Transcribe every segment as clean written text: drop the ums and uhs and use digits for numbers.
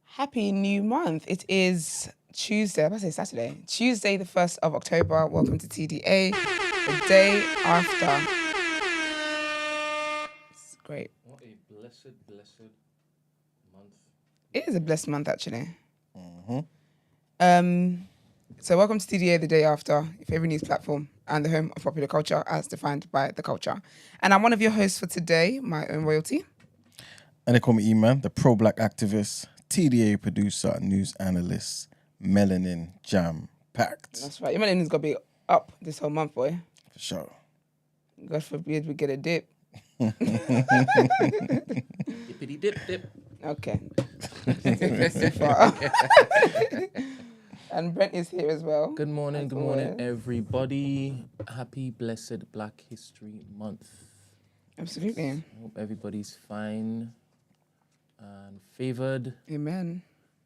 Happy new month. It is Tuesday, I must say Saturday. Tuesday, the 1st of October. Welcome to TDA, the day after. It's great. What a blessed month. It is a blessed month, actually. So welcome to TDA, the day after, your favorite news platform and the home of popular culture as defined by the culture. And I'm one of your hosts for today, my own royalty. And they call me E-Man, the pro-black activist, TDA producer, news analyst, melanin jam-packed. That's right. Your melanin's got to be up this whole month, boy. For sure. God forbid we get a dip. Dippity dip dip. Okay. So far. And Brent is here as well. Good morning, everybody. Happy blessed Black History Month. Absolutely. Hope everybody's fine and favored. Amen.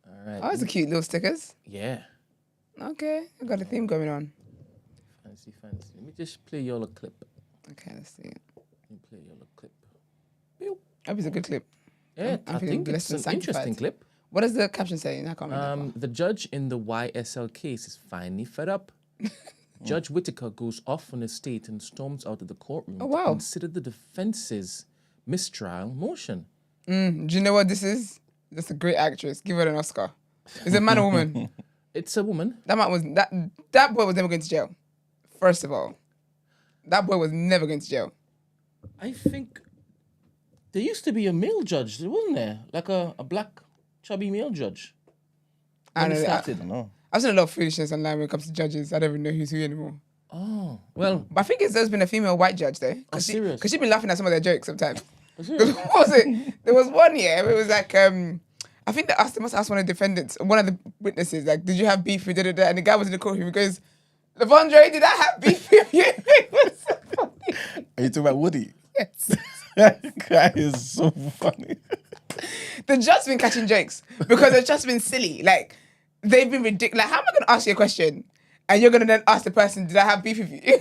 All right. Oh, those are cute little stickers. Yeah. Okay. I've got a theme going on. Fancy. Let me just play y'all a clip. Okay, let's see it. Let me play y'all a clip. Hope it's a good clip. Yeah, I'm I feeling think it's blessed an and interesting sanctified. clip. What does the caption say? I can't remember. The judge in the YSL case is finally fed up. Judge Whitaker goes off on his state and storms out of the courtroom Oh, wow. to consider the defense's mistrial motion. Do you know what this is? That's a great actress. Give her an Oscar. Is it a man or woman? It's a woman. That boy was never going to jail. First of all, that boy was never going to jail. I think there used to be a male judge, wasn't there? Like a black, chubby male judge. I When don't he know. started. No. I've seen a lot of foolishness online when it comes to judges. I don't even know who's who anymore. Oh, well, But I think there's been a female white judge though. serious? Because she's been laughing at some of their jokes sometimes. serious? What was it? There was one year where it was like, I think they must ask one of the defendants, one of the witnesses, like, did you have beef with da-da-da? And the guy was in the courtroom, he goes, Levondre, did I have beef with you? It was so funny. Are you talking about Woody? Yes. That guy is so funny. The judge's been catching jokes because it's just been silly. Like, they've been ridiculous. Like, how am I going to ask you a question and you're going to then ask the person, did I have beef with you?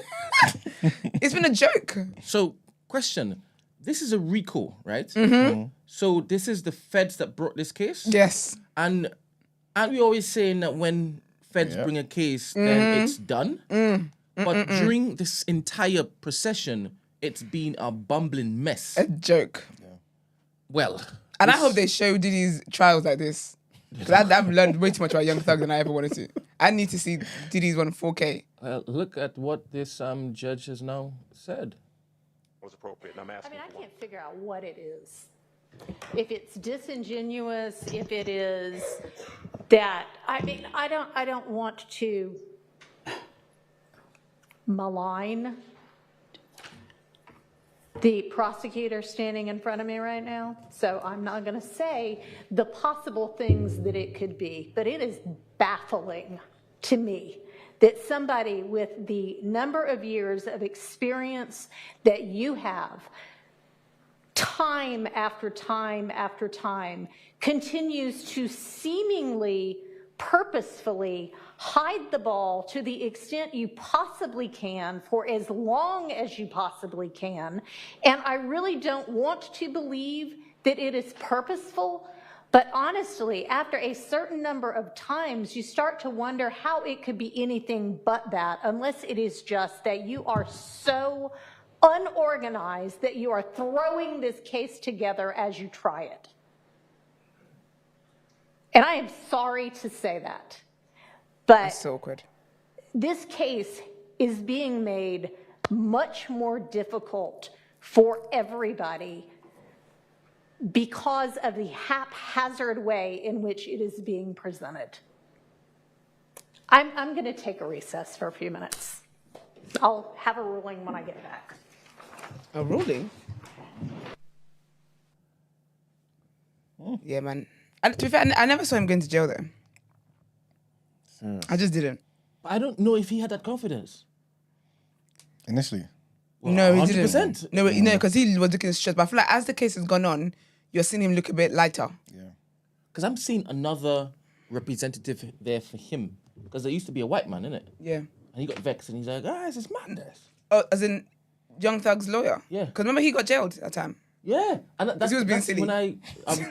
It's been a joke. So, question. This is a RICO, right? Mm-hmm. So this is the feds that brought this case? Yes. And aren't we always saying that when feds bring a case, Mm-hmm. then it's done? But during this entire procession, it's been a bumbling mess. A joke. Well. And I hope they show Diddy's trials like this. Because I've learned way too much about Young Thug than I ever wanted to. I need to see Diddy's one 4K. Look at what this judge has now said. Was appropriate. And I'm asking. I can't figure out what it is. If it's disingenuous, if it is that, I don't want to malign the prosecutor standing in front of me right now, so I'm not going to say the possible things that it could be, but it is baffling to me that somebody with the number of years of experience that you have, time after time after time, continues to seemingly purposefully hide the ball to the extent you possibly can for as long as you possibly can. And I really don't want to believe that it is purposeful. But honestly, after a certain number of times, you start to wonder how it could be anything but that, unless it is just that you are so unorganized that you are throwing this case together as you try it. And I am sorry to say that, but That's so awkward. this case is being made much more difficult for everybody because of the haphazard way in which it is being presented. I'm going to take a recess for a few minutes. I'll have a ruling when I get back. A ruling? Yeah, man. And to be fair, I never saw him going to jail though. I just didn't. I don't know if he had that confidence. Initially. No, he 100%. didn't. No, because he was looking stressed. But I feel like as the case has gone on, you're seeing him look a bit lighter. Yeah. Because I'm seeing another representative there for him. Because there used to be a white man, innit? Yeah. And he got vexed and he's like, guys, it's madness. Oh, as in Young Thug's lawyer? Yeah. Because remember he got jailed at that time. Yeah. And that's, he was being that's silly. when I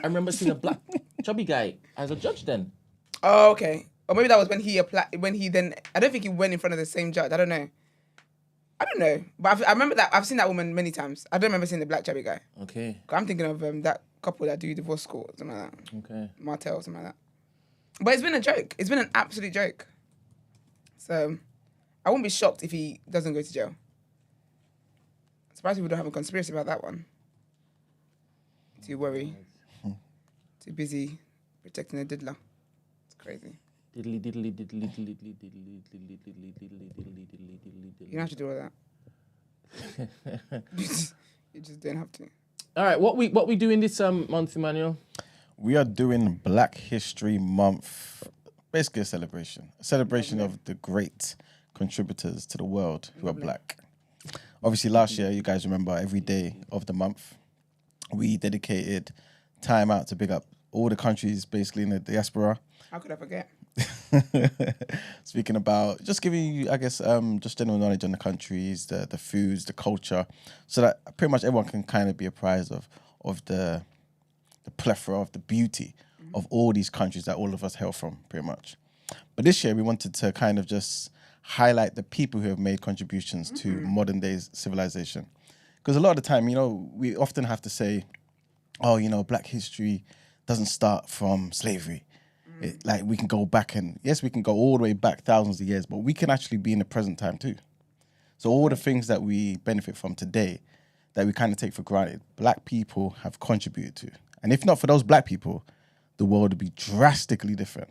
remember seeing a black chubby guy as a judge then. Oh, okay. Or maybe that was when he applied, I don't think he went in front of the same judge. I don't know. But I remember that, I've seen that woman many times. I don't remember seeing the black chubby guy. Okay. I'm thinking of that couple that do divorce court, something like that. Okay. Martell, something like that. But it's been a joke. It's been an absolute joke. So, I wouldn't be shocked if he doesn't go to jail. Surprised people don't have a conspiracy about that one. Too worry. Too busy protecting a diddler. It's crazy. Diddly diddly diddly diddly diddly diddly diddly diddly diddly diddly You don't have to do all that. You just don't have to. All right, what we doing this month, Emmanuel? We are doing Black History Month, basically a celebration of the great contributors to the world who are black. Obviously, last year, you guys remember every day of the month, we dedicated time out to big up all the countries basically in the diaspora. How could I forget? Speaking about just giving you, I guess, just general knowledge on the countries, the foods, the culture, so that pretty much everyone can kind of be apprised of the plethora of the beauty of all these countries that all of us hail from, pretty much. But this year we wanted to kind of just highlight the people who have made contributions to modern day civilization. Because a lot of the time, we often have to say, oh, Black history doesn't start from slavery. Like we can go back and, yes, we can go all the way back thousands of years, but we can actually be in the present time too. So all the things that we benefit from today that we kind of take for granted, black people have contributed to. And if not for those black people, the world would be drastically different.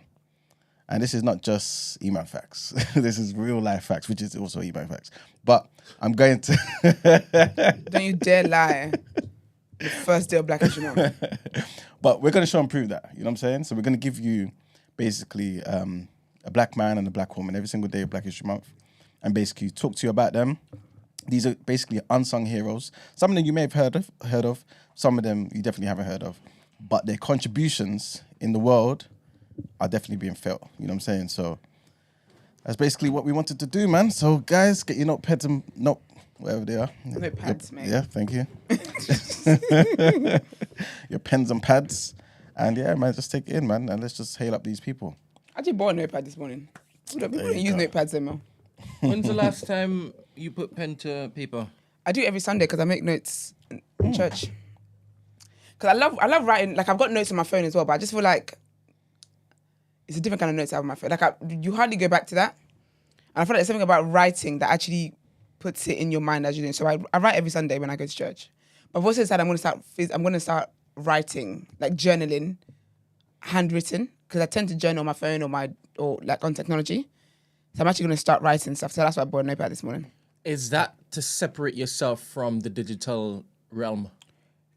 And this is not just Iman facts. This is real life facts, which is also Iman facts. But I'm going to... Don't you dare lie. The first day of Black History Month. But we're going to show and prove that. You know what I'm saying? So we're going to give you basically a black man and a black woman every single day of Black History Month and basically talk to you about them. These are basically unsung heroes. Some of them you may have heard of. Some of them you definitely haven't heard of. But their contributions in the world are definitely being felt. You know what I'm saying? So that's basically what we wanted to do, man. So guys, get your notepads and whatever they are. Notepads, mate. Yeah, thank you. Your pens and pads. And yeah, man, just take it in, man. And let's just hail up these people. I actually bought a notepad this morning. People don't use notepads anymore. When's the last time you put pen to paper? I do it every Sunday because I make notes in church. Because I love writing. Like, I've got notes on my phone as well, but I just feel like it's a different kind of notes I have on my phone. Like, you hardly go back to that. And I feel like there's something about writing that actually puts it in your mind as you're doing. So I write every Sunday when I go to church. But I've also decided I'm going to start writing, like journaling, handwritten, because I tend to journal on my phone or like on technology. So I'm actually going to start writing stuff. So that's why I bought a notepad this morning. Is that to separate yourself from the digital realm?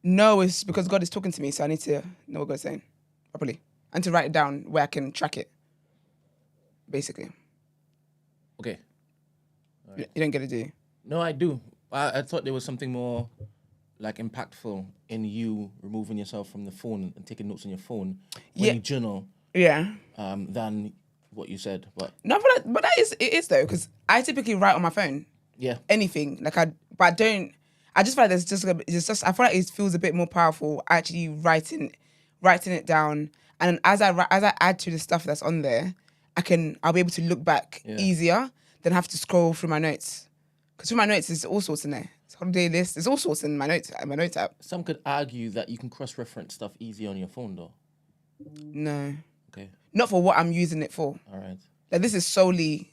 No, it's because God is talking to me, so I need to know what God's saying properly. And to write it down where I can track it, basically. Okay. You don't get it, do you? No, I do. I thought there was something more like impactful in you removing yourself from the phone and taking notes on your phone when you journal. Yeah. Than what you said, but no, but it is though, because I typically write on my phone. Yeah. Anything I just feel like there's just I feel like it feels a bit more powerful actually writing it down, and as I add to the stuff that's on there, I'll be able to look back easier than have to scroll through my notes. Because through my notes, there's all sorts in there. It's holiday list. There's all sorts in my notes app. Some could argue that you can cross-reference stuff easy on your phone, though. No. Okay. Not for what I'm using it for. All right. Like this is solely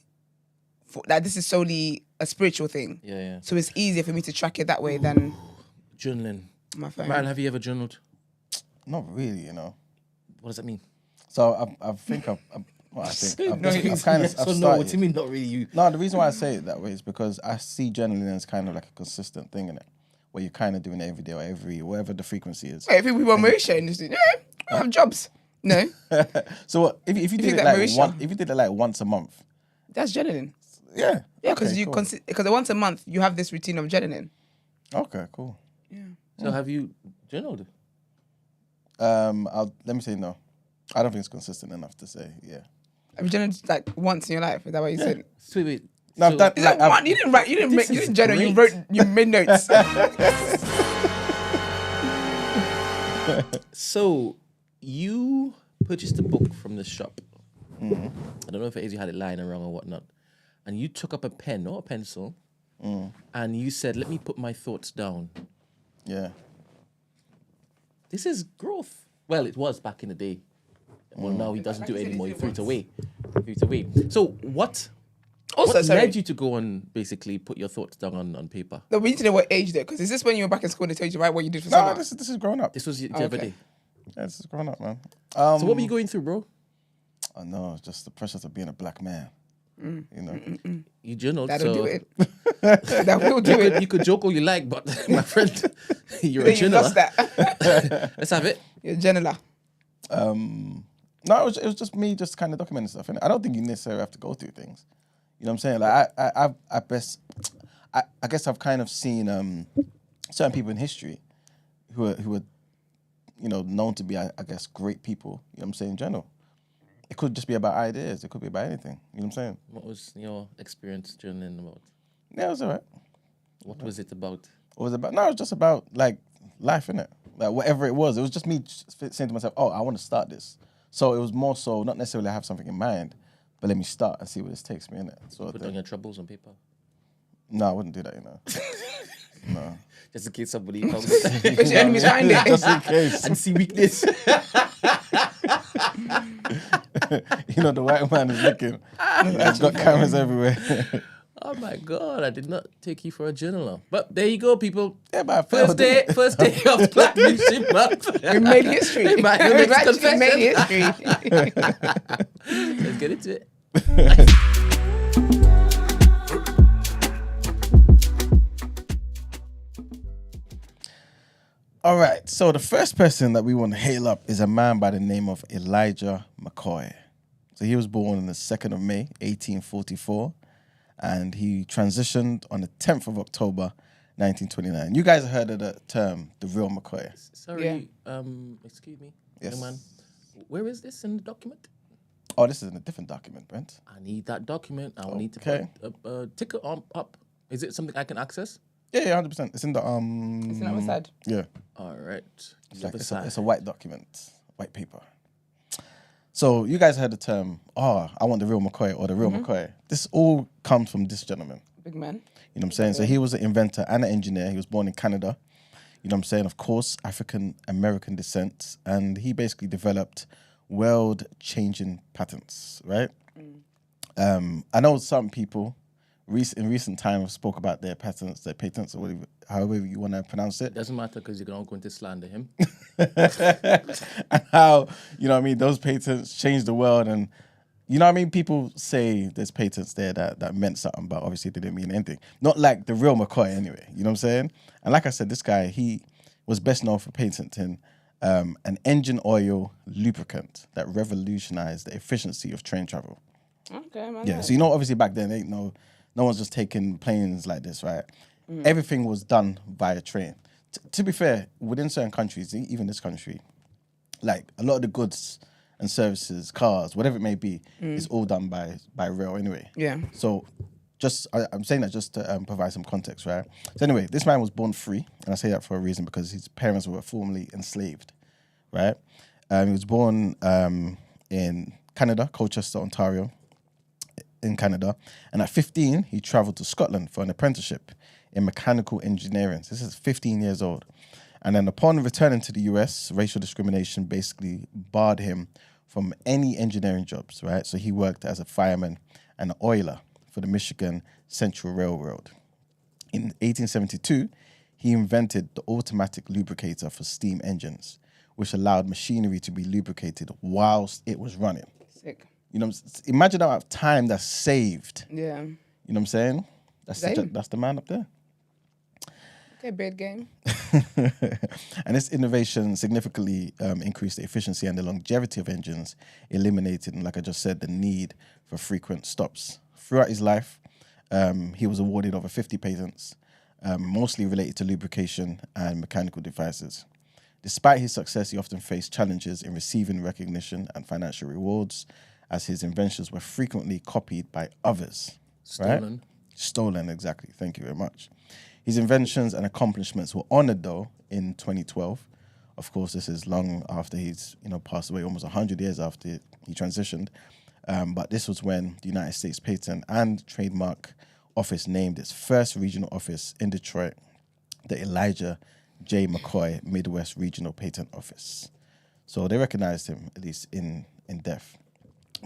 a spiritual thing. Yeah. So it's easier for me to track it that way than Journaling. my phone. Man, have you ever journaled? Not really, What does that mean? So I've kind of started. What do you mean not really you? No, the reason why I say it that way is because I see journaling as kind of like a consistent thing in it, where you're kind of doing it every day or whatever the frequency is. Wait, if we were Marisha in this, I have jobs. No, So if you did think it that like Marisha- if you did it like once a month, that's journaling. Yeah. Yeah, because Okay, you cool. because once a month you have this routine of journaling. Okay, cool. So have you journaled? Let me say no. I don't think it's consistent enough to say, yeah. Have you journaled like once in your life? Is that what you said? Wait. No, I've done, Is that like, one? You didn't write. You didn't make. You is didn't journal. You great. wrote. You made notes. So you purchased a book from the shop. Mm-hmm. I don't know if it is you had it lying around or whatnot. And you took up a pen or a pencil and you said, let me put my thoughts down. yeah. This is growth. Well, it was back in the day. Well, now he doesn't do it anymore. He threw it away. So what Also, sorry. led you to go and basically put your thoughts down on paper? No, we need to know what age though, because is this when you were back in school and they told you to write what you did for No, summer? this is growing up. This was the other okay. day. Yeah, this is growing up, man. So what were you going through, bro? I know, just the pressures of being a black man. You know? You journaled. That'll so do it. That will do it. You could joke all you like, but my friend, you're a Then you lost journaler. that. Let's have it. You're a journaler. No, it was just me just kind of documenting stuff. And I don't think you necessarily have to go through things. You know what I'm saying? Like I guess I've kind of seen certain people in history who are known to be, I guess, great people. You know what I'm saying? In general, it could just be about ideas. It could be about anything. You know what I'm saying? What was your experience journaling about? Yeah, it was alright. What was it about? What was it about? No, it was just about like life, innit? Like whatever it was just me saying to myself, "Oh, I want to start this." So it was more so not necessarily I have something in mind, but let me start and see where this takes me, innit? So Put down your troubles on paper. no, I wouldn't do that, No. Just in case somebody comes Because your enemies find it. Just in case. and see weakness. The white man is looking. He's got cameras everywhere. Oh my God, I did not take you for a journaler. But there you go, people. Yeah, but I failed. First day of Black Music Month. We made history. Hey, We've man, your next actually made confession. history. Let's get into it. All right, so the first person that we want to hail up is a man by the name of Elijah McCoy. So he was born on the 2nd of May, 1844, and he transitioned on the 10th of October, 1929. You guys have heard of the term, the real McCoy. Sorry, excuse me, Yes. young man. Where is this in the document? Oh, this is in a different document, Brent. I need that document. I will need to Okay. put a ticket up. Is it something I can access? Yeah, 100%. It's in the It's on the other side. Yeah. All right. It's a white document, white paper. So you guys heard the term, I want the real McCoy or the real McCoy. This all comes from this gentleman. Big man. You know what I'm saying? So he was an inventor and an engineer. He was born in Canada. You know what I'm saying? Of course, African-American descent. And he basically developed world-changing patents, right? I know some people in recent times spoke about their patents, or whatever, however you want to pronounce it. Doesn't matter because you're all going to slander him. And how, those patents changed the world. And, people say there's patents there that meant something, but obviously they didn't mean anything. Not like the real McCoy anyway, you know what I'm saying? And like I said, this guy, he was best known for patenting an engine oil lubricant that revolutionized the efficiency of train travel. Okay, man. Yeah, so obviously back then, no one's just taking planes like this, right? Everything was done via train. To be fair, within certain countries, even this country, like a lot of the goods and services, cars, whatever it may be, is all done by rail anyway. Yeah. So I'm saying that just to provide some context, right? So anyway, this man was born free, and I say that for a reason because his parents were formerly enslaved, right? He was born in Canada, Colchester, Ontario, in Canada. And at 15, he traveled to Scotland for an apprenticeship in mechanical engineering. So this is 15 years old. And then upon returning to the US, racial discrimination basically barred him from any engineering jobs, right? So he worked as a fireman and an oiler for the Michigan Central Railroad. In 1872, he invented the automatic lubricator for steam engines, which allowed machinery to be lubricated whilst it was running. Sick. Imagine the amount of time that's saved. Yeah. You know what I'm saying? That's the man up there. Okay, beard game. And this innovation significantly increased the efficiency and the longevity of engines, eliminating, like I just said, the need for frequent stops. Throughout his life, He was awarded over 50 patents, mostly related to lubrication and mechanical devices. Despite his success, he often faced challenges in receiving recognition and financial rewards, as his inventions were frequently copied by others. Stolen. Right? Stolen, exactly. Thank you very much. His inventions and accomplishments were honored, though, in 2012. Of course, this is long after he's passed away, almost 100 years after he transitioned. But this was when the United States Patent and Trademark Office named its first regional office in Detroit, the Elijah J. McCoy Midwest Regional Patent Office. So they recognized him, at least in death.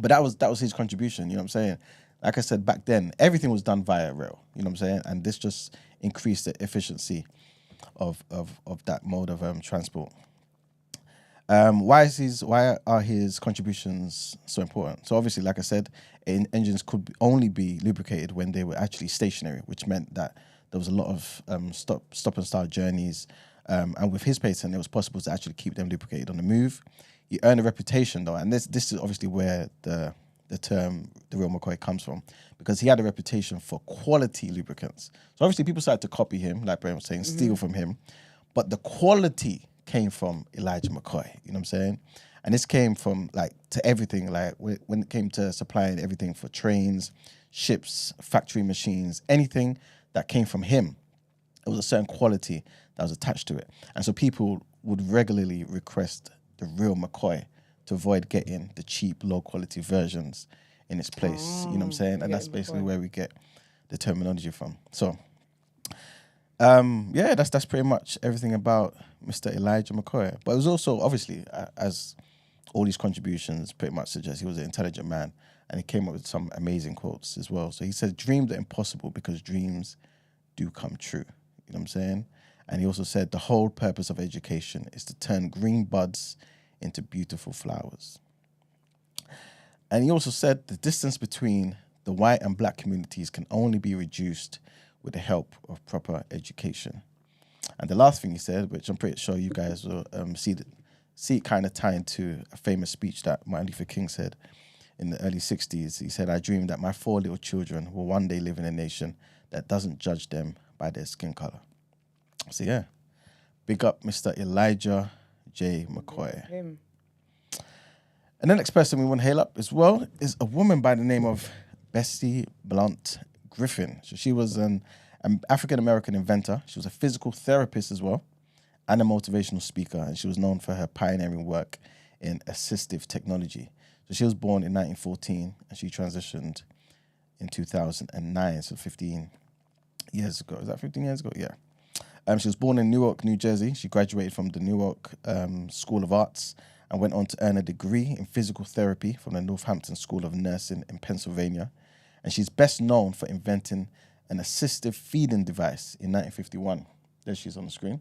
But that was his contribution, you know what I'm saying? Like I said, back then, everything was done via rail, you know what I'm saying? And this just increased the efficiency of that mode of transport. Why are his contributions so important? So obviously, like I said, engines could only be lubricated when they were actually stationary, which meant that there was a lot of stop and start journeys. And with his patent, it was possible to actually keep them lubricated on the move. He earned a reputation, though, and this is obviously where the term the real McCoy comes from, because he had a reputation for quality lubricants. So obviously people started to copy him, like Brent was saying, steal from him. But the quality came from Elijah McCoy, you know what I'm saying? And this came from to everything, when it came to supplying everything for trains, ships, factory machines, anything that came from him, it was a certain quality that was attached to it. And so people would regularly request the real McCoy to avoid getting the cheap, low-quality versions in its place. You know what I'm saying? And that's basically where we get the terminology from. So, that's pretty much everything about Mr. Elijah McCoy. But it was also, obviously, as all these contributions pretty much suggest, he was an intelligent man, and he came up with some amazing quotes as well. So he said, "Dream the impossible because dreams do come true." You know what I'm saying? And he also said, "The whole purpose of education is to turn green buds into beautiful flowers." And he also said, "The distance between the white and black communities can only be reduced with the help of proper education." And the last thing he said, which I'm pretty sure you guys will see it kind of tie into a famous speech that Martin Luther King said in the early 60s. He said, "I dream that my 4 little children will one day live in a nation that doesn't judge them by their skin color." So yeah, big up Mr. Elijah J. McCoy. Him. And the next person we want to hail up as well is a woman by the name of Bessie Blunt Griffin. So she was an African-American inventor. She was a physical therapist as well, and a motivational speaker. And she was known for her pioneering work in assistive technology. So she was born in 1914 and she transitioned in 2009, so 15 years ago. Is that 15 years ago? Yeah. She was born in Newark, New Jersey. She graduated from the Newark School of Arts and went on to earn a degree in physical therapy from the Northampton School of Nursing in Pennsylvania. And she's best known for inventing an assistive feeding device in 1951. There she is on the screen.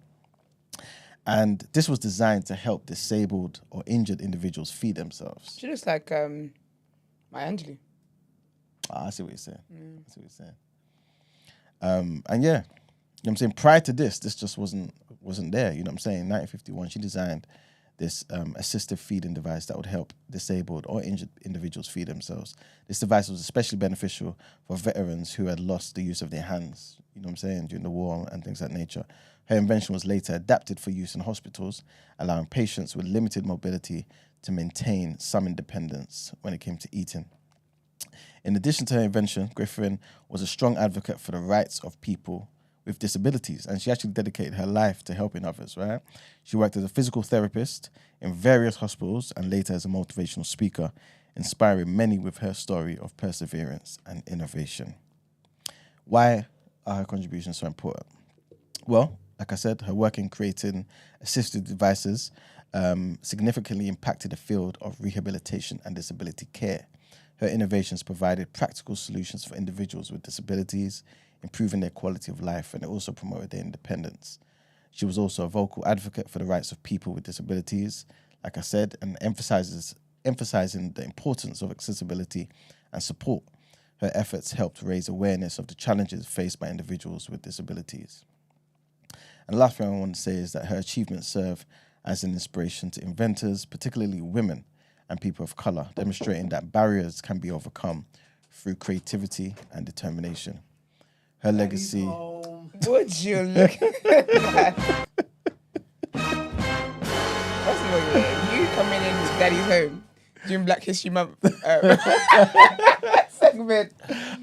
And this was designed to help disabled or injured individuals feed themselves. She looks like Maya Angelou. I see what you're saying. I see what you're saying. And yeah, you know what I'm saying? Prior to this just wasn't there, you know what I'm saying? In 1951, she designed this assistive feeding device that would help disabled or injured individuals feed themselves. This device was especially beneficial for veterans who had lost the use of their hands, you know what I'm saying, during the war and things of that nature. Her invention was later adapted for use in hospitals, allowing patients with limited mobility to maintain some independence when it came to eating. In addition to her invention, Griffin was a strong advocate for the rights of people with disabilities, and she actually dedicated her life to helping others, right? She worked as a physical therapist in various hospitals and later as a motivational speaker, inspiring many with her story of perseverance and innovation. Why are her contributions so important? Well, like I said, her work in creating assistive devices significantly impacted the field of rehabilitation and disability care. Her innovations provided practical solutions for individuals with disabilities, improving their quality of life, and it also promoted their independence. She was also a vocal advocate for the rights of people with disabilities, like I said, and emphasizing the importance of accessibility and support. Her efforts helped raise awareness of the challenges faced by individuals with disabilities. And the last thing I want to say is that her achievements serve as an inspiration to inventors, particularly women and people of color, demonstrating that barriers can be overcome through creativity and determination. her legacy. Would you look at that? First of all, yeah, you coming in with Daddy's home during Black History Month segment.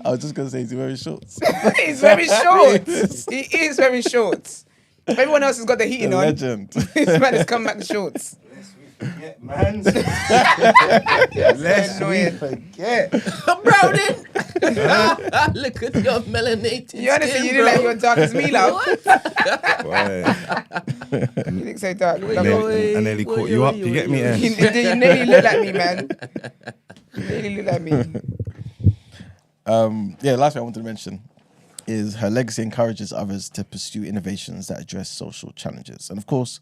I was just gonna say he's wearing shorts. He's very short. He is very short. Everyone else has got the heating A on. legend. This man has come back to shorts. Yeah, man. Lest we forget. Browning! Look at your melanated You honestly, skin, you look like you're dark as me, love. Boy, You look so dark. I nearly caught you up. You get me? You nearly look like me, man. You nearly look like me. Yeah, last thing I wanted to mention is her legacy encourages others to pursue innovations that address social challenges. And of course,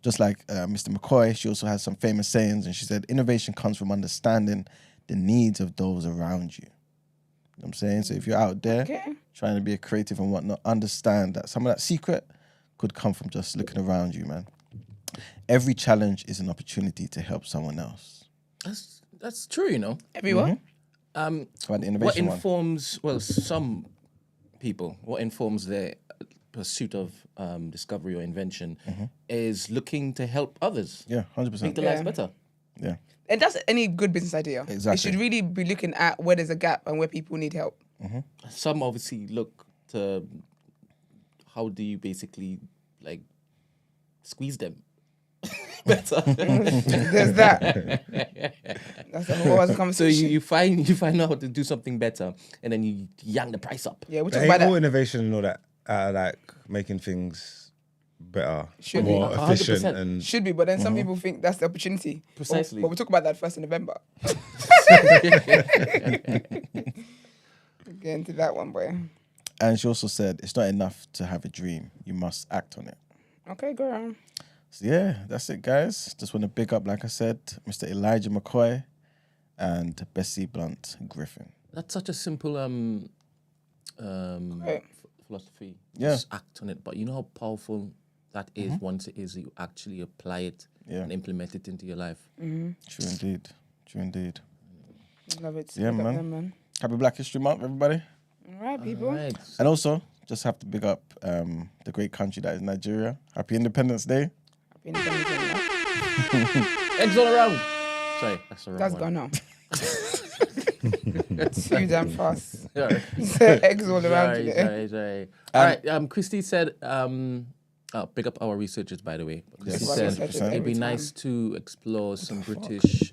just like Mr. McCoy, she also has some famous sayings, and she said, innovation comes from understanding the needs of those around you. You know what I'm saying? So if you're out there trying to be a creative and whatnot, understand that some of that secret could come from just looking around you, man. Every challenge is an opportunity to help someone else. That's true, you know. Everyone? About the What innovation one. informs, well, some people, what informs their pursuit of discovery or invention is looking to help others. Yeah, 100%. Make their lives better. Yeah. And that's any good business idea. Exactly. It should really be looking at where there's a gap and where people need help. Some obviously look to how do you basically like squeeze them better. There's that. That's a whole other So conversation. you find out how to do something better, and then you yank the price up. Yeah, we'll talk Ain't about all that. innovation and all that, like making things better, Should more be. efficient, 100%. and Should be, but then some people think that's the opportunity. Precisely. But we'll talk about that first in November. Get into that one, boy. And she also said, it's not enough to have a dream. You must act on it. Okay, girl. So yeah, that's it, guys. Just want to big up, like I said, Mr. Elijah McCoy and Bessie Blunt Griffin. That's such a simple philosophy. Yeah. Just act on it. But you know how powerful that is once it is you actually apply it and implement it into your life. True indeed. True indeed. Love it. Yeah, Big up man. them, man. Happy Black History Month, everybody. All right, people. Right. And also, just have to big up the great country that is Nigeria. Happy Independence Day. Happy Independence Day, man. Eggs all around. Sorry, that's the wrong That's one. gone now. Too damn fast. Sorry. Eggs all around you there. Sorry. All right. Christy said, pick up our researchers, by the way. Christy Yes, said 100%. it'd be Every nice to explore some British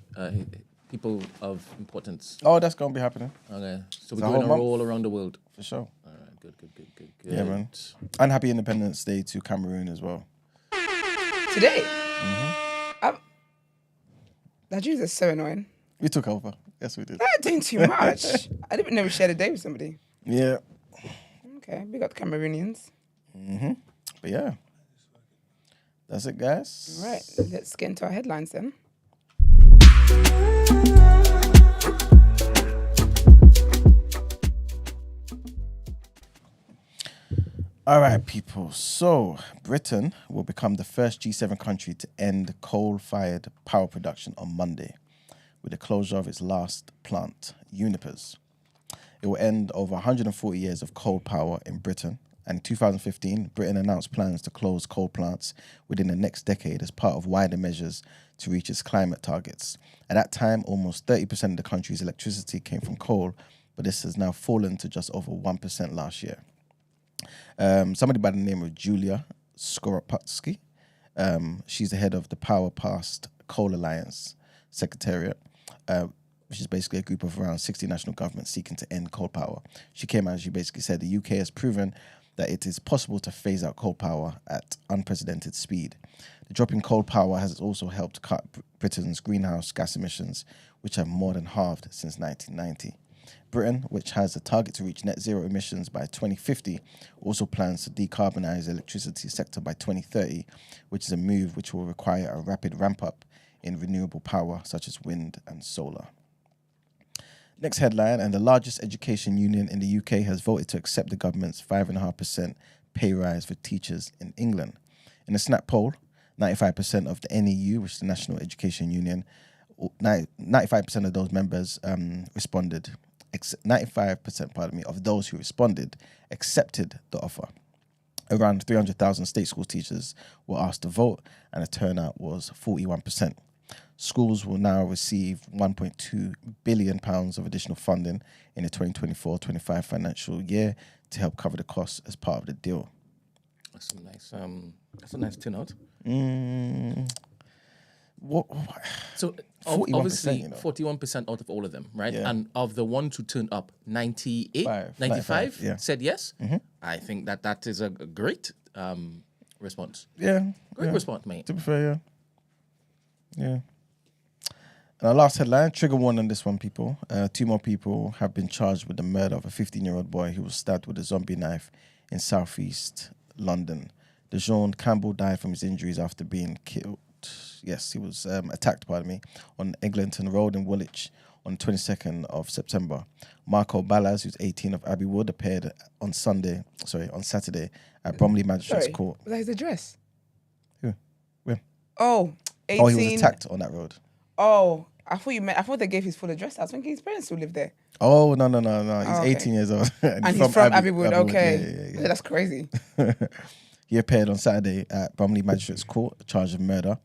people of importance. Oh, that's going to be happening, Okay. So The we're whole doing a month? roll around the world. for sure. All right. Good. Yeah, man. And happy Independence Day to Cameroon as well. Today? Nigerians are so annoying. We took over. Yes, we did. They're doing too much. I didn't even know we shared a day with somebody. Yeah. Okay, we got the Cameroonians. But yeah. That's it, guys. All right, let's get into our headlines then. All right, people. So, Britain will become the first G7 country to end coal-fired power production on Monday with the closure of its last plant, Unipers. It will end over 140 years of coal power in Britain. And in 2015, Britain announced plans to close coal plants within the next decade as part of wider measures to reach its climate targets. At that time, almost 30% of the country's electricity came from coal, but this has now fallen to just over 1% last year. Somebody by the name of Julia Skoropatsky, she's the head of the Power Past Coal Alliance Secretariat, which is basically a group of around 60 national governments seeking to end coal power. She came out and she basically said the UK has proven that it is possible to phase out coal power at unprecedented speed. The drop in coal power has also helped cut Britain's greenhouse gas emissions, which have more than halved since 1990. Britain, which has a target to reach net zero emissions by 2050, also plans to decarbonise the electricity sector by 2030, which is a move which will require a rapid ramp-up in renewable power such as wind and solar. Next headline, and the largest education union in the UK has voted to accept the government's 5.5% pay rise for teachers in England. In a snap poll, 95% of the NEU, which is the National Education Union, 95% of those members responded 95%, of those who responded accepted the offer. Around 300,000 state school teachers were asked to vote, and the turnout was 41%. Schools will now receive £1.2 billion of additional funding in the 2024-25 financial year to help cover the costs as part of the deal. That's a nice turnout. What? So 41%, obviously, you know. 41% out of all of them, right? Yeah. And of the ones who turned up, 95 yeah. said yes. I think that is a great response. Yeah. Great response, mate. To be fair, yeah. And our last headline, trigger warning on this one, people. 2 more people have been charged with the murder of a 15-year-old boy who was stabbed with a zombie knife in southeast London. Dejan Campbell died from his injuries after being killed. Yes, he was attacked, on Eglinton Road in Woolwich on the 22nd of September. Marco Ballas, who's 18 of Abbey Wood, appeared on Saturday at Bromley Magistrates Court. Was that his address? Who? Where? Oh, 18. Oh, he was attacked on that road. Oh, I thought they gave his full address. I was thinking his parents still live there. Oh, no. He's okay. 18 years old. And he's from Abbey Wood. Okay. Yeah. That's crazy. He appeared on Saturday at Bromley Magistrates Court, charged of murder.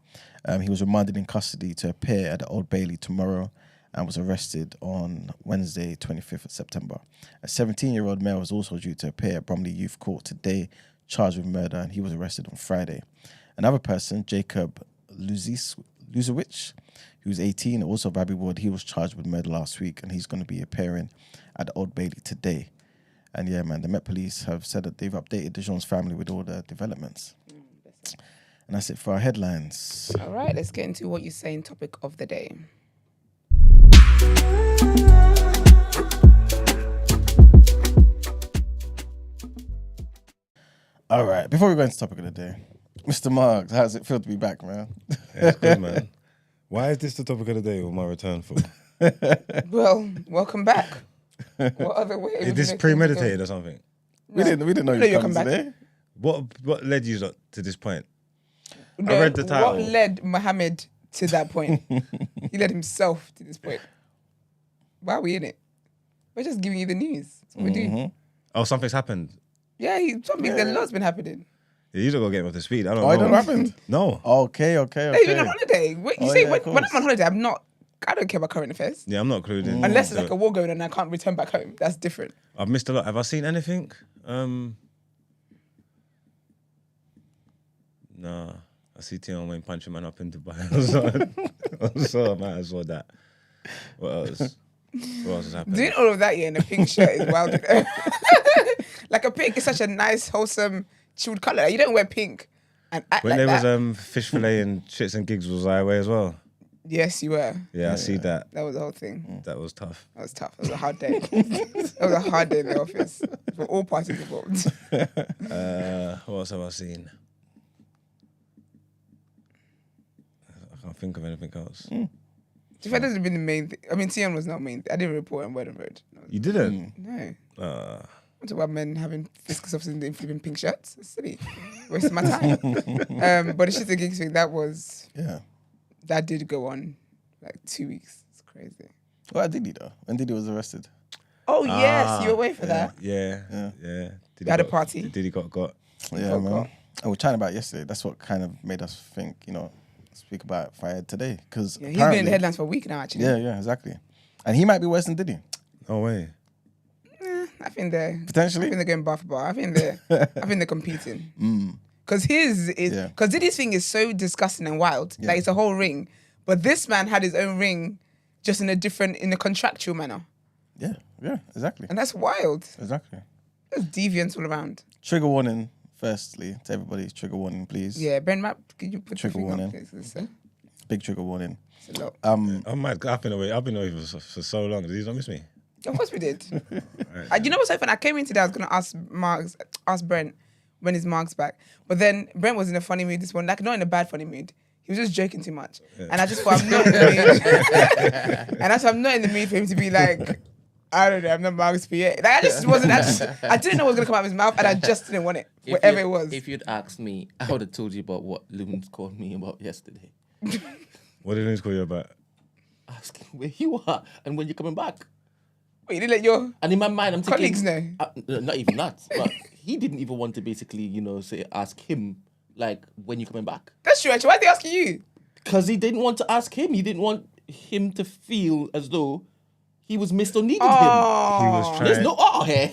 He was remanded in custody to appear at the Old Bailey tomorrow and was arrested on Wednesday, 25th of September. A 17-year-old male was also due to appear at Bromley Youth Court today, charged with murder, and he was arrested on Friday. Another person, Jacob Luzowicz, who's 18, also of Abbey Wood, he was charged with murder last week, and he's going to be appearing at the Old Bailey today. And yeah, man, the Met Police have said that they've updated Dejan's family with all the developments. And that's it for our headlines. All right, let's get into what you saying topic of the day. All right, before we go into topic of the day, Mr. Marks, how does it feel to be back, man? Yeah, it's good, man. Why is this the topic of the day or my return for? Well, welcome back. What other way? Is this premeditated or something? We didn't know you were coming today. What led you to this point? No, I read the title. What led Mohamed to that point? He led himself to this point. Why are we in it? We're just giving you the news. That's what we do. Oh, something's happened. Yeah, a lot's been happening. Yeah, you don't go get him off the speed. I don't know. Oh, it don't happen? No. Okay. Hey, you've been on holiday. Wait, you Oh, say yeah, of when I'm course. on holiday, I don't care about current affairs. Yeah, I'm not clued in. Unless there's like a war going on and I can't return back home. That's different. I've missed a lot. Have I seen anything? Nah. I see Tion Wayne punching man up in Dubai. So I might as well that. What else? What else is happening? Doing all of that, in a pink shirt is wild. You know? Like a pink is such a nice, wholesome, chilled colour. You don't wear pink and act When like there that. was fish fillet and shits and gigs, was I away as well? Yes, you were. Yeah, I see that. That was the whole thing. That was tough. That was tough. It was a hard day. It was a hard day in the office for all parties involved. What else have I seen? I can't think of anything else. If that hasn't been the main thing. I mean, Tion was not main thing. I didn't report on Word and Road. You didn't? No. Uh, I'm talking about men having fiscus officers in flipping pink shirts. It's silly. Wasting my time. But the shit and gigs thing, that did go on like 2 weeks. It's crazy. Well, Diddy though. When Diddy was arrested. Oh, yes. You were away for that. yeah. You had a party. Did he got? Yeah, man. And we were chatting about it yesterday. That's what kind of made us think, speak about Al-Fayed today. Because Yeah, he's been in the headlines for a week now, actually. Yeah, exactly. And he might be worse than Diddy. No way. I think they're Potentially? I think they're going bar for bar. I think they're competing. Because because Diddy's thing is so disgusting and wild. Yeah. Like it's a whole ring. But this man had his own ring, just in a contractual manner. Yeah, exactly. And that's wild. Exactly. There's deviance all around. Trigger warning, firstly, to everybody. Trigger warning, please. Yeah, Brent, could you put Trigger your finger warning. up, please? Big trigger warning. It's a lot. I'm mad. I've been away for so long. Did you not miss me? Of course we did. You know what's so funny? I came in today, I was going to ask Brent when is Mark's back. But then Brent was in a funny mood this morning, like not in a bad funny mood. He was just joking too much. Yeah. And I just thought, I'm not in the mood. And that's why I'm not in the mood for him to be like, I don't know, I'm not Mark's PA. Like, I didn't know what was going to come out of his mouth and I just didn't want it, whatever it was. If you'd asked me, I would have told you about what Lumens called me about yesterday. What did Lumens call you about? Asking where you are and when you're coming back. Wait, you didn't let your And in my mind, I'm thinking, colleagues know? not even that, but he didn't even want to basically, ask him like when you coming back, That's true, actually. Why are they asking you? because he didn't want to ask him. He didn't want him to feel as though he was missed or needed him. He was There's trying. no R here.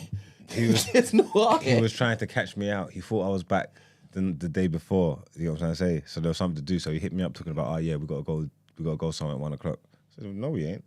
He was. There's no R He here. was trying to catch me out. He thought I was back the day before. You know what I'm trying to say? So there was something to do. So he hit me up talking about, oh yeah, we gotta go somewhere at 1 o'clock. I said, no, we ain't.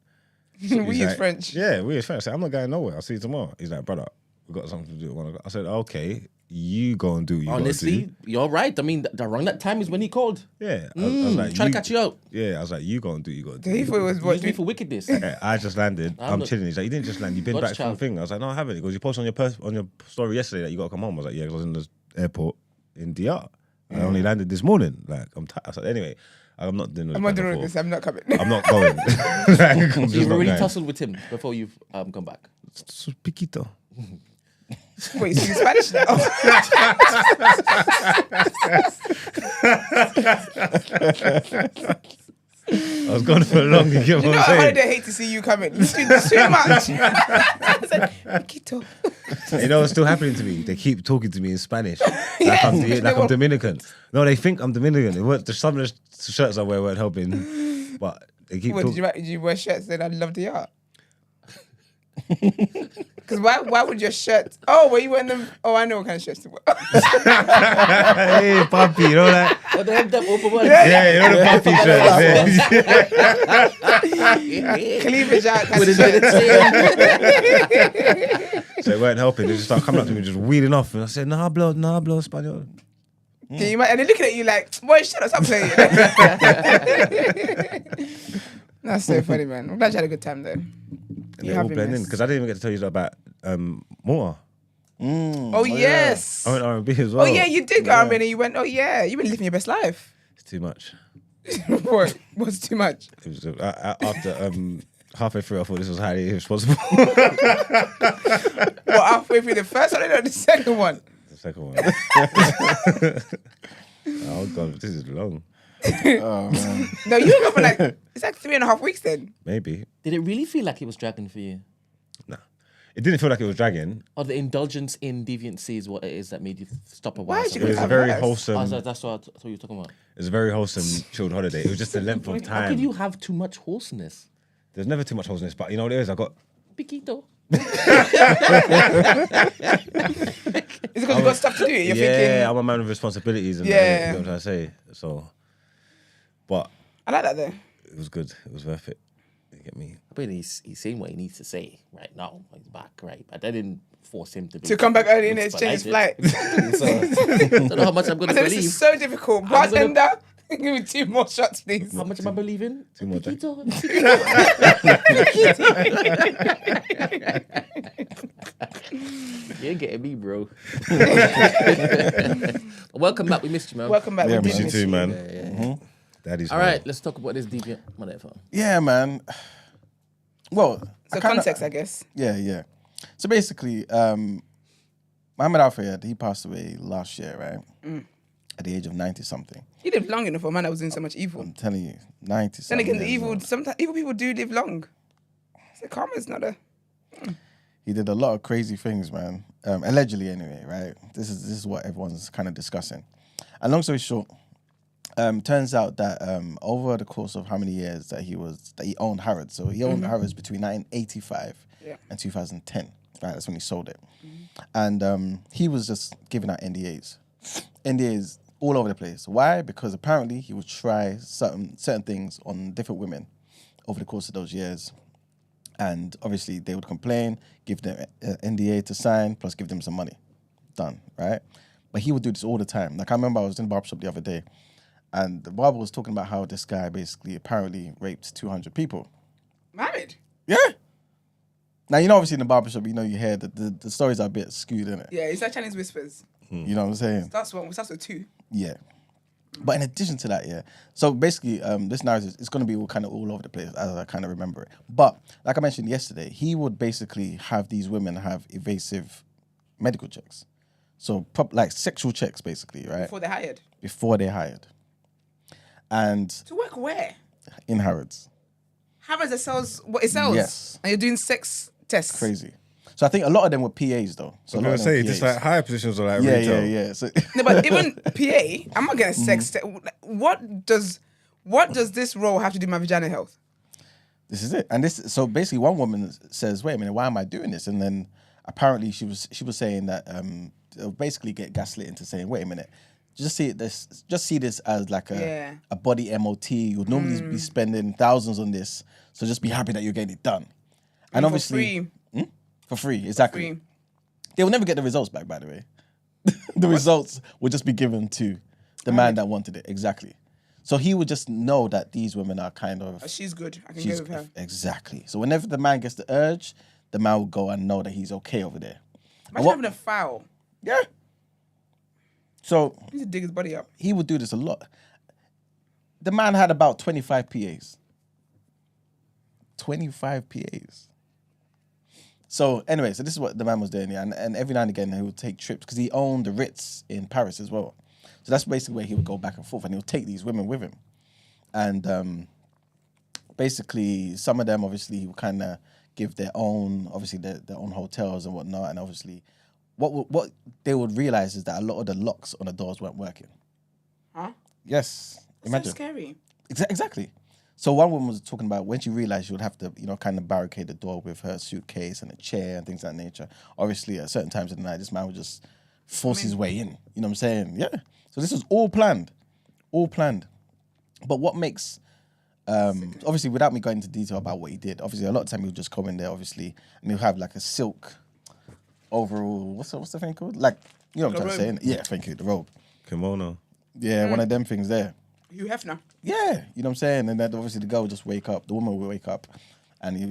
We He's use like, French. Yeah, we use French. I said, I'm not going nowhere. I'll see you tomorrow. He's like, brother, we got something to do at 1 o'clock. I said, okay, you go and do what you Honestly, gotta do. you're right. I mean, around that time is when he called. Yeah. I was like, Trying to catch you out. Yeah, I was like, you go and do what you gotta do. He thought it was what? Use me for wickedness. Yeah, I just landed. I'm not- chilling. He's like, you didn't just land. You've been God's back from child. the thing. I was like, no, I haven't. He goes, you posted on your story yesterday that you got to come home. I was like, yeah, 'cause I was in the airport in DR. I only landed this morning. Like, I'm tired. I said, anyway, I'm not doing this. I'm not back and doing this. forth. I'm not coming. I'm not going. Like, I'm So just you've not already going. tussled with him before you've come back. So piquito. Wait, you speak Spanish now? I was going for a long. You get You what know I'm how saying? hard they hate to see you coming. It's too much. I said, Piquito. You know what's still happening to me? They keep talking to me in Spanish. Like I'm Dominican. No, they think I'm Dominican. It weren't, some of the shirts I wear weren't helping. But they keep What, talking. did you wear shirts that I love the art? Because why would your shirt... Oh, were you wearing them? Oh, I know what kind of shirts to wear. Hey, papi, you know that? Oh, they have them open ones. Yeah, you know the papi shirts. Cleavage out kind With of a bit shirt. of tail. So it weren't helping. They just started coming up to me, just wheeling off. And I said, nah, hablo español. Can you imagine? And they're looking at you like, boy, shut up, stop playing. That's so funny, man. I'm glad you had a good time, though. And they all blend in. Because I didn't even get to tell you about Moore. Oh, yes. I went R&B as well. Oh, yeah, you did go R&B and you went, oh, yeah, you've been living your best life. It's too much. What? What's too much? It was after halfway through, I thought this was highly irresponsible. Well, halfway through the first one or the second one? The second one. Oh god, this is long. Oh man. No, you were for like, it's like 3.5 weeks then. Maybe. Did it really feel like it was dragging for you? Nah. It didn't feel like it was dragging. Or the indulgence in deviancy is what it is that made you stop a Why while? did you It was a have very less? wholesome. That's what I thought you were talking about. It was a very wholesome, chilled holiday. It was just the length of How time. could you have too much wholesomeness? There's never too much wholesomeness, but you know what it is? I got. Piquito. Is it because you got stuff to do? You're thinking, I'm a man with responsibilities, and Yeah. you know what I'm trying to say. So, but I like that though. it was good. It was worth it. You get me? I mean, he's saying what he needs to say right now. He's back, right? But I didn't force him to To come back early and exchange his flight. Exactly. So, I don't know how much I'm going I to said, this believe. is so difficult. Bartender, give me 2 more shots, please. How much am I believing? 2 more days. Piquito. You ain't getting me, bro. Welcome back. We missed you, man. Welcome back. Yeah, We man. did You miss too, you. man. Daddy's All home. right, let's talk about this deviant motherfucker. Yeah, man. Well, So context, I guess. Yeah. So basically, Mohamed Al-Fayed, he passed away last year, right? At the age of 90 something. He lived long enough for a man that was doing so much evil. I'm telling you, 90 Then something. again, the years evil, old. sometimes evil people do live long. So karma's not a... He did a lot of crazy things, man. Allegedly, anyway, right? This is what everyone's kind of discussing. And long story short, turns out that over the course of how many years that he owned Harrods. So he owned Harrods between 1985 and 2010. Right, that's when he sold it. And he was just giving out NDAs. NDAs all over the place. Why? Because apparently he would try certain things on different women over the course of those years. And obviously they would complain, give them an NDA to sign, plus give them some money. Done, right? But he would do this all the time. Like I remember I was in the barbershop the other day, and the barber was talking about how this guy basically apparently raped 200 people. Married? Yeah. Now, you know, obviously in the barbershop, you know, you hear that the stories are a bit skewed, innit? Yeah, it's like Chinese whispers. You know what I'm saying? That's with 2. Yeah. But in addition to that, yeah. So basically, this narrative is going to be all over the place as I kind of remember it. But like I mentioned yesterday, he would basically have these women have evasive medical checks. So like sexual checks, basically, right? Before they're hired. And To work where? in Harrods. Harrods that sells what it sells? Yes. And you're doing sex tests. Crazy. So I think a lot of them were PAs though. So I'm a lot gonna of them say, were just PAs. like higher positions are like yeah, retail. yeah. So No, but even PA, I'm not getting sex. What does this role have to do with my vagina health? this is it. And so basically one woman says, wait a minute, why am I doing this? And then apparently she was saying that they'll basically get gaslit into saying, wait a minute, just see this as like a body MOT. You would normally be spending thousands on this, so just be happy that you're getting it done. And obviously for free, exactly. Free. They will never get the results back, by the way. The results will just be given to the man that wanted it, exactly. So he would just know that these women are kind of... She's good. I can go with her. Exactly. So whenever the man gets the urge, the man will go and know that he's okay over there. Imagine having a foul. Yeah. So He needs to dig his body up. he would do this a lot. The man had about 25 PAs. 25 PAs. So anyway, so this is what the man was doing, yeah. And every now and again he would take trips because he owned the Ritz in Paris as well. So that's basically where he would go back and forth, and he would take these women with him. And basically, some of them obviously he would kind of give their own, obviously their own hotels and whatnot. And obviously, what they would realize is that a lot of the locks on the doors weren't working. Huh? Yes, That's imagine. so scary. Exactly. So one woman was talking about when she realized she would have to, kind of barricade the door with her suitcase and a chair and things of that nature. Obviously, at certain times of the night, this man would just force his way in. You know what I'm saying? Yeah. So this was all planned. But what makes, obviously, without me going into detail about what he did, obviously, a lot of time he would just come in there, obviously, and he'll have like a silk overall, what's the thing called? Like, you know what I'm trying to say? Yeah, thank you, the robe. Kimono. Yeah, one of them things there. Hugh Hefner. Yeah, you know what I'm saying? And then obviously the girl would just wake up, the woman would wake up, and she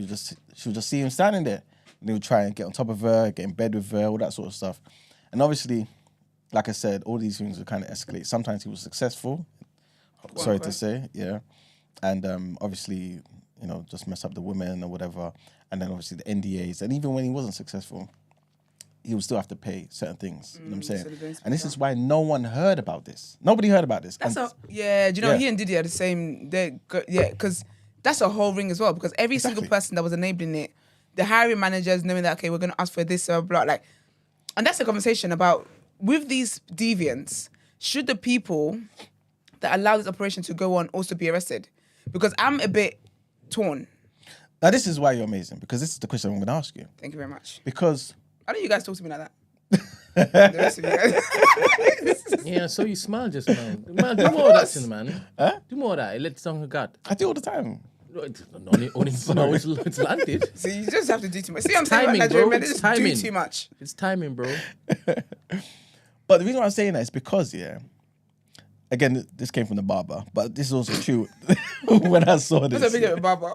would just see him standing there. And he would try and get on top of her, get in bed with her, all that sort of stuff. And obviously, like I said, all these things would kind of escalate. Sometimes he was successful, sorry to say, yeah. And obviously, just mess up the women or whatever. And then obviously the NDAs. And even when he wasn't successful, he would still have to pay certain things. You know what I'm saying? And this is why no one heard about this. Nobody heard about this. Do you know, he and Diddy are the same, because that's a whole ring as well, because every single person that was enabling it, the hiring managers knowing that, okay, we're going to ask for this, blah, like, and that's a conversation about, with these deviants, should the people that allow this operation to go on also be arrested? Because I'm a bit torn. Now, this is why you're amazing, because this is the question I'm going to ask you. Thank you very much. Because... I know you guys talk to me like that. The rest of you guys. Yeah, so you smile just now. Man, do more of that, thing, man. Huh? Do more of that. Let the song of God. I do all the time. It's landed. See, you just have to do too much. See, I'm saying Timing, about Nigerian bro. men, they It's just timing. do too much. It's timing, bro. But the reason why I'm saying that is because, again, this came from the barber, but this is also true when I saw this. What's a video with Baba?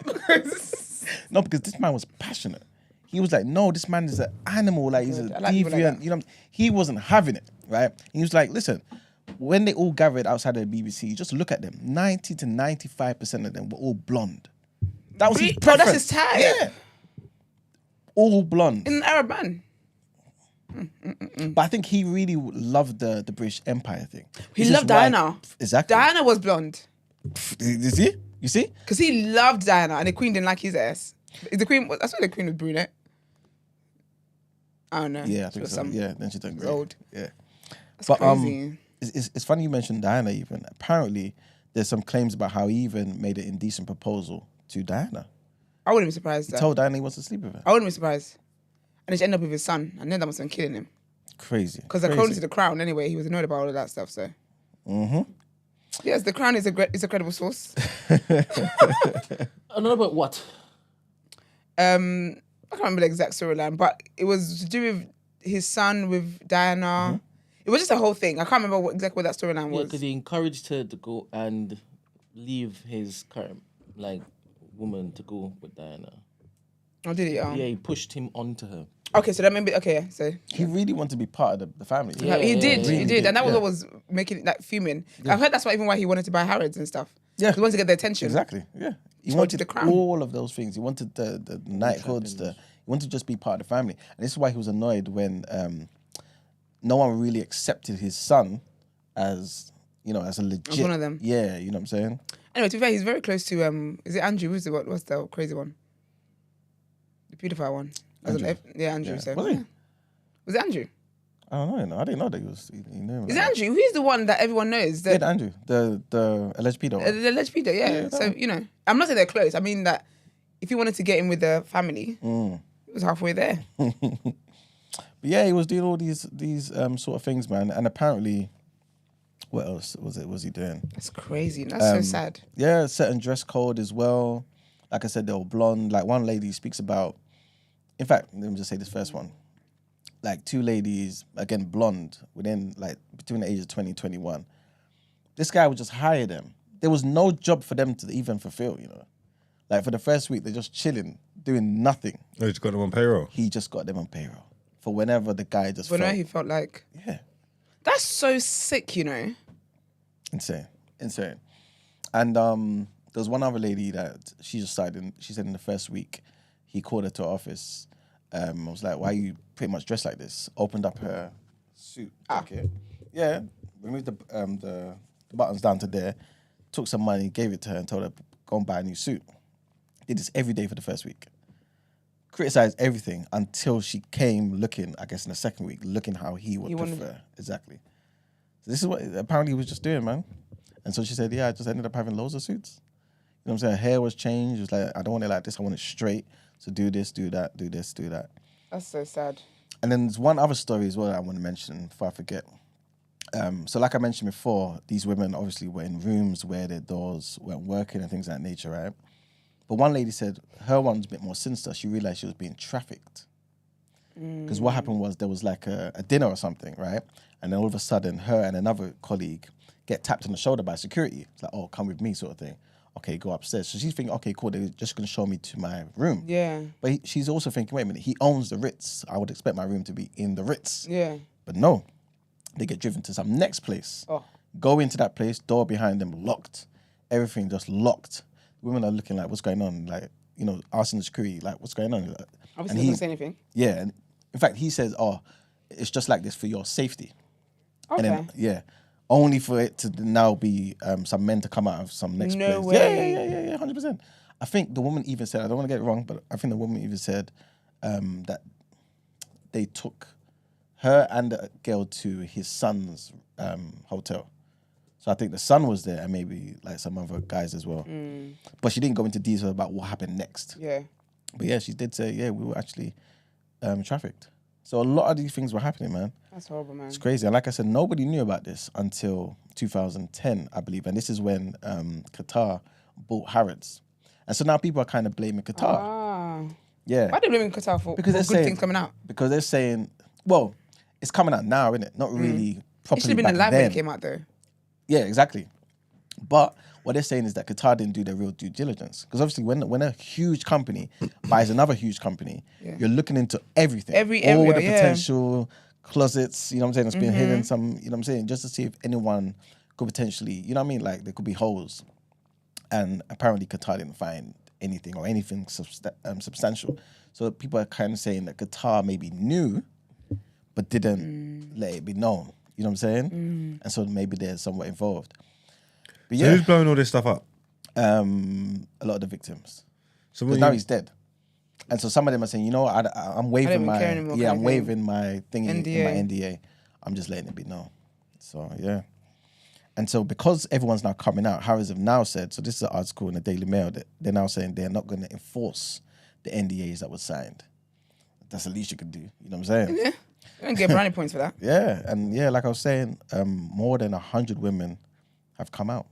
No, because this man was passionate. He was like, no, this man is an animal, like he's a I like people like deviant. that. He wasn't having it, right? And he was like, listen, when they all gathered outside of the BBC, just look at them. 90 to 95% of them were all blonde. That was his Bro, that's preference. his type. Yeah. All blonde. In an Arab man. But I think he really loved the British Empire thing. He This is loved why- Diana. Exactly. Diana was blonde. You see? You see? Because he loved Diana and the Queen didn't like his ass. Is the Queen, that's why the Queen was brunette. I don't know. Yeah, I She think was so. Yeah, then she done great. old. Yeah. That's But crazy. it's funny you mentioned Diana even. Apparently, there's some claims about how he even made an indecent proposal to Diana. I wouldn't be surprised. He told Diana he wants to sleep with her. I wouldn't be surprised. And she ended up with his son. And then that must have been killing him. Crazy. Because the crown to the crown anyway. He was annoyed about all of that stuff, so. Mm-hmm. Yes, the crown is a credible source. I don't know about what. I can't remember the exact storyline, but it was to do with his son with Diana. Mm-hmm. It was just a whole thing. I can't remember exactly what that storyline Yeah, was. because he encouraged her to go and leave his current woman to go with Diana. Oh, did he? Yeah, he pushed him onto her. Okay, so that maybe so He really wanted to be part of the family. Yeah. he did, Really and that was yeah. what was making it like fuming. I've heard that's why why he wanted to buy Harrods and stuff. Yeah. He wanted to get their attention. Exactly. Yeah. He Wanted wanted the crown. all of those things. He wanted the knighthoods. He wanted to just be part of the family. And this is why he was annoyed when no one really accepted his son as as a legit. As one of them. Yeah, you know what I'm saying? Anyway, to be fair, he's very close to is it Andrew? What's the crazy one? The PewDiePie one. Andrew. Andrew. Yeah. So, Was he? yeah. Was it Andrew? I don't know. I didn't know that he knew him. Is like it Andrew? Who's the one that everyone knows? that. Yeah, Andrew, the alleged pedo. The alleged pedo, yeah. Yeah, So, that you know, I'm not saying they're close. I mean that if he wanted to get in with the family, it was halfway there. But yeah, he was doing all these sort of things, man. And apparently, what else was he doing? That's crazy. That's so sad. Yeah, certain dress code as well. Like I said, they were blonde. Like one lady speaks about. In fact, let me just say this first one. Like two ladies, again, blonde, within like between the ages of 20 and 21. This guy would just hire them. There was no job for them to even fulfill, you know. Like for the first week, they're just chilling, doing nothing. Oh, you just got them on payroll. He just got them on payroll for whenever the guy just But felt. no, he felt like. Yeah, That's so sick, you know. insane. And there was one other lady that she just started. She said in the first week, he called her to her office. I was like, "Why are you pretty much dressed like this?" Opened up her suit jacket. Yeah, removed the buttons down to there. Took some money, gave it to her, and told her go and buy a new suit. Did this every day for the first week. Criticized everything until she came looking, I guess in the second week, looking how he would prefer. Exactly. So this is what apparently he was just doing, man. And so she said, yeah, I just ended up having loads of suits. You know what I'm saying? Her hair was changed. It was like, I don't want it like this. I want it straight. So do this, do that, do this, do that. That's so sad. And then there's one other story as well that I want to mention before I forget. So like I mentioned before, these women obviously were in rooms where their doors weren't working and things of that nature, right? But one lady said her one was a bit more sinister. She realized she was being trafficked. Because what happened was there was like a dinner or something, right? And then all of a sudden, her and another colleague get tapped on the shoulder by security. It's like, oh, come with me sort of thing. Okay, go upstairs. So she's thinking, okay, cool, they're just going to show me to my room. Yeah. But she's also thinking, wait a minute, he owns the Ritz. I would expect my room to be in the Ritz. Yeah. But no, they get driven to some next place. Oh. Go into that place, door behind them locked. Everything just locked. Women are looking like, what's going on? Like, you know, asking the security, like, what's going on? Like, Obviously, he doesn't say anything. Yeah. And in fact, he says, oh, it's just like this for your safety. Okay. And then, yeah, only for it to now be some men to come out of some next place. No way. Yeah, 100%. I think the woman even said, I don't want to get it wrong, but I think the woman even said that they took her and the girl to his son's hotel. So I think the son was there and maybe like some other guys as well. But she didn't go into detail about what happened next. Yeah. But yeah, she did say, yeah, we were actually trafficked. So a lot of these things were happening, man. That's horrible, man. It's crazy. And like I said, nobody knew about this until 2010, I believe. And this is when Qatar bought Harrods. And so now people are kind of blaming Qatar. Ah. Yeah. Why are they blaming Qatar for Because good they're saying, things coming out? Because they're saying, well, it's coming out now, isn't it? Not really properly It should have been back alive when then. it came out, though. Yeah, exactly. But what they're saying is that Qatar didn't do their real due diligence. Because obviously when a huge company buys another huge company, you're looking into everything. All area, the potential closets, you know what I'm saying, that's been hidden, some, you know what I'm saying, just to see if anyone could potentially, you know what I mean, like there could be holes. And apparently Qatar didn't find anything or anything substantial. So people are kind of saying that Qatar maybe knew, but didn't let it be known. You know what I'm saying? And so maybe they're somewhat involved. But So yeah, who's blowing all this stuff up? a lot of the victims. So Because now he's dead. And so some of them are saying, you know what, I'm waiving even care my anymore, yeah, kind I'm of thing. waiving my thingy in NDA. my NDA. I'm just letting it be known. So yeah. And so because everyone's now coming out, Harrods have now said, so this is an article in the Daily Mail, that they're now saying they're not going to enforce the NDAs that were signed. That's the least you could do. You know what I'm saying? Yeah. You don't get brownie points for that. Yeah. And yeah, like I was saying, more than 100 women have come out.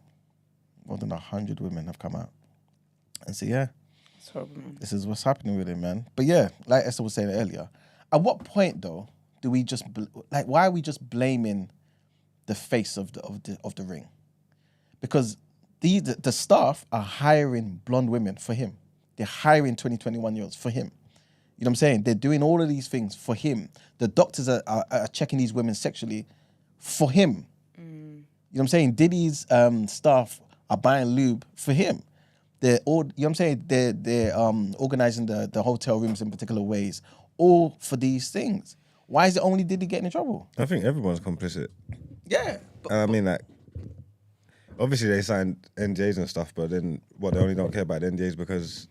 More than 100 women have come out. And so yeah, It's horrible, man. this is what's happening with it, man. But yeah, like Esther was saying earlier, at what point though do we just why are we just blaming the face of the ring? Because the staff are hiring blonde women for him. They're hiring 20-21-year-olds for him. You know what I'm saying? They're doing all of these things for him. The doctors are checking these women sexually for him. You know what I'm saying? Diddy's staff are buying lube for him. They're all, you know what I'm saying? They're organizing the hotel rooms in particular ways, all for these things. Why is it only Diddy getting in trouble? I think everyone's complicit. Yeah. And I mean, like, obviously they signed NDAs and stuff, but then what? They only don't care about the NDAs because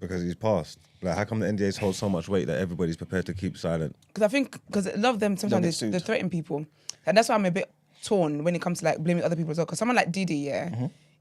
because he's passed. Like, how come the NDAs hold so much weight that everybody's prepared to keep silent? Because I think, because a lot of them sometimes they threaten people. And that's why I'm a bit torn when it comes to like blaming other people as well. Because someone like Diddy,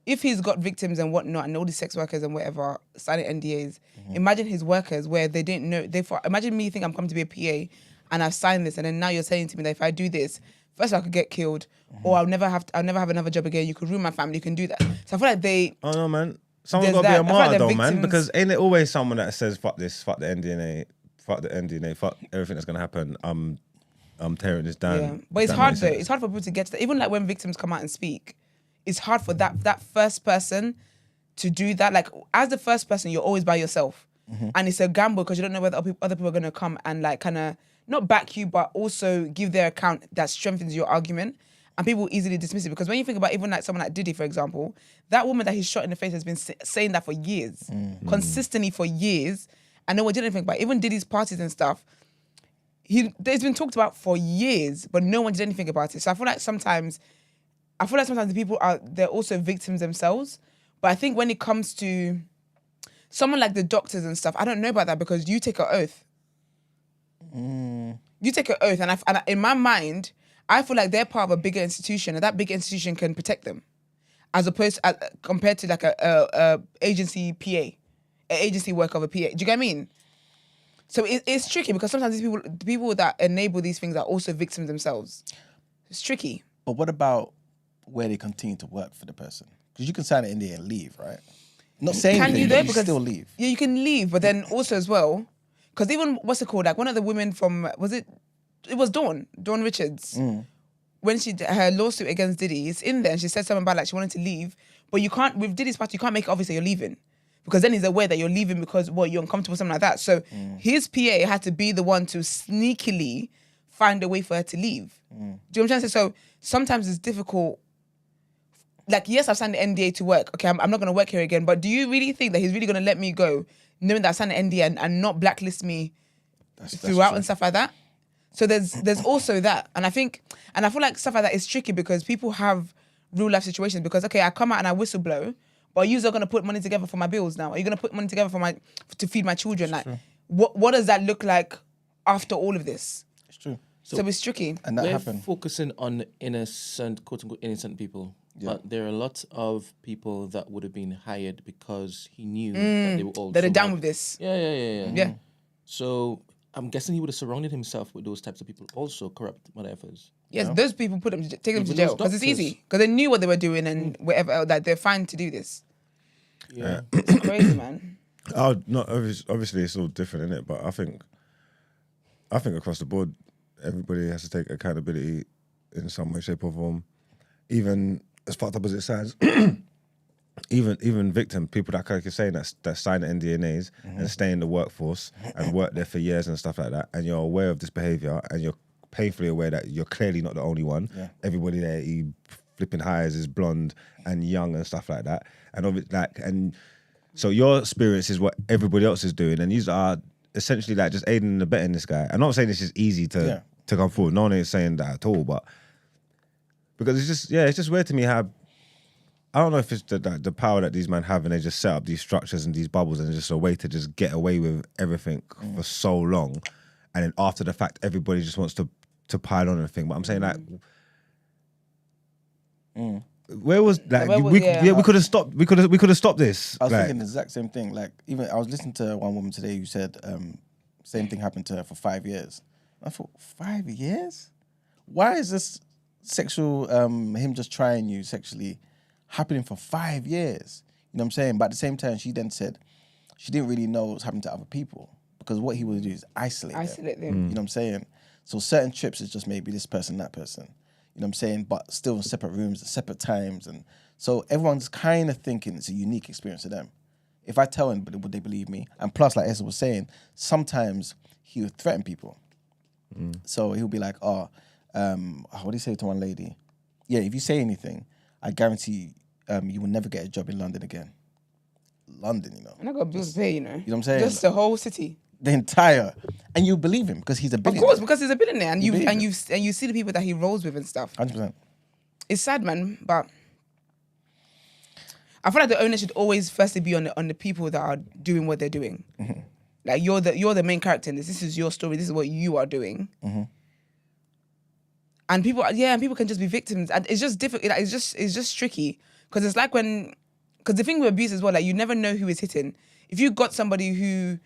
if he's got victims and whatnot and all these sex workers and whatever signing NDAs, imagine his workers where they didn't know. Imagine me think I'm coming to be a PA and I've signed this and then now you're saying to me that if I do this, first I could get killed or I'll never have another job again. You could ruin my family. You can do that. So I feel like they... Oh no, man. Someone's There's got to be a that. I feel like martyr the though, man. victims- Because ain't it always someone that says, fuck this, fuck the NDNA, fuck the NDNA, fuck everything that's going to happen. I'm tearing this down. Yeah. But it's That hard makes though. sense. It's hard for people to get to that. Even like when victims come out and speak, it's hard for that first person to do that. Like as the first person, you're always by yourself. And it's a gamble because you don't know whether other people are going to come and like kind of not back you, but also give their account that strengthens your argument. And people easily dismiss it because when you think about even like someone like Diddy, for example, that woman that he shot in the face has been saying that for years, consistently for years. And no one did anything about it. Even Diddy's parties and stuff, there's been talked about for years, but no one did anything about it. So I feel like sometimes the people they're also victims themselves. But I think when it comes to someone like the doctors and stuff, I don't know about that because you take an oath. You take an oath, and in my mind, I feel like they're part of a bigger institution, and that big institution can protect them, as opposed compared to like a agency PA, an agency work of a PA. Do you get what I mean? So it's tricky because sometimes the people that enable these things are also victims themselves. It's tricky. But what about where they continue to work for the person? Because you can sign an NDA and leave, right? Not saying Can anything, you but though? you Because still leave. Yeah, you can leave, but then also as well, because even what's it called? Like one of the women from it was Dawn Richards. When her lawsuit against Diddy, it's in there and she said something about like she wanted to leave, but you can't, with Diddy's part, you can't make it obvious that you're leaving. Because then he's aware that you're leaving because you're uncomfortable, something like that. So his PA had to be the one to sneakily find a way for her to leave. Do you know what I'm trying to say? So sometimes it's difficult. Like, yes, I've signed the NDA to work. Okay, I'm not going to work here again. But do you really think that he's really going to let me go, knowing that I signed the NDA and not blacklist me throughout true. and stuff like that? So there's also that. And I feel like stuff like that is tricky because people have real life situations. Because, okay, I come out and I whistleblow, but you're going to put money together for my bills now. Are you going to put money together to feed my children? Like, what does that look like after all of this? It's true. So it's tricky. And that We're happened. focusing on innocent, quote unquote, innocent people. But there are a lot of people that would have been hired because he knew that they were all That are down bad. with this. Yeah. Yeah. So I'm guessing he would have surrounded himself with those types of people, also corrupt motherfuckers. Yes, those people take them to Even jail those because it's doctors. easy. Because they knew what they were doing and whatever, that they're fine to do this. Yeah. It's crazy, man. Oh, not obviously it's all different, isn't it? But I think across the board, everybody has to take accountability in some way, shape, or form. Even as fucked up as it sounds, even victim people that like you're saying that sign the NDNAs and stay in the workforce and work there for years and stuff like that, and you're aware of this behaviour and you're painfully aware that you're clearly not the only one. Yeah. Everybody there, he flipping hires is blonde and young and stuff like that, and so your experience is what everybody else is doing, and these are essentially like just aiding and abetting this guy. I'm not saying this is easy to come forward. No one is saying that at all, but because it's just weird to me how I don't know if it's the power that these men have and they just set up these structures and these bubbles and it's just a way to just get away with everything for so long, and then after the fact everybody just wants to pile on everything. But I'm saying like. Where was like we could have stopped we could have stopped this. I was like, thinking the exact same thing. Like, even I was listening to one woman today who said same thing happened to her for 5 years. I thought, 5 years? Why is this sexual him just trying you sexually happening for 5 years? You know what I'm saying? But at the same time, she then said she didn't really know what was happening to other people because what he would do is isolate them. You know what I'm saying? So certain trips is just maybe this person, that person. You know what I'm saying? But still in separate rooms at separate times. And so everyone's kind of thinking it's a unique experience to them. If I tell him, would they believe me? And plus, like Esther was saying, sometimes he would threaten people. So he'll be like, what do you say to one lady? Yeah, if you say anything, I guarantee you will never get a job in London again. London, you know. And I got bills to pay, you know. You know what I'm saying? Just the whole city. The entire, and you believe him because he's a Of billionaire. course, because he's a billionaire and believe you see the people that he rolls with and stuff. 100%. It's sad, man, but I feel like the onus should always firstly be on the people that are doing what they're doing. Like you're the main character in this. This is your story. This is what you are doing. And people can just be victims, and it's just difficult. Like, it's just tricky because it's like because the thing with abuse as well, like you never know who is hitting. If you got somebody who,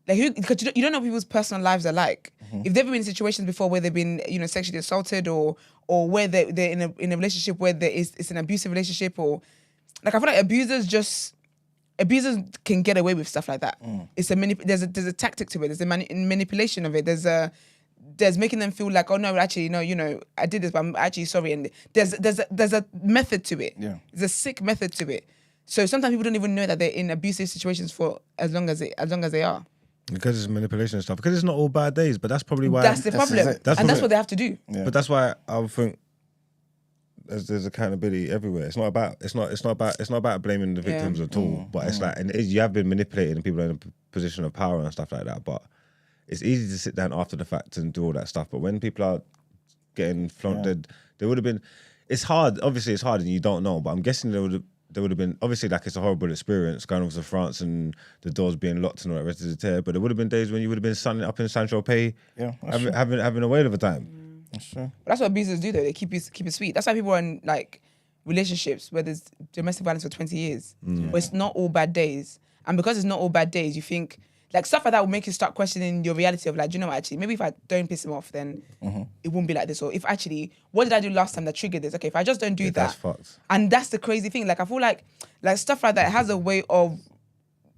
because you don't know what people's personal lives are like. If they've been in situations before where they've been, sexually assaulted, or where they're in a relationship where it's an abusive relationship, or like I feel like abusers can get away with stuff like that. It's there's a tactic to it. There's a manipulation of it. There's making them feel like, oh no, actually no, I did this, but I'm actually sorry. And there's a method to it. Yeah. There's a sick method to it. So sometimes people don't even know that they're in abusive situations for as long as they are. Because it's manipulation and stuff. Because it's not all bad days, but that's probably why. That's the problem. That's what they have to do. Yeah. But that's why I would think there's accountability everywhere. It's not about blaming the victims at all. But it's like, and you have been manipulated, and people are in a position of power and stuff like that. But it's easy to sit down after the fact and do all that stuff. But when people are getting flaunted, there would have been. It's hard. Obviously, it's hard, and you don't know. But I'm guessing there would have been, obviously, like, it's a horrible experience going over to France and the doors being locked and all that rest of the tear. But there would have been days when you would have been sunning up in Saint-Tropez, having a whale of a time. That's true. But that's what abusers do, though. They keep it sweet. That's why people are in like relationships where there's domestic violence for 20 years, but it's not all bad days. And because it's not all bad days, you think like stuff like that will make you start questioning your reality of like, do you know what, actually, maybe if I don't piss him off, then it won't be like this. Or if actually, what did I do last time that triggered this? Okay, if I just don't do that. That's fucked. And that's the crazy thing. Like, I feel like stuff like that has a way of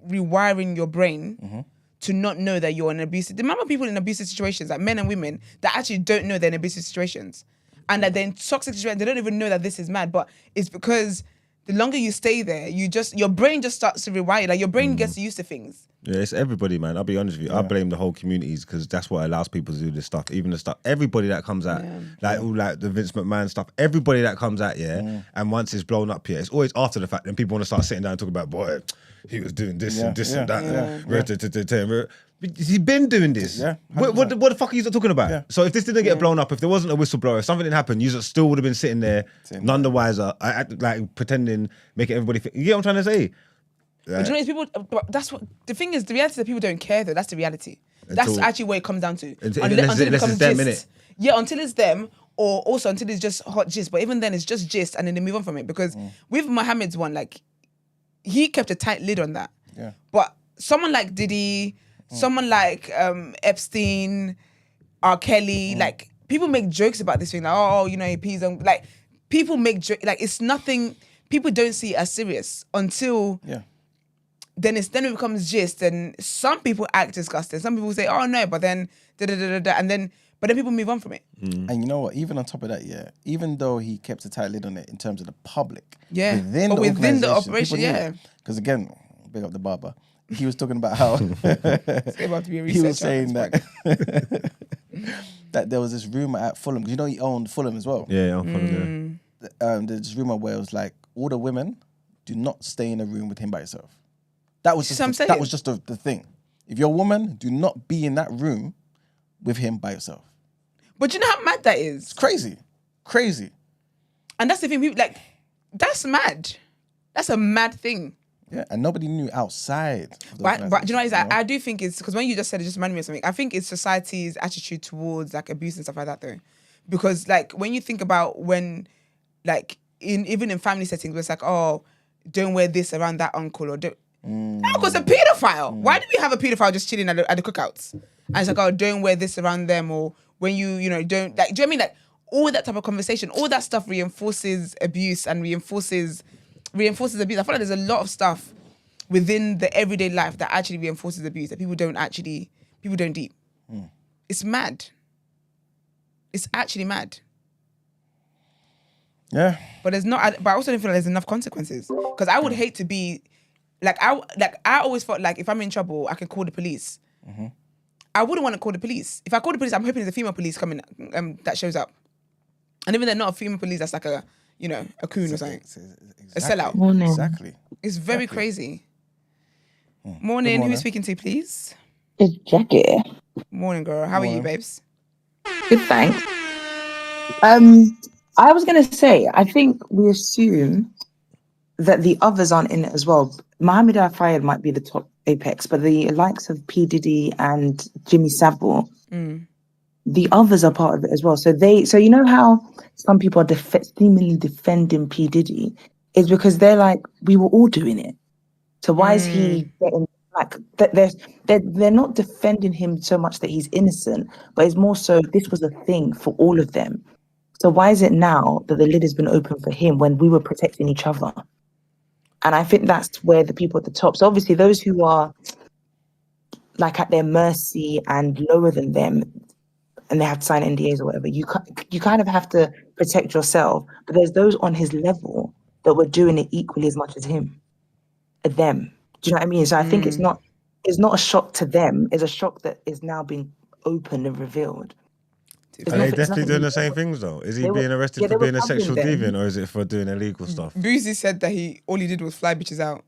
rewiring your brain to not know that you're in abusive. The amount of people in abusive situations, like men and women, that actually don't know they're in abusive situations. And that they're in toxic situations, they don't even know that this is mad. But it's because the longer you stay there, your brain just starts to rewire. Like, your brain gets used to things. Yeah, it's everybody, man. I'll be honest with you. I blame the whole communities because that's what allows people to do this stuff. Even the stuff, everybody that comes out, all like the Vince McMahon stuff, everybody that comes out, and once it's blown up here, it's always after the fact. Then people want to start sitting down and talking about, boy, he was doing this and this and that. He's been doing this. Yeah, what the fuck are you talking about? Yeah. So if this didn't get blown up, if there wasn't a whistleblower, if something didn't happen, you still would have been sitting there, none the wiser, like pretending, making everybody. You get what I'm trying to say? But you know, people. That's what the thing is. The reality is that people don't care, though. That's the reality. That's actually what it comes down to. Until it becomes them, gist. Yeah, until it's them, or also until it's just hot gist. But even then, it's just gist, and then they move on from it. Because with Mohamed's one, like, he kept a tight lid on that. Yeah. But someone like Diddy, someone like Epstein, R. Kelly, like, people make jokes about this thing. Like, oh, he pees on. Like, people make jokes. Like, it's nothing. People don't see it as serious until. Yeah. Then it becomes gist, and some people act disgusted. Some people say, "Oh no," but then and then people move on from it. And you know what? Even on top of that, even though he kept a tight lid on it in terms of the public, within the operation, because again, big up the barber. He was talking about how he was saying that that there was this rumor at Fulham. You know, he owned Fulham as well. Yeah, Fulham. There's this rumor where it was like all the women do not stay in a room with him by yourself. That was just the thing. If you're a woman, do not be in that room with him by yourself. But you know how mad that is? It's crazy. And that's the thing. People, like, that's mad. That's a mad thing. Yeah, and nobody knew outside. But do you know what it is? I do think it's because when you just said it, just reminded me of something. I think it's society's attitude towards like abuse and stuff like that, though. Because like when you think about when, like, even in family settings, where it's like, oh, don't wear this around that uncle, or don't. No, because a paedophile. Why do we have a paedophile just chilling at the cookouts? And it's like, oh, don't wear this around them, or when you don't, like, do you know what I mean? Like, all that type of conversation, all that stuff reinforces abuse and reinforces abuse. I feel like there's a lot of stuff within the everyday life that actually reinforces abuse that people don't deep. It's mad. It's actually mad. Yeah. But I also don't feel like there's enough consequences. Because I would hate to be I always felt like if I'm in trouble, I can call the police. I wouldn't want to call the police. If I call the police, I'm hoping there's a female police coming that shows up. And even they're not a female police, that's like a coon or something. A sellout. Morning. Exactly. It's very crazy. Morning. Who's speaking to, please? It's Jackie. Morning, girl. How are you, babes? Good, thanks. I was going to say, I think we assume that the others aren't in it as well. Mohamed Al-Fayed might be the top apex, but the likes of P. Diddy and Jimmy Savile, the others are part of it as well. So you know how some people are seemingly defending P. Diddy is because they're like, we were all doing it. So why is he getting like they're not defending him so much that he's innocent, but it's more so this was a thing for all of them. So why is it now that the lid has been open for him when we were protecting each other? And I think that's where the people at the top. So obviously those who are like at their mercy and lower than them, and they have to sign NDAs or whatever, you kind of have to protect yourself. But there's those on his level that were doing it equally as much as him, them. Do you know what I mean? So I think it's not a shock to them. It's a shock that is now being opened and revealed. Are they definitely doing the same things though? Is he being arrested for being a sexual deviant, or is it for doing illegal stuff? Boozy said that all he did was fly bitches out.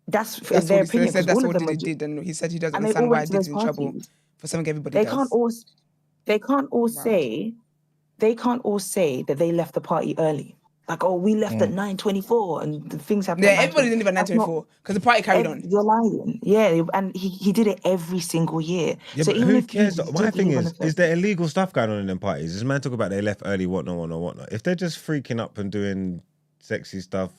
That's That's their what he opinion. said. That's all of what them he were did, and he said he doesn't and they understand all why went to Diddy's those in trouble parties. for something everybody They does. can't all say that they left the party early. Like, oh, we left at 9:24 and the things happened. Yeah, at everybody didn't leave at That's not- 9:24 because the party carried on. You're lying. Yeah, and he did it every single year. Yeah, so but even who if cares? you My did thing leave on is the first- there illegal stuff going on in them parties? This man talk about they left early, whatnot. If they're just freaking up and doing sexy stuff,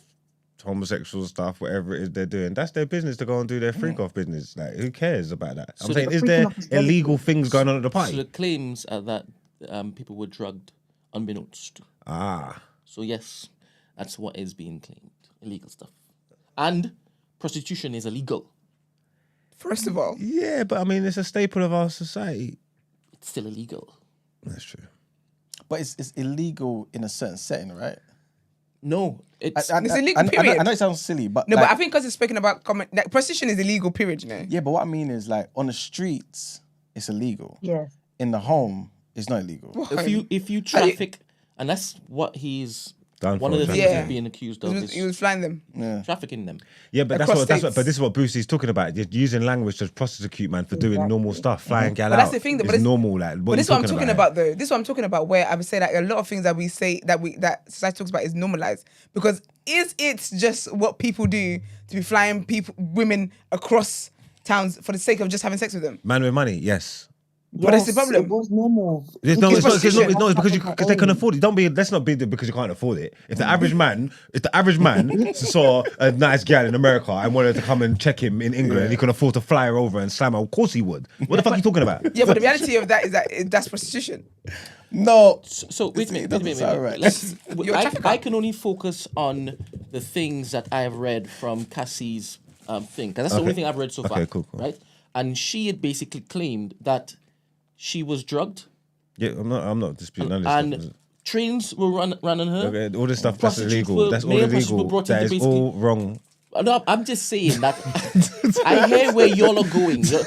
homosexual stuff, whatever it is they're doing, that's their business to go and do their freak off business. Like, who cares about that? I'm saying, is there illegal things going on at the So party? the claims are that people were drugged unbeknownst. So yes, that's what is being claimed. Illegal stuff. And prostitution is illegal. First of all, Yeah, but I mean, it's a staple of our society. It's still illegal. That's true. But it's illegal in a certain setting, right? No, it's It's illegal, period. I know it sounds silly, but no, like, but I think because it's speaking about like, prostitution is illegal, period. You know. yeah, but what I mean is like on the streets, it's illegal. Yeah. In the home, it's not illegal. if you traffic, and that's what he's Done one for, of the things yeah. he's being accused of He is was flying them. trafficking them. Yeah, but Across that's what. states. But this is what Boosie's talking about. Just using language to prosecute man for doing normal stuff, flying gal But out. that's the thing, though, It's but it's- normal. Like, But this is what I'm talking about, though. This is what I'm talking about. Where I would say that a lot of things that we say that society talks about is normalized. Because is it just what people do to be flying women across towns for the sake of just having sex with them? Man with money, yes. But that's the problem. It was normal. It's It's not prostitution. because they can afford it. Let's not be because you can't afford it. If the average man saw a nice gal in America and wanted to come and check him in England, he can afford to fly her over and slam her. Of course he would. What the fuck are you talking about? Yeah, but the reality of that is that's prostitution. No. So wait a minute. doesn't sound right. You're a trafficker. I can only focus on the things that I have read from Cassie's thing, because that's the only thing I've read so far. Okay, cool. Right, and she had basically claimed that she was drugged Yeah, I'm not disputing none of this and stuff. trains were run on her. Okay, all this stuff that's Prostitutes illegal. were- That's all male prostitutes were illegal. brought That into is basically- all wrong. No, I'm just saying that I hear where y'all are going. You're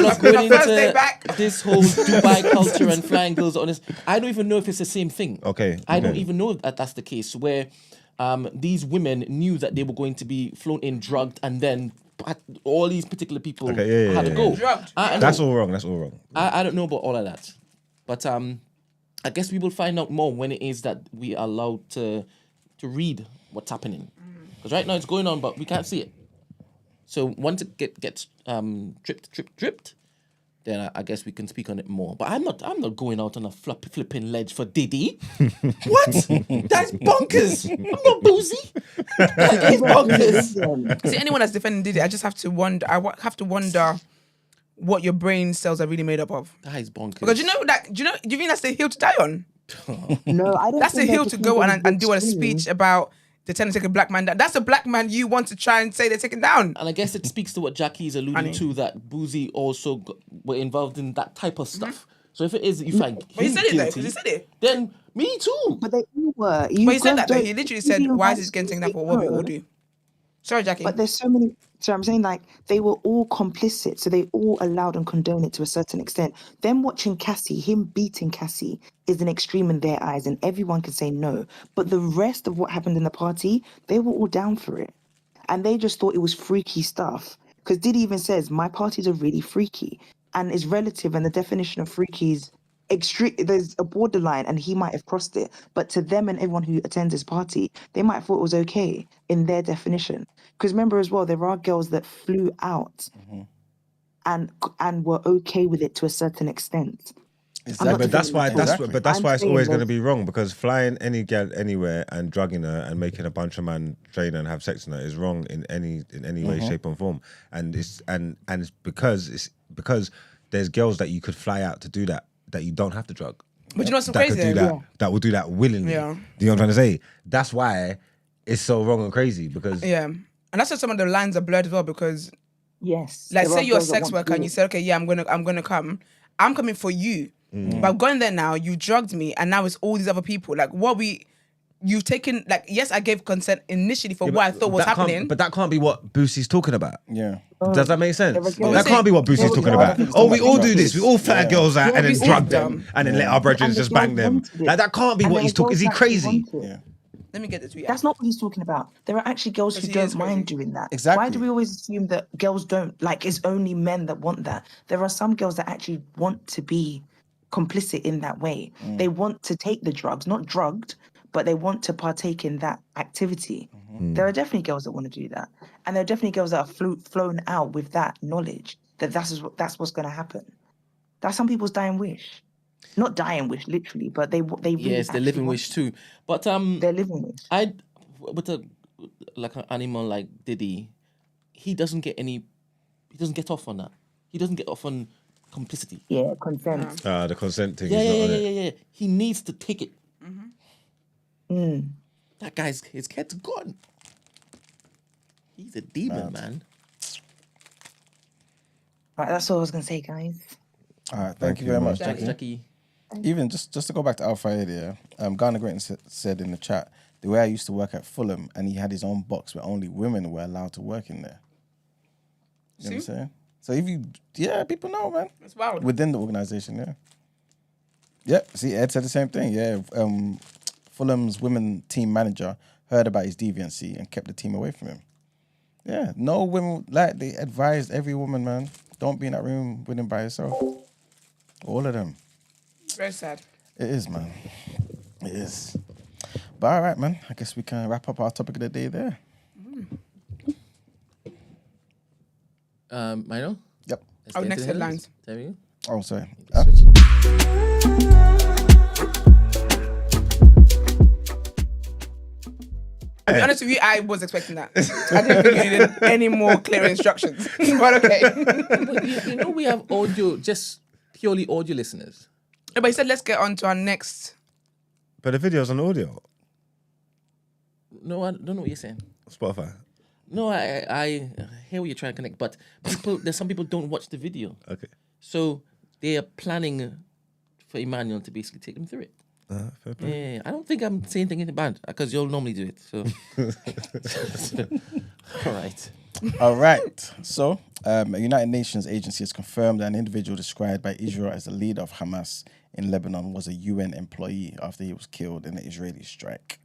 my going first day into back. this whole Dubai culture and flying girls on this. I don't even know if it's the same thing. Okay, I don't okay. even know that that's the case where these women knew that they were going to be flown in, drugged, and then all these particular people Okay, yeah, had to go. Drugged. That's all wrong. That's all wrong. I don't know about all of that, but I guess we will find out more when it is that we are allowed to read what's happening. Because right now it's going on, but we can't see it. So once it gets dripped, then I guess we can speak on it more. But I'm not going out on a flipping ledge for Diddy. What? That's bonkers. I'm not boozy. That is bonkers. See, anyone that's defending Diddy, I just have to wonder. Have to wonder what your brain cells are really made up of. That is bonkers. Because do you think that's the hill to die on? No, I don't. That's the think hill they're to just go moving and do a extreme. speech about they're trying to take a black man down. That's a black man you want to try and say they're taking down. And I guess it speaks to what Jackie's alluding Honey. to, that Boozy also were involved in that type of stuff. So if it is that you find But he him said it though, guilty, because he said it. then me too. But they all were. But he said that though. He literally said, "Why is this getting taken down for what we all do?" Sorry, Jackie. But there's so many. So I'm saying, like, they were all complicit, so they all allowed and condoned it to a certain extent. Them watching Cassie, him beating Cassie, is an extreme in their eyes, and everyone can say no. But the rest of what happened in the party, they were all down for it, and they just thought it was freaky stuff. Because Diddy even says, "My parties are really freaky," and it's relative, and the definition of freaky is there's a borderline, and he might have crossed it. But to them and everyone who attends his party, they might have thought it was okay in their definition. Because remember as well, there are girls that flew out and were okay with it to a certain extent. Exactly. But that's why Exactly. that's I'm why it's saying always going to there's- be wrong, because flying any girl anywhere and drugging her and making a bunch of man train her and have sex with her is wrong in any way, shape, and form. And it's because there's girls that you could fly out to do that you don't have to drug. But you know what's so That crazy? could do that. That will do that willingly. Yeah. Do you know what I'm trying to say? That's why it's so wrong and crazy, because Yeah. And that's why some of the lines are blurred as well, because Yes. like there say are you're a girls that sex want worker to and do you it. said, okay, yeah, I'm gonna come. I'm coming for you. But I'm going there now, you drugged me, and now it's all these other people. Like you've taken, like, yes, I gave consent initially for what I thought was happening. But that can't be what Boosie's talking about. Yeah. Does that make sense? There are That girls- can't be what Boosie's there are talking girls about. that Oh, we think all that do this. We all fly girls out Yeah, and then we all drug dumb. them and then let our brethren And the just girls bang them. wanted it. Like, that can't be And what there he's are talking. Is girls he that actually crazy? want it. Yeah. Let me get this to you. That's not what he's talking about. There are actually girls who Because he is don't mind crazy. doing that. Exactly. Why do we always assume that girls don't? Like, it's only men that want that. There are some girls that actually want to be complicit in that way. They want to take the drugs, not drugged, but they want to partake in that activity. There are definitely girls that want to do that. And there are definitely girls that are flown out with that knowledge that that's what's going to happen. That's some people's dying wish. Not dying wish, literally, but they really Yes, they're actually living want wish it. too. But They're living wish. with a like an animal like Diddy, he doesn't get off on that. He doesn't get off on complicity. Yeah, consent. The consent thing Yeah, is not yeah, on yeah, it. yeah, yeah. He needs to take it. Mm. That guy's his head's gone. He's a demon, man. Right, that's all I was gonna say, guys. All right. Thank you very much, Thanks, Jackie. Jackie. Even just to go back to Al-Fayed, Ghana Great said in the chat, the way I used to work at Fulham, and he had his own box where only women were allowed to work in there. You know what I'm saying? So people know, man. It's wild. Within the organization, yeah. Yep. See, Ed said the same thing. Yeah. Fulham's women team manager heard about his deviancy and kept the team away from him. Yeah. No women, like, they advised every woman, man, don't be in that room with him by yourself. All of them. Very sad. It is, man. It is. But all right, man. I guess we can wrap up our topic of the day there. Mino? Yep. Let's Oh, get next into the headlines. There we go. Oh, sorry. Switch. To be honest with you, I was expecting that. I didn't think you needed any more clear instructions. But okay. But you know we have audio, just purely audio listeners. But he said, let's get on to our next. But the video's on audio. No, I don't know what you're saying. Spotify. No, I hear what you're trying to connect, but there's some people don't watch the video. Okay. So they are planning for Emmanuel to basically take them through it. Fair play. Yeah, I don't think I'm saying anything bad because you'll normally do it. So, all right. All right. So, a United Nations agency has confirmed that an individual described by Israel as the leader of Hamas in Lebanon was a UN employee after he was killed in an Israeli strike.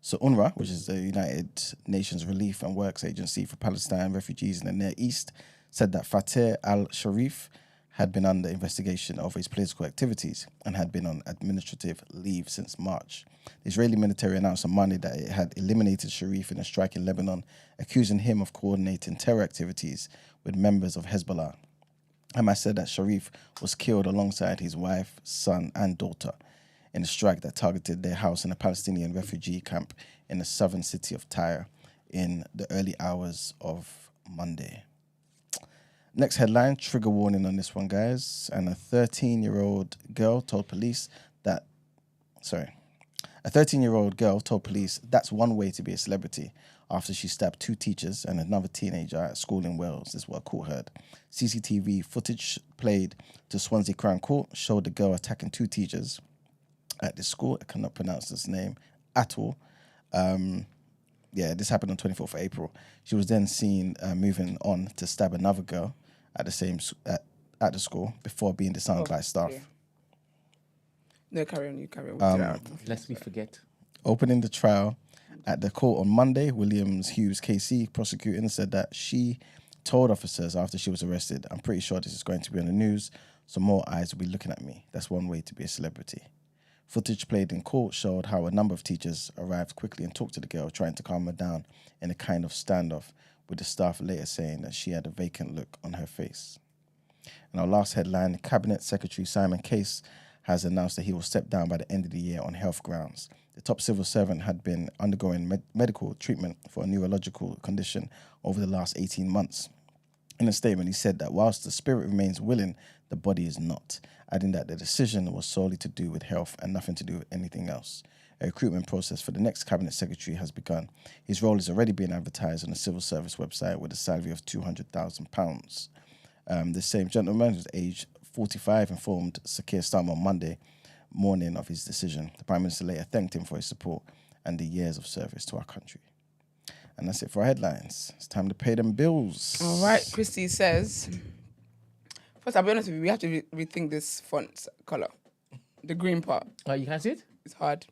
So UNRWA, which is the United Nations Relief and Works Agency for Palestine refugees in the Near East, said that Fateh al-Sharif had been under investigation over his political activities and had been on administrative leave since March. The Israeli military announced on Monday that it had eliminated Sharif in a strike in Lebanon, accusing him of coordinating terror activities with members of Hezbollah. Hamas said that Sharif was killed alongside his wife, son, and daughter in a strike that targeted their house in a Palestinian refugee camp in the southern city of Tyre in the early hours of Monday. Next headline, trigger warning on this one, guys. And a 13-year-old girl told police that's one way to be a celebrity after she stabbed 2 teachers and another teenager at school in Wales, is what court heard. CCTV footage played to Swansea Crown Court showed the girl attacking 2 teachers at this school. I cannot pronounce this name at all. This happened on 24th of April. She was then seen moving on to stab another girl at the school before being disarmed by staff. Yeah. No, carry on. You carry on. We'll get it out. Lest we forget. Opening the trial at the court on Monday, Williams Hughes KC, prosecuting, said that she told officers after she was arrested, "I'm pretty sure this is going to be on the news, so more eyes will be looking at me. That's one way to be a celebrity. Footage played in court showed how a number of teachers arrived quickly and talked to the girl, trying to calm her down in a kind of standoff, with the staff later saying that she had a vacant look on her face. And our last headline, Cabinet Secretary Simon Case has announced that he will step down by the end of the year on health grounds. The top civil servant had been undergoing medical treatment for a neurological condition over the last 18 months. In a statement, he said that whilst the spirit remains willing, the body is not, adding that the decision was solely to do with health and nothing to do with anything else. A recruitment process for the next cabinet secretary has begun. His role is already being advertised on the civil service website with a salary of £200,000. The same gentleman, who's aged 45, informed Sir Keir Starmer on Monday morning of his decision. The Prime Minister later thanked him for his support and the years of service to our country. And that's it for our headlines. It's time to pay them bills. All right, Christy says, first, I'll be honest with you, we have to rethink this font colour. The green part. Oh, you can't see it? It's hard.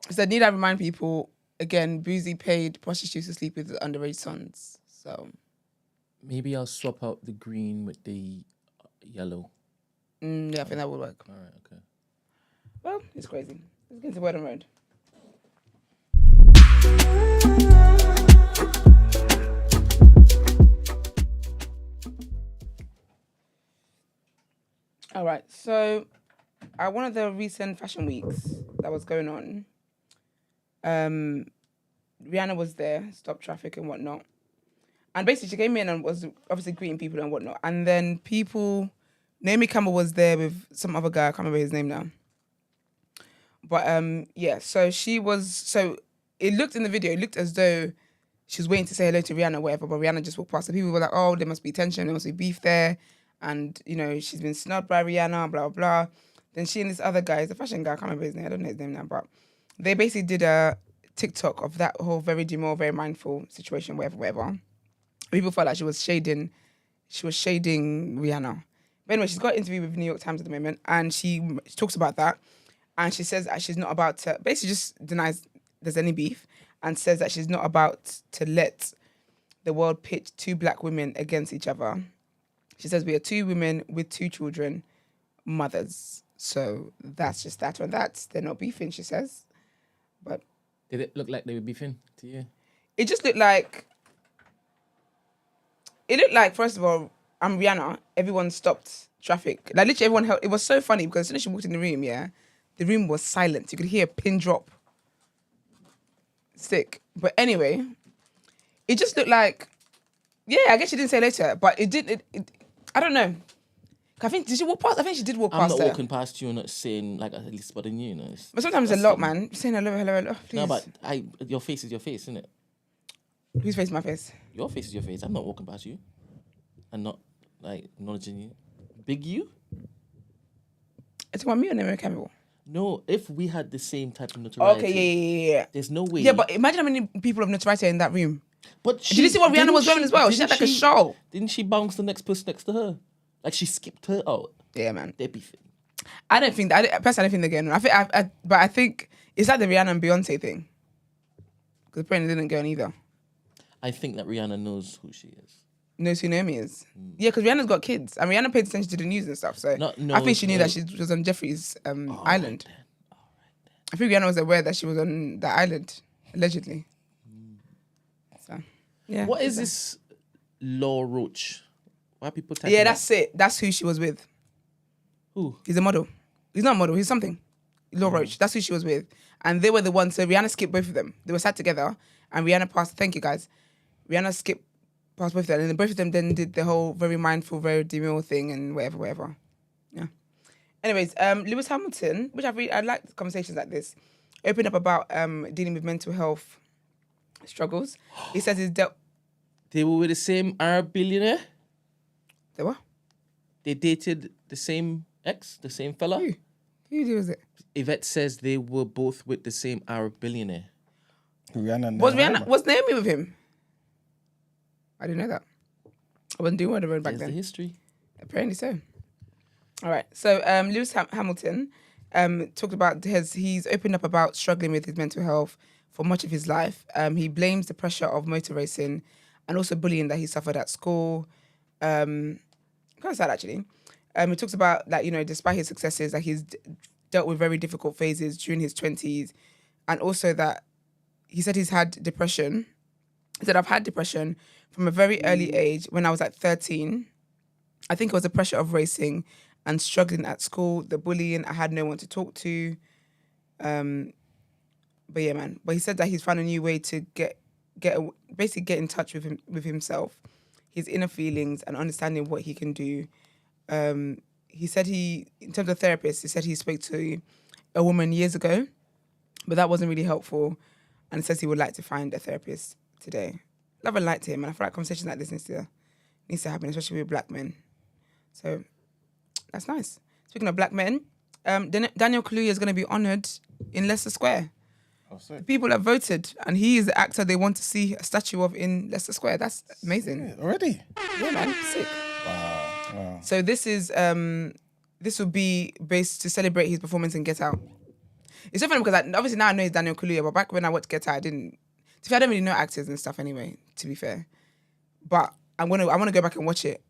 It said, need I remind people, again, Boozy paid prostitutes to sleep with his underage sons. So Maybe I'll swap out the green with the yellow. yeah, I think that will work. All right, okay. Well, it's crazy. Let's get into Word on Road. All right, so at one of the recent fashion weeks that was going on, Rihanna was there, stopped traffic and whatnot. And basically she came in and was obviously greeting people and whatnot. And then Naomi Campbell was there with some other guy, I can't remember his name now. But yeah, so it looked in the video, it looked as though she was waiting to say hello to Rihanna or whatever, but Rihanna just walked past. So people were like, oh, there must be tension, there must be beef there. And, you know, she's been snubbed by Rihanna, blah, blah, blah. Then she and this other guy, he's a fashion guy, I can't remember his name, I don't know his name now, but they basically did a TikTok of that whole very demure, very mindful situation, whatever. People felt like she was shading Rihanna. But anyway, she's got an interview with New York Times at the moment, and she talks about that. And she says that she's not about to, basically just denies there's any beef, and says that she's not about to let the world pit two black women against each other. She says we are two women with two children, mothers. So that's just that on that. They're not beefing, she says. But Did it look like they were beefing to you? it just looked like, first of all, I'm Rihanna. Everyone stopped traffic. Like literally everyone held. It was so funny because as soon as she walked in the room, the room was silent. You could hear a pin drop. Sick. But anyway, it just looked like, I guess she didn't say later, but it did. I don't know. I think, did she walk past? I think she did walk I'm past not her. walking past you and not saying, like, at least spotting you, But sometimes it's a lot, man. Saying hello, please. No, but your face is your face, isn't it? Whose face is my face? Your face is your face. I'm not walking past you and not, like, acknowledging you. Big you? It's about me or Naomi Campbell? No, if we had the same type of notoriety. Okay, yeah. There's no way. Yeah, but imagine how many people of notoriety are in that room. But Did you see what Rihanna was wearing as well? She had like a shawl. Didn't she bounce the next person next to her? Like she skipped her out. Yeah, man. They're beefing. I personally, I don't think they're getting on. But I think it's like the Rihanna and Beyonce thing. Because apparently they didn't go on either. I think that Rihanna knows who she is. Knows who Naomi is. Yeah, because Rihanna's got kids. And Rihanna paid attention to the news and stuff. So I think she knew that she was on Jeffrey's island. Right then. I think Rihanna was aware that she was on the island, allegedly. So, yeah. What is this Law Roach? Why are people typing that's it. That's who she was with. Who? He's a model. He's not a model. He's something. Law Roach. That's who she was with. And they were the ones. So Rihanna skipped both of them. They were sat together. And Rihanna passed. Thank you, guys. Rihanna skipped past both of them. And then both of them then did the whole very mindful, very demure thing and whatever. Yeah. Anyways, Lewis Hamilton, which I like conversations like this, opened up about dealing with mental health struggles. He says he's dealt... They were with the same Arab billionaire? They were? They dated the same ex, the same fella? Who was it? Yvette says they were both with the same Arab billionaire. Was Naomi with him? I didn't know that. I wasn't doing Word on Road back There's then. the history. Apparently so. All right. So Lewis Hamilton talked about he's opened up about struggling with his mental health for much of his life. He blames the pressure of motor racing and also bullying that he suffered at school. Kind of sad, actually. He talks about like, you know, despite his successes, like he's dealt with very difficult phases during his 20s, and also that he said he's had depression. He said, I've had depression from a very early age. When I was like 13, I think it was the pressure of racing and struggling at school, the bullying. I had no one to talk to. But yeah, man. But he said that he's found a new way to basically get in touch with himself, his inner feelings, and understanding what he can do. He said in terms of therapist, he said he spoke to a woman years ago, but that wasn't really helpful. And he says he would like to find a therapist today. Love and light to him, and I feel like conversations like this needs to happen, especially with black men. So that's nice. Speaking of black men, Daniel Kaluuya is going to be honoured in Leicester Square. Oh, sick. People have voted, and he is the actor they want to see a statue of in Leicester Square. That's amazing. Yeah, already? Yeah, man, sick. Wow. So this will be based to celebrate his performance in Get Out. It's so funny because obviously now I know it's Daniel Kaluuya, but back when I watched Get Out, I didn't. To be fair, I don't really know actors and stuff anyway. To be fair, but I want to go back and watch it.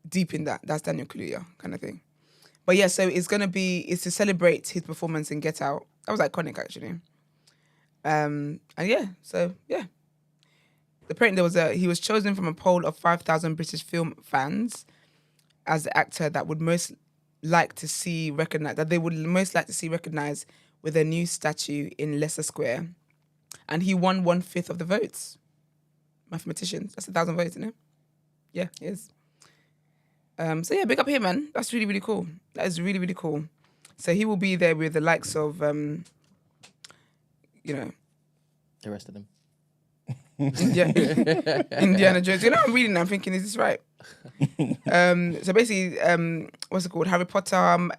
Deep in that, that's Daniel Kaluuya kind of thing. But yeah, so it's to celebrate his performance in Get Out. That was iconic, actually. And yeah, so yeah. Apparently he was chosen from a poll of 5,000 British film fans as the actor that would most like to see recognized, that they would most like to see recognized with a new statue in Leicester Square. And he won 1/5 of the votes. Mathematicians. That's 1,000 votes, isn't it? Yeah, it is. So yeah, big up him, man. That's really, really cool. That is really, really cool. So he will be there with the likes of, the rest of them. Indiana Jones. You know, I'm reading. I'm thinking, is this right? So basically, what's it called? Harry Potter,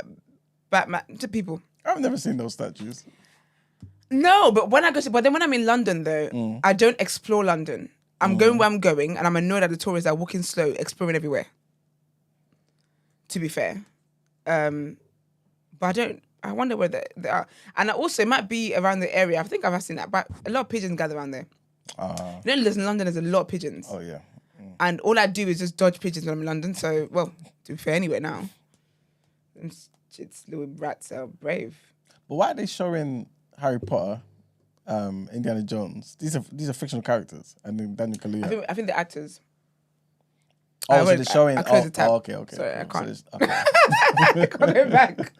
Batman. To people. I've never seen those statues. No, but when I'm in London though, I don't explore London. I'm going where I'm going, and I'm annoyed at the tourists that are walking slow, exploring everywhere. To be fair, but I wonder where they are, and also it might be around the area. I think I've seen that, but a lot of pigeons gather around there. You know, in London, there's a lot of pigeons. Oh yeah. And all I do is just dodge pigeons when I'm in London. So, well, to be fair, anyway now, it's little rats are brave. But why are they showing Harry Potter, Indiana Jones? These are fictional characters, and then Daniel Kaluuya. I think the actors. Oh, so they're showing. I closed the tab. Okay. Sorry, I can't. So okay. I can't go back.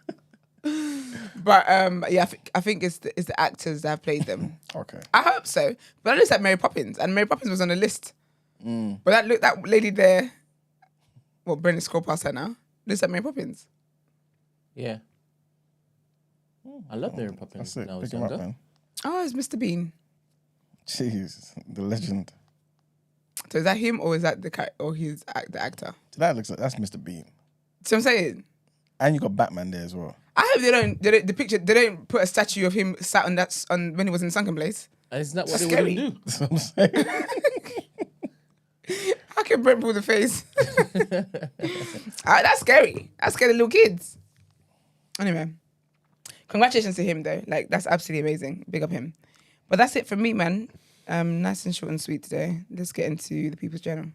But yeah, I think it's the actors that have played them. Okay. I hope so. But I looked at Mary Poppins, and Mary Poppins was on the list. But that lady there, well, Brent scroll past her now. Looks at Mary Poppins. Yeah. I love Mary Poppins That's it. when I was Pick him up, younger. man. Oh, it's Mr. Bean. Jeez, the legend. So is that him or is that the actor? So that looks like that's Mr. Bean. See what I'm saying? And you got Batman there as well. I hope they don't put a statue of him sat on when he was in Sunken Place. And isn't that what That's they scary. wouldn't do? That's what I'm saying. How can Brent pull the face? That's scary. That scared the little kids. Anyway, congratulations to him though. Like, that's absolutely amazing. Big up him. But that's it from me, man. Nice and short and sweet today. Let's get into the People's Journal.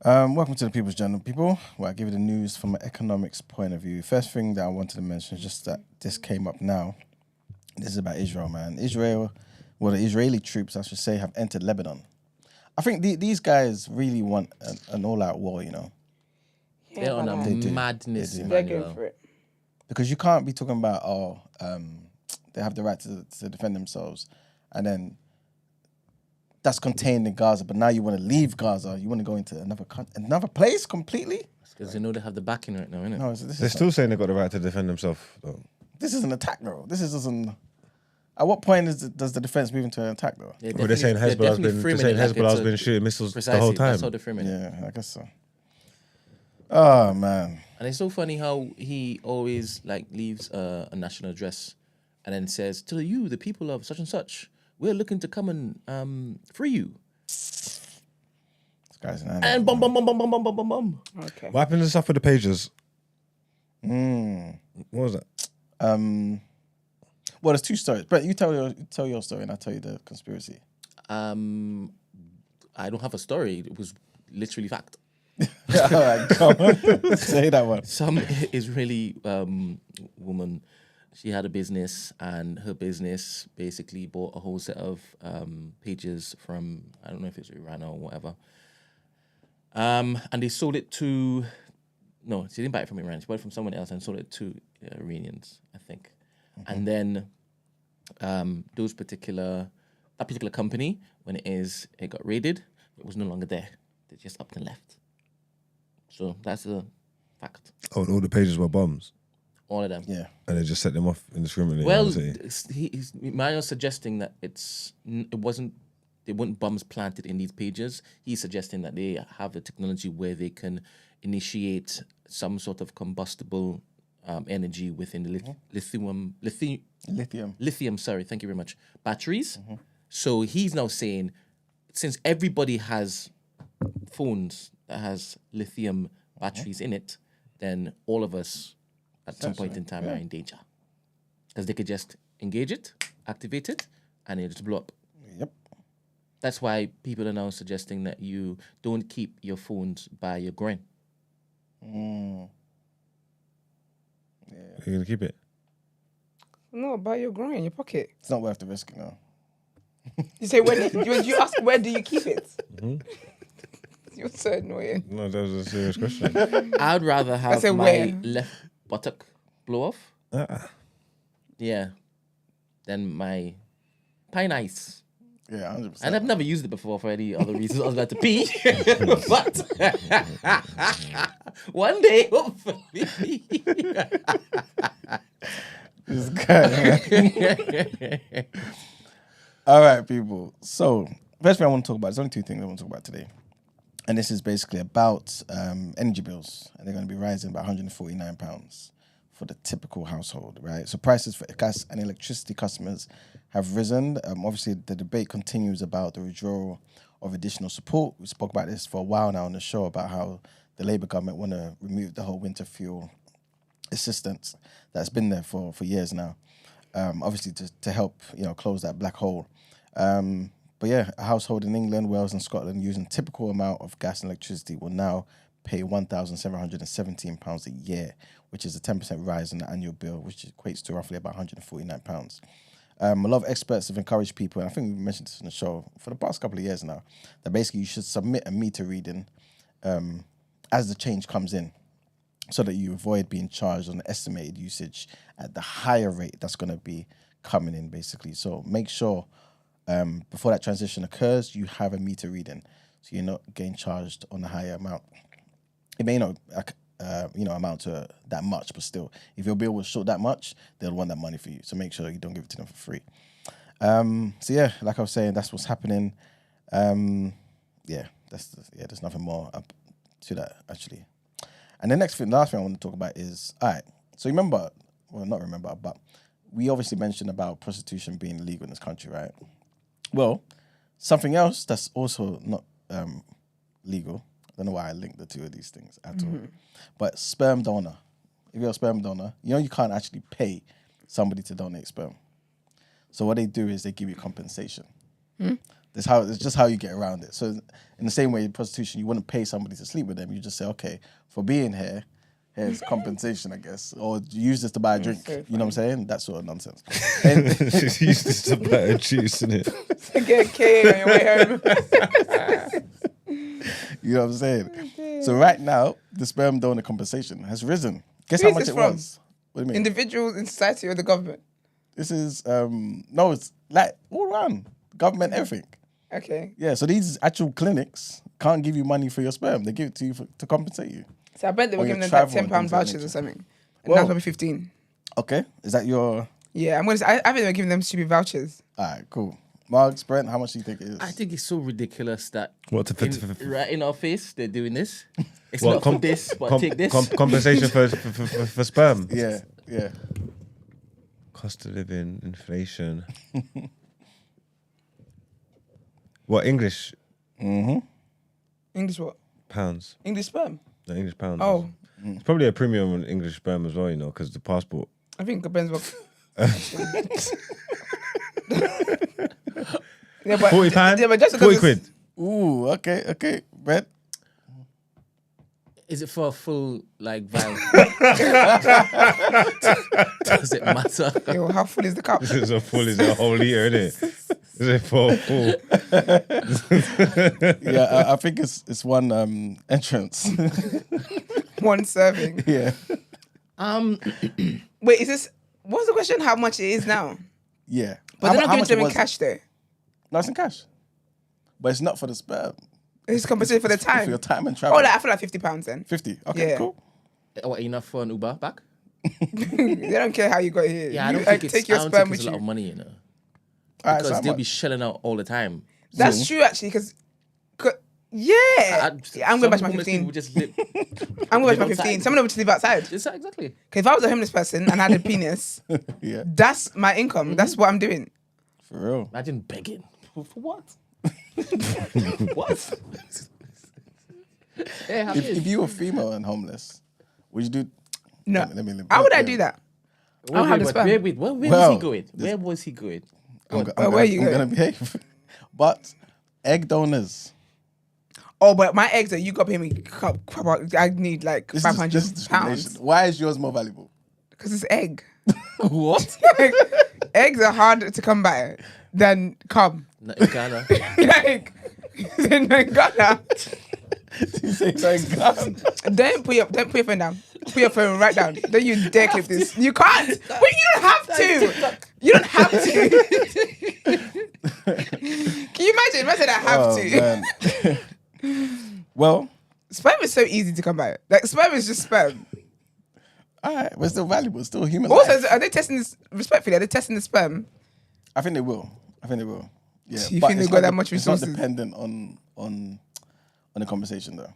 Welcome to the People's Journal, people, where I give you the news from an economics point of view. First thing that I wanted to mention is just that this came up now. This is about Israel, man. The Israeli troops, I should say, have entered Lebanon. I think these guys really want an all-out war, you know. They're on a madness. They do. They're going for it. Because you can't be talking about, they have the right to defend themselves, and then that's contained in Gaza, but now you want to leave Gaza, you want to go into another place completely? Because they know they have the backing right now, innit? No, They're still saying they've got the right to defend themselves, though. This is an attack, though. This isn't. At what point does the defense move into an attack, though? Well, they're saying Hezbollah's been shooting missiles the whole time. That's how they're framing it. Yeah, I guess so. Oh, man. And it's so funny how he always leaves a national address and then says, to you, the people of such and such, we're looking to come and free you. This guy's an animal. And bum. Okay. What happened to stuff with the pages? Mm. What was that? Well, there's two stories. But you tell your story, and I'll tell you the conspiracy. I don't have a story. It was literally fact. All right, come on. Say that one. Some Israeli woman, she had a business, and her business basically bought a whole set of pages from, I don't know if it's Iran or whatever. And they sold it to, no, she didn't buy it from Iran. She bought it from someone else and sold it to Iranians, I think. And then that particular company, when it got raided, it was no longer there. They just up and left. So that's a fact. Oh, all the pages were bombs. All of them. Yeah. And they just set them off indiscriminately. Well, obviously. Mario's suggesting that they weren't bombs planted in these pages. He's suggesting that they have a technology where they can initiate some sort of combustible energy within the lithium. Sorry, thank you very much. Batteries. So he's now saying, since everybody has phones that has lithium batteries in it, then all of us at some point in time are in danger. Because they could just engage it, activate it, and it'll just blow up. Yep. That's why people are now suggesting that you don't keep your phones by your groin. You're going to keep it? No, by your groin, in your pocket. It's not worth the risk, no. You say, you ask, where do you keep it? You're so annoying. No, that was a serious question. I'd rather have said my where? left buttock blow off. Yeah. Than my pine ice. Yeah, 100%. And I've never used it before for any other reasons other than to pee. But one day, hopefully. This guy. All right, people. So, first thing I want to talk about, there's only two things I want to talk about today. And this is basically about energy bills. And they're going to be rising by £149 for the typical household, right? So prices for gas and electricity customers have risen. Obviously, the debate continues about the withdrawal of additional support. We spoke about this for a while now on the show about how the Labour government want to remove the whole winter fuel assistance that's been there for years now. Obviously, to help close that black hole. But yeah, a household in England, Wales, and Scotland using typical amount of gas and electricity will now pay £1,717 a year, which is a 10% rise in the annual bill, which equates to roughly about £149. A lot of experts have encouraged people, and I think we've mentioned this in the show for the past couple of years now, that basically you should submit a meter reading as the change comes in, so that you avoid being charged on the estimated usage at the higher rate that's going to be coming in, basically. So make sure before that transition occurs, you have a meter reading, so you're not getting charged on a higher amount. It may not, amount to that much, but still, if your bill was short that much, they'll want that money for you. So make sure you don't give it to them for free. So yeah, like I was saying, that's what's happening. There's nothing more up to that actually. And the last thing I want to talk about is, all right, so but we obviously mentioned about prostitution being illegal in this country, right? Well, something else that's also not legal, I don't know why I linked the two of these things at all, but sperm donor. If you're a sperm donor, you can't actually pay somebody to donate sperm. So what they do is they give you compensation. It's just how you get around it. So in the same way, in prostitution, you wouldn't pay somebody to sleep with them. You just say, okay, for being here, here's compensation, I guess. Or use this to buy a drink. You know what I'm saying? That sort of nonsense. She's used this to buy a juice, isn't it? To get a K on your way home. You know what I'm saying? So right now, the sperm donor compensation has risen. Guess Who how is much this it from? was? What do you mean? Individuals in society or the government? This is, it's like all around. Government, everything. Okay. Yeah, so these actual clinics can't give you money for your sperm. They give it to you to compensate you. So I bet they were Or giving your them like travel and £10 things of that vouchers or nature. something. And Well- now it's probably 15. Okay, is that your... Yeah, I think they were giving them stupid vouchers. All right, cool. Marks, Brent, how much do you think it is? I think it's so ridiculous that What to right in our face they're doing this. It's What, not for this, but take this. compensation for sperm. Yeah. Cost of living, inflation. What, English English what? pounds? English sperm. No, English pounds. Oh, It's probably a premium on English sperm as well, because the passport. I think it depends what. Yeah, but £40? Yeah, but just 40 because quid. Ooh, okay. Brent? Is it for a full like vial? Does it matter? Yo, how full is the cup? This is a full, is a whole liter, isn't it? Is it for a full? Yeah, I think it's one entrance. One serving. Yeah. Wait, is this? What's the question? How much it is now? Yeah. But they're not how giving much to them in was it? cash though. No, it's in cash. But it's not for the sperm. It's compensated for the time. For your time and travel. Oh, like, I feel like £50 then. 50. Okay, Yeah. cool. What, enough for an Uber back? They don't care how you got here. Yeah, I You, don't like, think it's, take your I don't sperm think with it's a lot of you. money, you know. All right, Because so how they'll be much? shelling out all the time. That's true actually, because yeah, I'm going back to my 15. I'm going back to my 15. Some of them would just live outside. Exactly. Okay, if I was a homeless person and had a penis, Yeah. that's my income. That's what I'm doing. For real. Imagine begging. For what? What? Yeah, how If you were female and homeless, would you do? No. Let me- How would I yeah. do that? Wait, I'll have the wait, sperm. where was Well, he going? Where was he going? I'm where you gonna going? behave. But egg donors. Oh, but my eggs that you got to pay me, I need like This is £500 discrimination. Why is yours more valuable? because it's egg. What? Like, eggs are harder to come by than cum. Not in Ghana. Like, in Ghana. You say thank God. Don't put your phone down. Put your phone right down. Don't you dare clip this. You can't. Wait, you don't have to. You don't have to. Can you imagine? Imagine I have Oh, to. man. Well, Sperm is so easy to come by. Like sperm is just sperm. all right, we're still valuable. It's still human. Also, life. are they testing this respectfully? Are they testing the sperm? I think they will. Yeah. So you but think they've it's got not that much It's not resources? dependent on the conversation though.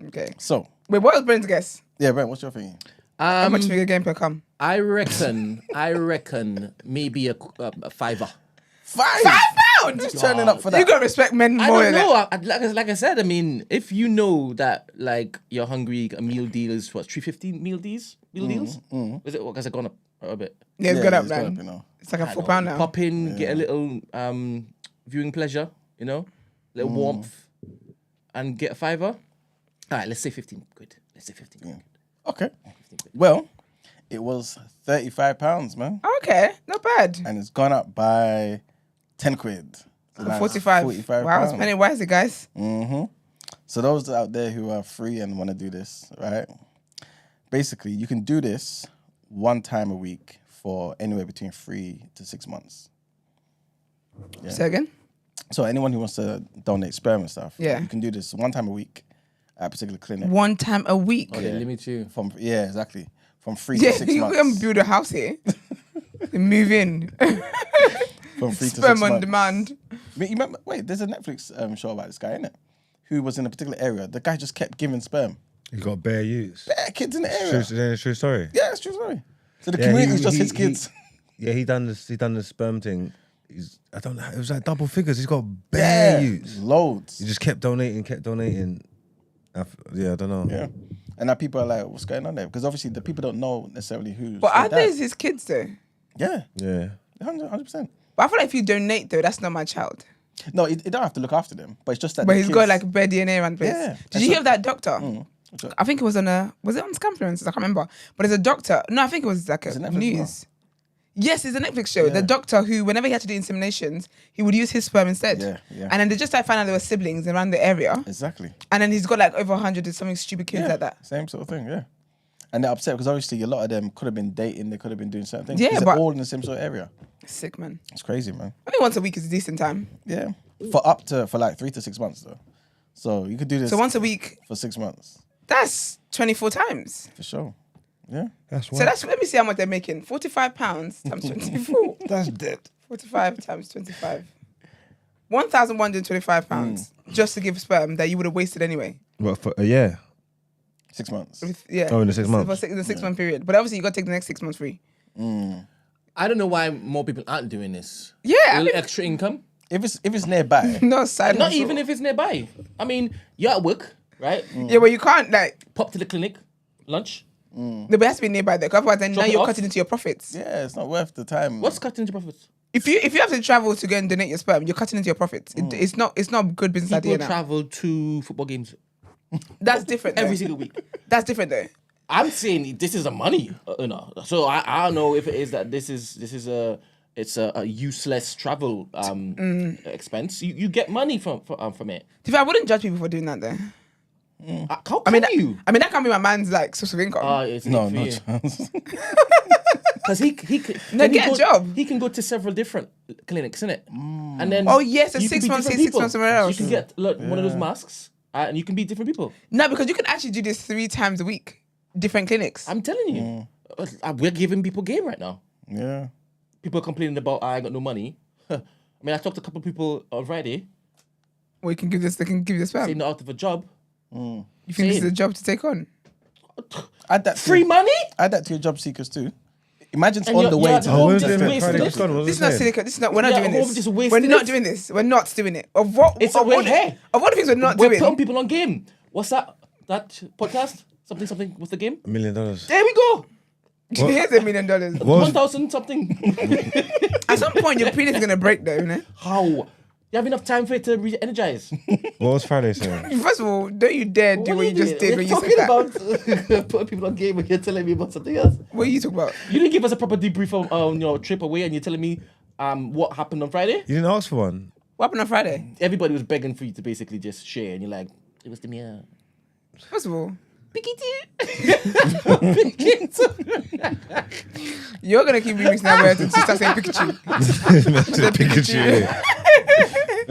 Okay. So Wait, what was Brent's guess? yeah, Brent, what's your thing? How much we getting per cum? I reckon maybe a fiver. £5? Just turning up for that. You gotta respect men I more don't than know. that. Like I said, I mean, if you know that like you're hungry, a meal deal is what, $3.50 meal deals? Is it? Has it gone up a bit? Yeah, it's gone up, it's gone man. up, you know. It's like a £4 now. Pop in, get a little viewing pleasure, you know, little warmth, and get a fiver. All right, let's say 15 quid. Let's say 15 quid. Okay. Well, it was £35, man, Okay, not bad. and it's gone up by 10 quid. So that's 45. £45. Wow, spending wisely, guys. So those out there who are free and want to do this, right? Basically, you can do this one time a week for anywhere between 3 to 6 months. Say again? So anyone who wants to donate sperm and stuff, Yeah. you can do this one time a week at a particular clinic. One time a week. They limit you. Exactly. From 3 Yeah, to 6 you months. can build a house here. Move in. From 3 to 6 Sperm on months. demand. You remember? Wait, there's a Netflix show about this guy, isn't it? Who was in a particular area. The guy just kept giving sperm. You got bare use. Yeah, kids in the area. True story. Yeah, it's true story. So the Yeah, community was just his kids. He done the sperm thing. I don't know. It was like double figures. He's got bare use. Loads. He just kept donating. I don't know. Yeah. And now people are like, what's going on there? Because obviously the people don't know necessarily who's. But are their dad. those his kids though? Yeah. Yeah. 100%. But I feel like if you donate though, that's not my child. No, you don't have to look after them. But it's just that But the he's kids, got like bare DNA around the place. Yeah. Did you hear of that doctor? What's up? I think it was on was it on Scamfluences? I can't remember. But there's a doctor. No, I think it was like Is it a Netflix news. Yes, it's a Netflix show. Yeah. The doctor who, whenever he had to do inseminations, he would use his sperm instead. Yeah. And then they just like found out there were siblings around the area. Exactly. And then he's got like over 100 and something stupid kids like that. Same sort of thing, yeah. And they're upset because obviously a lot of them could have been dating, they could have been doing certain things. Yeah, 'cause but- they're all in the same sort of area. Sick, man. It's crazy, man. Only once a week is a decent time. Yeah. For like 3 to 6 months though. So you could do this So once a week, for 6 months. that's 24 times. For sure. Yeah. That's So that's, let me see how much they're making. £45 times 24. that's dead. 45 times 25. £1,125 just to give sperm that you would have wasted anyway. What for? Yeah. 6 months. Yeah. Oh, in the 6 months. In the 6 month period. But obviously you got to take the next 6 months free. I don't know why more people aren't doing this. Yeah, A I little mean- extra income. If it's nearby, No side Not hustle. even if it's nearby. I mean, you're at work, right? Yeah, but you can't like. Pop to the clinic, lunch. No, but it has to be nearby there. 'Cause otherwise, then Drop now it you're off? cutting into your profits. Yeah, it's not worth the time. What's cutting into profits? If you have to travel to go and donate your sperm, you're cutting into your profits. It's not a good business People idea now. travel to football games That's different. every though. single week. That's different though. I'm saying this is a money, So I don't know if it is that this is a useless travel expense. You get money from it. To be fair, I wouldn't judge people for doing that though. How I mean, can you? I mean that can't be my man's like source of income. It's No, for no you. chance. Because he can No, get a job. He can go to several different clinics, innit? And then Oh, yes, a you can 6 be months different here, 6 people. months somewhere else. You can get one of those masks, and you can be different people. No, because you can actually do this 3 times a week, different clinics. I'm telling you, we're giving people game right now. Yeah. People are complaining about I got no money. I mean, I talked to a couple of people on Friday. Or you can give this. They can give you the sperm. Saying they're out of a job. You think this is a job to take on? Add that Free money? Add that to your job seekers too. Imagine it's And on you're- the way you're to at home we're just doing the it wasting Friday it. just gone, what This was is not I saying? silicon. This is not. We're not Yeah, doing home this. just We're wasting not it. doing this. We're not doing it. Of what? It's of we're what- here. Of what things we're not We're doing. putting people on game. What's that? That podcast? Something with the game? $1 million. There we go. Here's $1 million. What was- 1,000 something. At some point, your penis is gonna break, though, innit? How? You have enough time for it to re-energize. What was Friday saying? First of all, don't you dare do what you just did when you said that. about putting people on game and you're telling me about something else. What are you talking about? You didn't give us a proper debrief on your trip away, and you're telling me what happened on Friday. You didn't ask for one. What happened on Friday? Everybody was begging for you to basically just share, and you're like, it was the mirror. First of all, Pikachu. you're gonna keep remixing that word until you start saying Pikachu.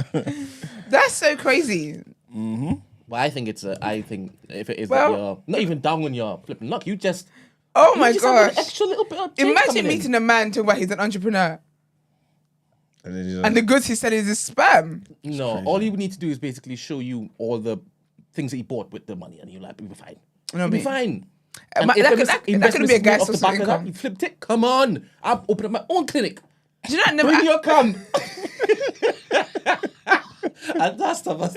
Pikachu. That's so crazy. But I think I think if it is Well- that you're not even down when you're flipping luck, you just Oh my just have an gosh! extra little bit of change Imagine coming in. meeting a man talking about he's an entrepreneur And then he's and the goods he selling is his spam. No, all you need to do is basically show you all the things that he bought with the money, and you're like, we'll be fine. You know what I We'll be mean? fine. That And if could- the that could investments be a made guy's off the source of back of that, income. you flipped it. Come on, I've opened up my own clinic. Do you know I never? Bring your come. And that stuff, I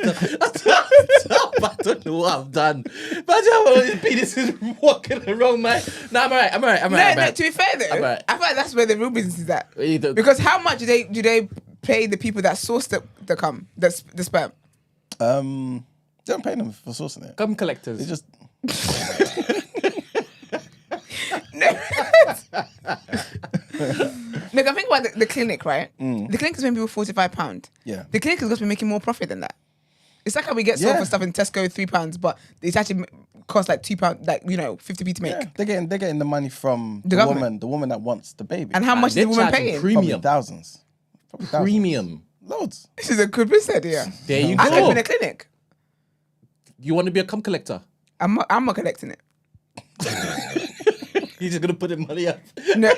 don't know what I've done. But I one of these penises walking around, man. No, I'm alright. No, to be fair though, I'm right. I feel like that's where the real business is at. You don't- Because how much do they pay the people that source the sperm? They don't pay them for sourcing it. Come collectors. They just Look, I think about the clinic, right? The clinic is paying people £45. Yeah. The clinic is going to be making more profit than that. It's like how we get sold Yeah. for stuff in Tesco £3, but it's actually cost like £2, like 50p to make. yeah, they're getting the money from The the government. woman that wants the baby. And how much is they're the woman charging paying? premium. Probably thousands. Probably thousands. Premium. Loads. This is a good business idea. There you I go. open a clinic. You want to be a cum collector? I'm not collecting it. You're just gonna put the money up. No,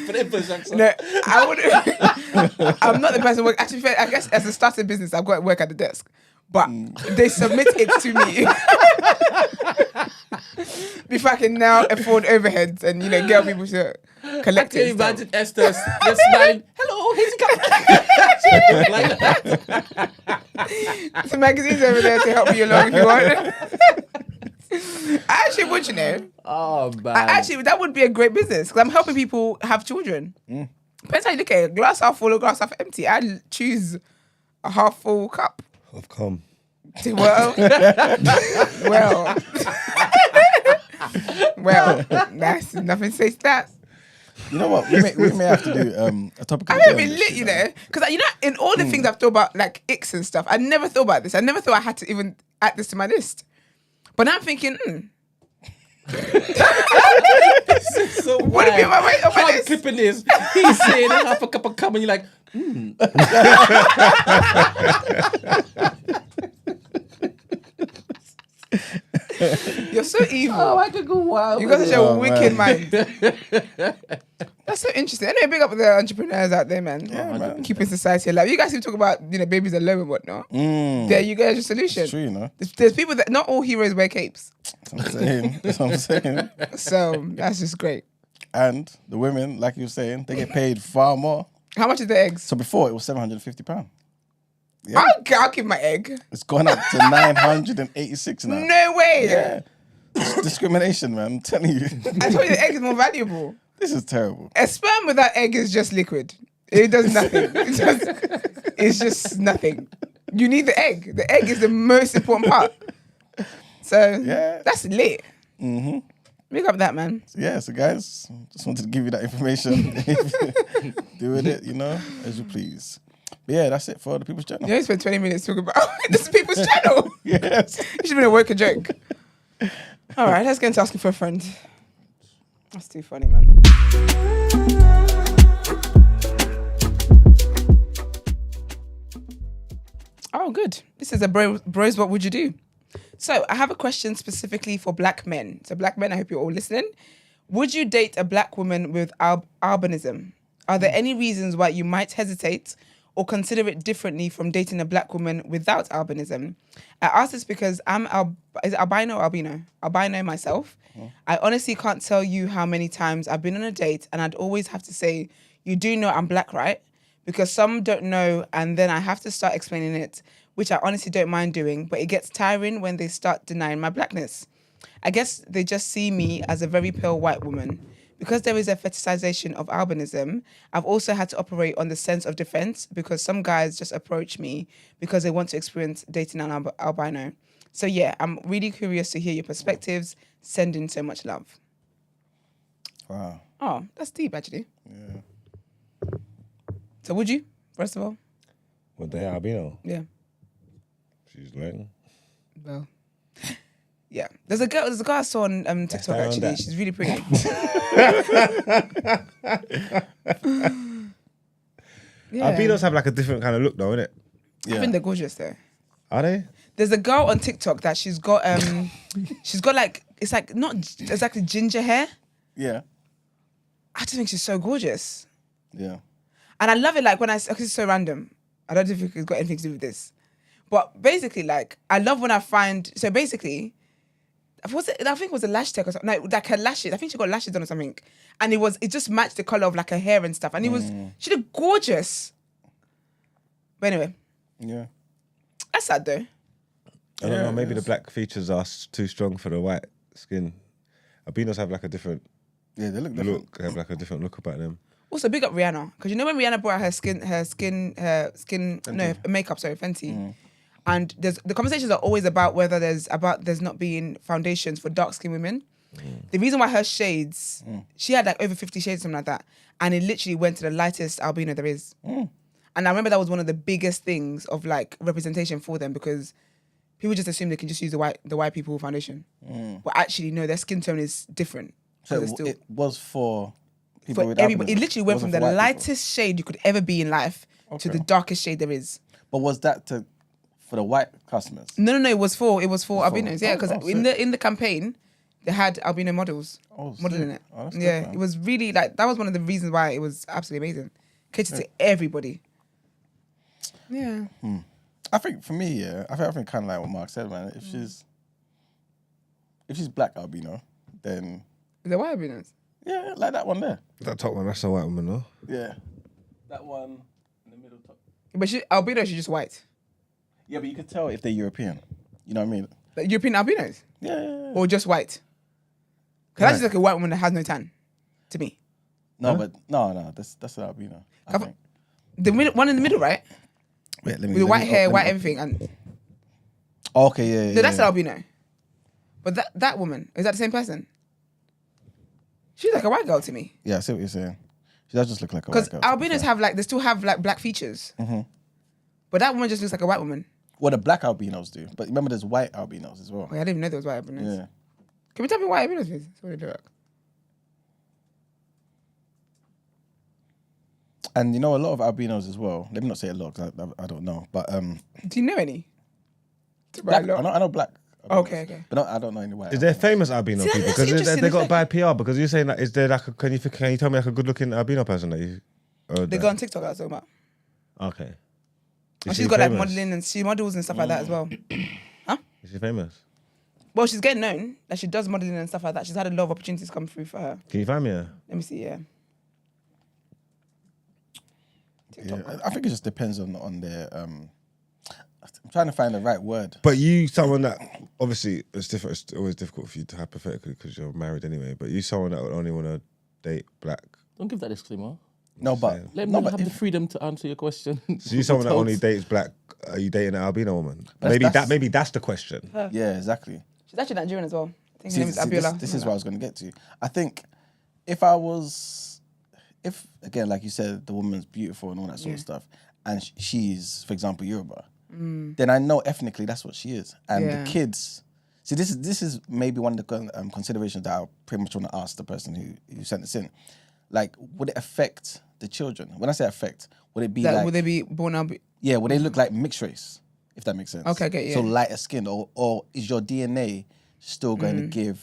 Put it for Jackson. no, I would. I'm not the person. Actually, I guess as a starting business, I've got to work at the desk, but they submit it to me before I can now afford overheads and get people to collect Can you it. and stuff. imagine Esther just smiling? Hello, here's a like that. Some magazines over there to help you along if you want. I actually would, Oh man. that would be a great business because I'm helping people have children. Depends how you look at it. Glass half full or glass half empty. I'd choose a half full cup. Of cum. Well, that's nothing says that. You know what? We may have to do a topic. I haven't been lit, because in all the things I've thought about, like icks and stuff, I never thought about this. I never thought I had to even add this to my list. But now I'm thinking, So would it be on my way? On my How list? clipping is? He's saying half a cup of cum, and you're like, You're so evil. I could go wild. You got such a Oh, wicked man. mind. That's so interesting. Anyway, big up the entrepreneurs out there, man. man. Keeping society alive. You guys seem to talk about babies are low and whatnot. There you go, there's your solution. It's true, There's people that not all heroes wear capes, That's what I'm saying. That's what I'm saying. so that's just great. And the women, like you were saying, they get paid far more. How much is the eggs? So before it was £750. Yeah. I'll give my egg. It's gone up to 986 now. No way. Yeah. Discrimination, man. I'm telling you. I told you the egg is more valuable. This is terrible. A sperm without egg is just liquid. It does nothing. It's just nothing. You need the egg. The egg is the most important part. So Yeah. that's lit. Pick up that, man. Yeah, so guys, just wanted to give you that information. Do with it, as you please. But yeah, that's it for the People's Channel. You only spent 20 minutes talking about this People's Channel. Yes. You should have been a work a joke. All right, let's get into asking for a friend. That's too funny, man. Oh, good. This is a bros, what would you do? So I have a question specifically for black men. So black men, I hope you're all listening. Would you date a black woman with albinism? Are there any reasons why you might hesitate or consider it differently from dating a black woman without albinism? I ask this because I'm is it albino or albino? Albino myself. I honestly can't tell you how many times I've been on a date and I'd always have to say, you do know I'm black, right? Because some don't know and then I have to start explaining it, which I honestly don't mind doing, but it gets tiring when they start denying my blackness. I guess they just see me as a very pale white woman. Because there is a fetishization of albinism, I've also had to operate on the sense of defense because some guys just approach me because they want to experience dating an albino. So yeah, I'm really curious to hear your perspectives. Sending so much love. Wow. Oh, that's deep, actually. Yeah. So would you, first of all? What the hell, albino? Yeah. She's like, Well, yeah. There's a girl I saw on TikTok stay on actually. that. She's really pretty. Yeah. albinos have like a different kind of look, though, innit? I think they're gorgeous though. Are they? There's a girl on TikTok that she's got like it's like not exactly ginger hair. Yeah. I just think she's so gorgeous. Yeah. And I love it like when it's so random. I don't know if it's got anything to do with this. But basically, like, I love when I find so basically I think it was a lash tech or something. No, like her lashes. I think she got lashes on or something. And it just matched the colour of like her hair and stuff. And she looked gorgeous. But anyway. Yeah. That's sad though. I don't know, maybe the black features are too strong for the white skin. Albinos have like a different Yeah, they look different. look, have like a different look about them. Also, big up Rihanna. Because you know when Rihanna brought out her makeup, Fenty. And the conversations are always about whether there's not being foundations for dark skinned women. The reason why her shades, she had like over 50 shades, something like that. And it literally went to the lightest albino there is. And I remember that was one of the biggest things of like representation for them because people just assume they can just use the white people foundation. But actually, no, their skin tone is different. So it was for people with everybody. albinism. It literally went Wasn't from for the white people. lightest shade you could ever be in life to the darkest shade there is. But was that for the white customers? No, it was for albinos. Yeah, because oh, in the campaign, they had albino models modeling it. Oh, that's good, Yeah, man. it was really like that was one of the reasons why it was absolutely amazing. Catered to everybody. Yeah. I think for me, I think kind of like what Mark said, man. If she's black albino, then Is there white albinos? yeah, like that one there. That top one, that's a white woman, though. Yeah. That one in the middle top. But albinos, she's just white. Yeah, but you could tell if they're European. You know what I mean? Like European albinos? Yeah. Or just white? Because that's just like a white woman that has no tan, to me. No, but no, that's an albino. I think. The one in the middle, right? Wait, let me. With the white hair, white everything. And Okay, yeah. no, that's an albino. But that woman, is that the same person? She's like a white girl to me. Yeah, I see what you're saying. She does just look like a white Because girl. albinos they still have like black features. But that woman just looks like a white woman. Well, the black albinos do, but remember there's white albinos as well. Oh, I didn't even know there was white albinos. Yeah. Can we tell me white albinos, please? What do you do? And you know a lot of albinos as well. Let me not say a lot because I don't know, but Do you know any? black, I know black. albinos, Okay. But I don't know any white. Is there famous albino See, people? that's Because interesting, they got isn't bad PR. Because you're saying that, is there like can you tell me like a good looking albino person that you? They go on TikTok, that's what I'm talking about. Okay. And Is she's she got like famous? modeling and she models and stuff like that as well. Is she famous? Well, she's getting known that she does modeling and stuff like that. She's had a lot of opportunities come through for her. Can you find me her? Let me see, yeah. Yeah, I think it just depends on their. I'm trying to find the right word. But you, someone that obviously it's different. It's always difficult for you to hypothetically because you're married anyway. But you, someone that would only want to date black. Don't give that disclaimer. No, but Let no, me but have if, the freedom to answer your question. So you, someone that only Totes. dates black. Are you dating an albino woman? That's- Maybe that's the question. yeah, exactly. She's actually Nigerian as well. I think her See, name is see, Abiola. this is what I was going to get to. I think if again, like you said, the woman's beautiful and all that sort of stuff, and she's, for example, Yoruba, then I know ethnically that's what she is. And Yeah. the kids, see, this is maybe one of the considerations that I pretty much want to ask the person who sent this in. Like, would it affect the children? When I say affect, would it be That, like, would they be born out? yeah, would they look like mixed race, if that makes sense? Okay, I get you. So lighter skin, or is your DNA still going to give,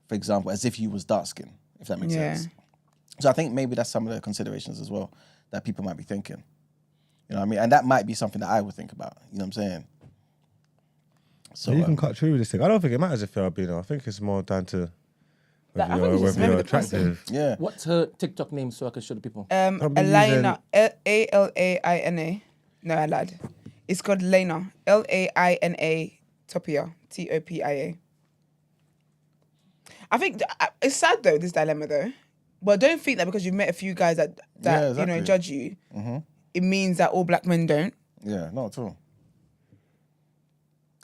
for example, as if you was dark skin, if that makes Yeah. sense? So I think maybe that's some of the considerations as well that people might be thinking. You know what I mean? And that might be something that I would think about. You know what I'm saying? So You can cut through with this thing. I don't think it matters if you're albino. I think it's more down to That- I whether think it's just you're maybe the person. attractive. yeah. What's her TikTok name so I can show the people? Don't be Elena, Alaina. No, I lied. It's called Lena. Laina Topia. Topia. I think it's sad though, this dilemma though. But don't think that because you've met a few guys that Yeah, exactly. judge you, it means that all black men don't. Yeah, not at all.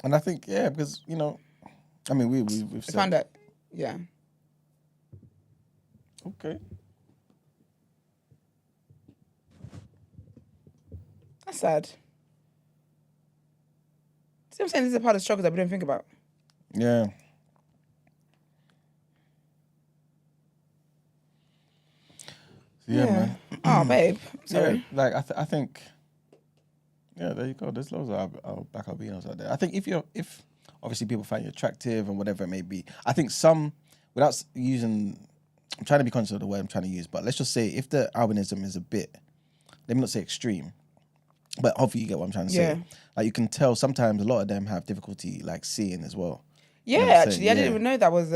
And I think, yeah, because, I mean, we've I said... found that, yeah. Okay. That's sad. See what I'm saying? This is a part of the struggle that we don't think about. Yeah. So, yeah, man. Oh, babe. Sorry. Yeah, like I think, yeah, there you go. There's loads of black albinos out there. I think if obviously people find you attractive and whatever it may be, I think some, without using, I'm trying to be conscious of the word I'm trying to use, but let's just say if the albinism is a bit, let me not say extreme, but hopefully you get what I'm trying to Yeah. say. Like you can tell sometimes a lot of them have difficulty like seeing as well. Yeah, You know what I'm actually, saying? I didn't Yeah. even know that was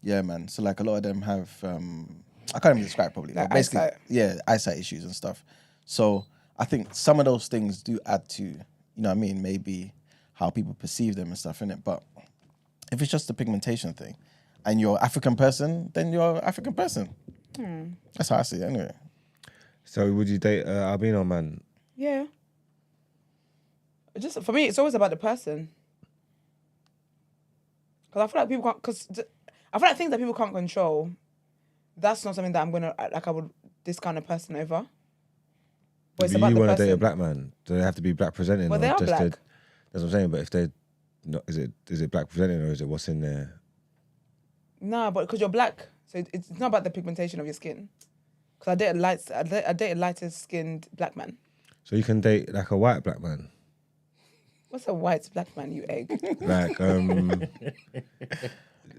Yeah, man. So like a lot of them have, I can't even describe properly. Like but basically, eyesight. yeah, eyesight issues and stuff. So I think some of those things do add to, you know what I mean, maybe how people perceive them and stuff, innit? But if it's just a pigmentation thing and you're an African person, then you're an African person. That's how I see it anyway. So would you date an albino man? yeah. Just for me, it's always about the person. Because I feel like people can't. I feel like things that people can't control. That's not something that I'm gonna like. I would discount a person over. But it's Do about you the want to person. date a black man? Do they have to be black presenting? Well, they or are just black. That's what I'm saying. But if they, no, is it black presenting or is it what's in there? No, but because you're black, so it's not about the pigmentation of your skin. Because I date a lighter skinned black man. So you can date like a white black man, What's a white black man, you egg? like I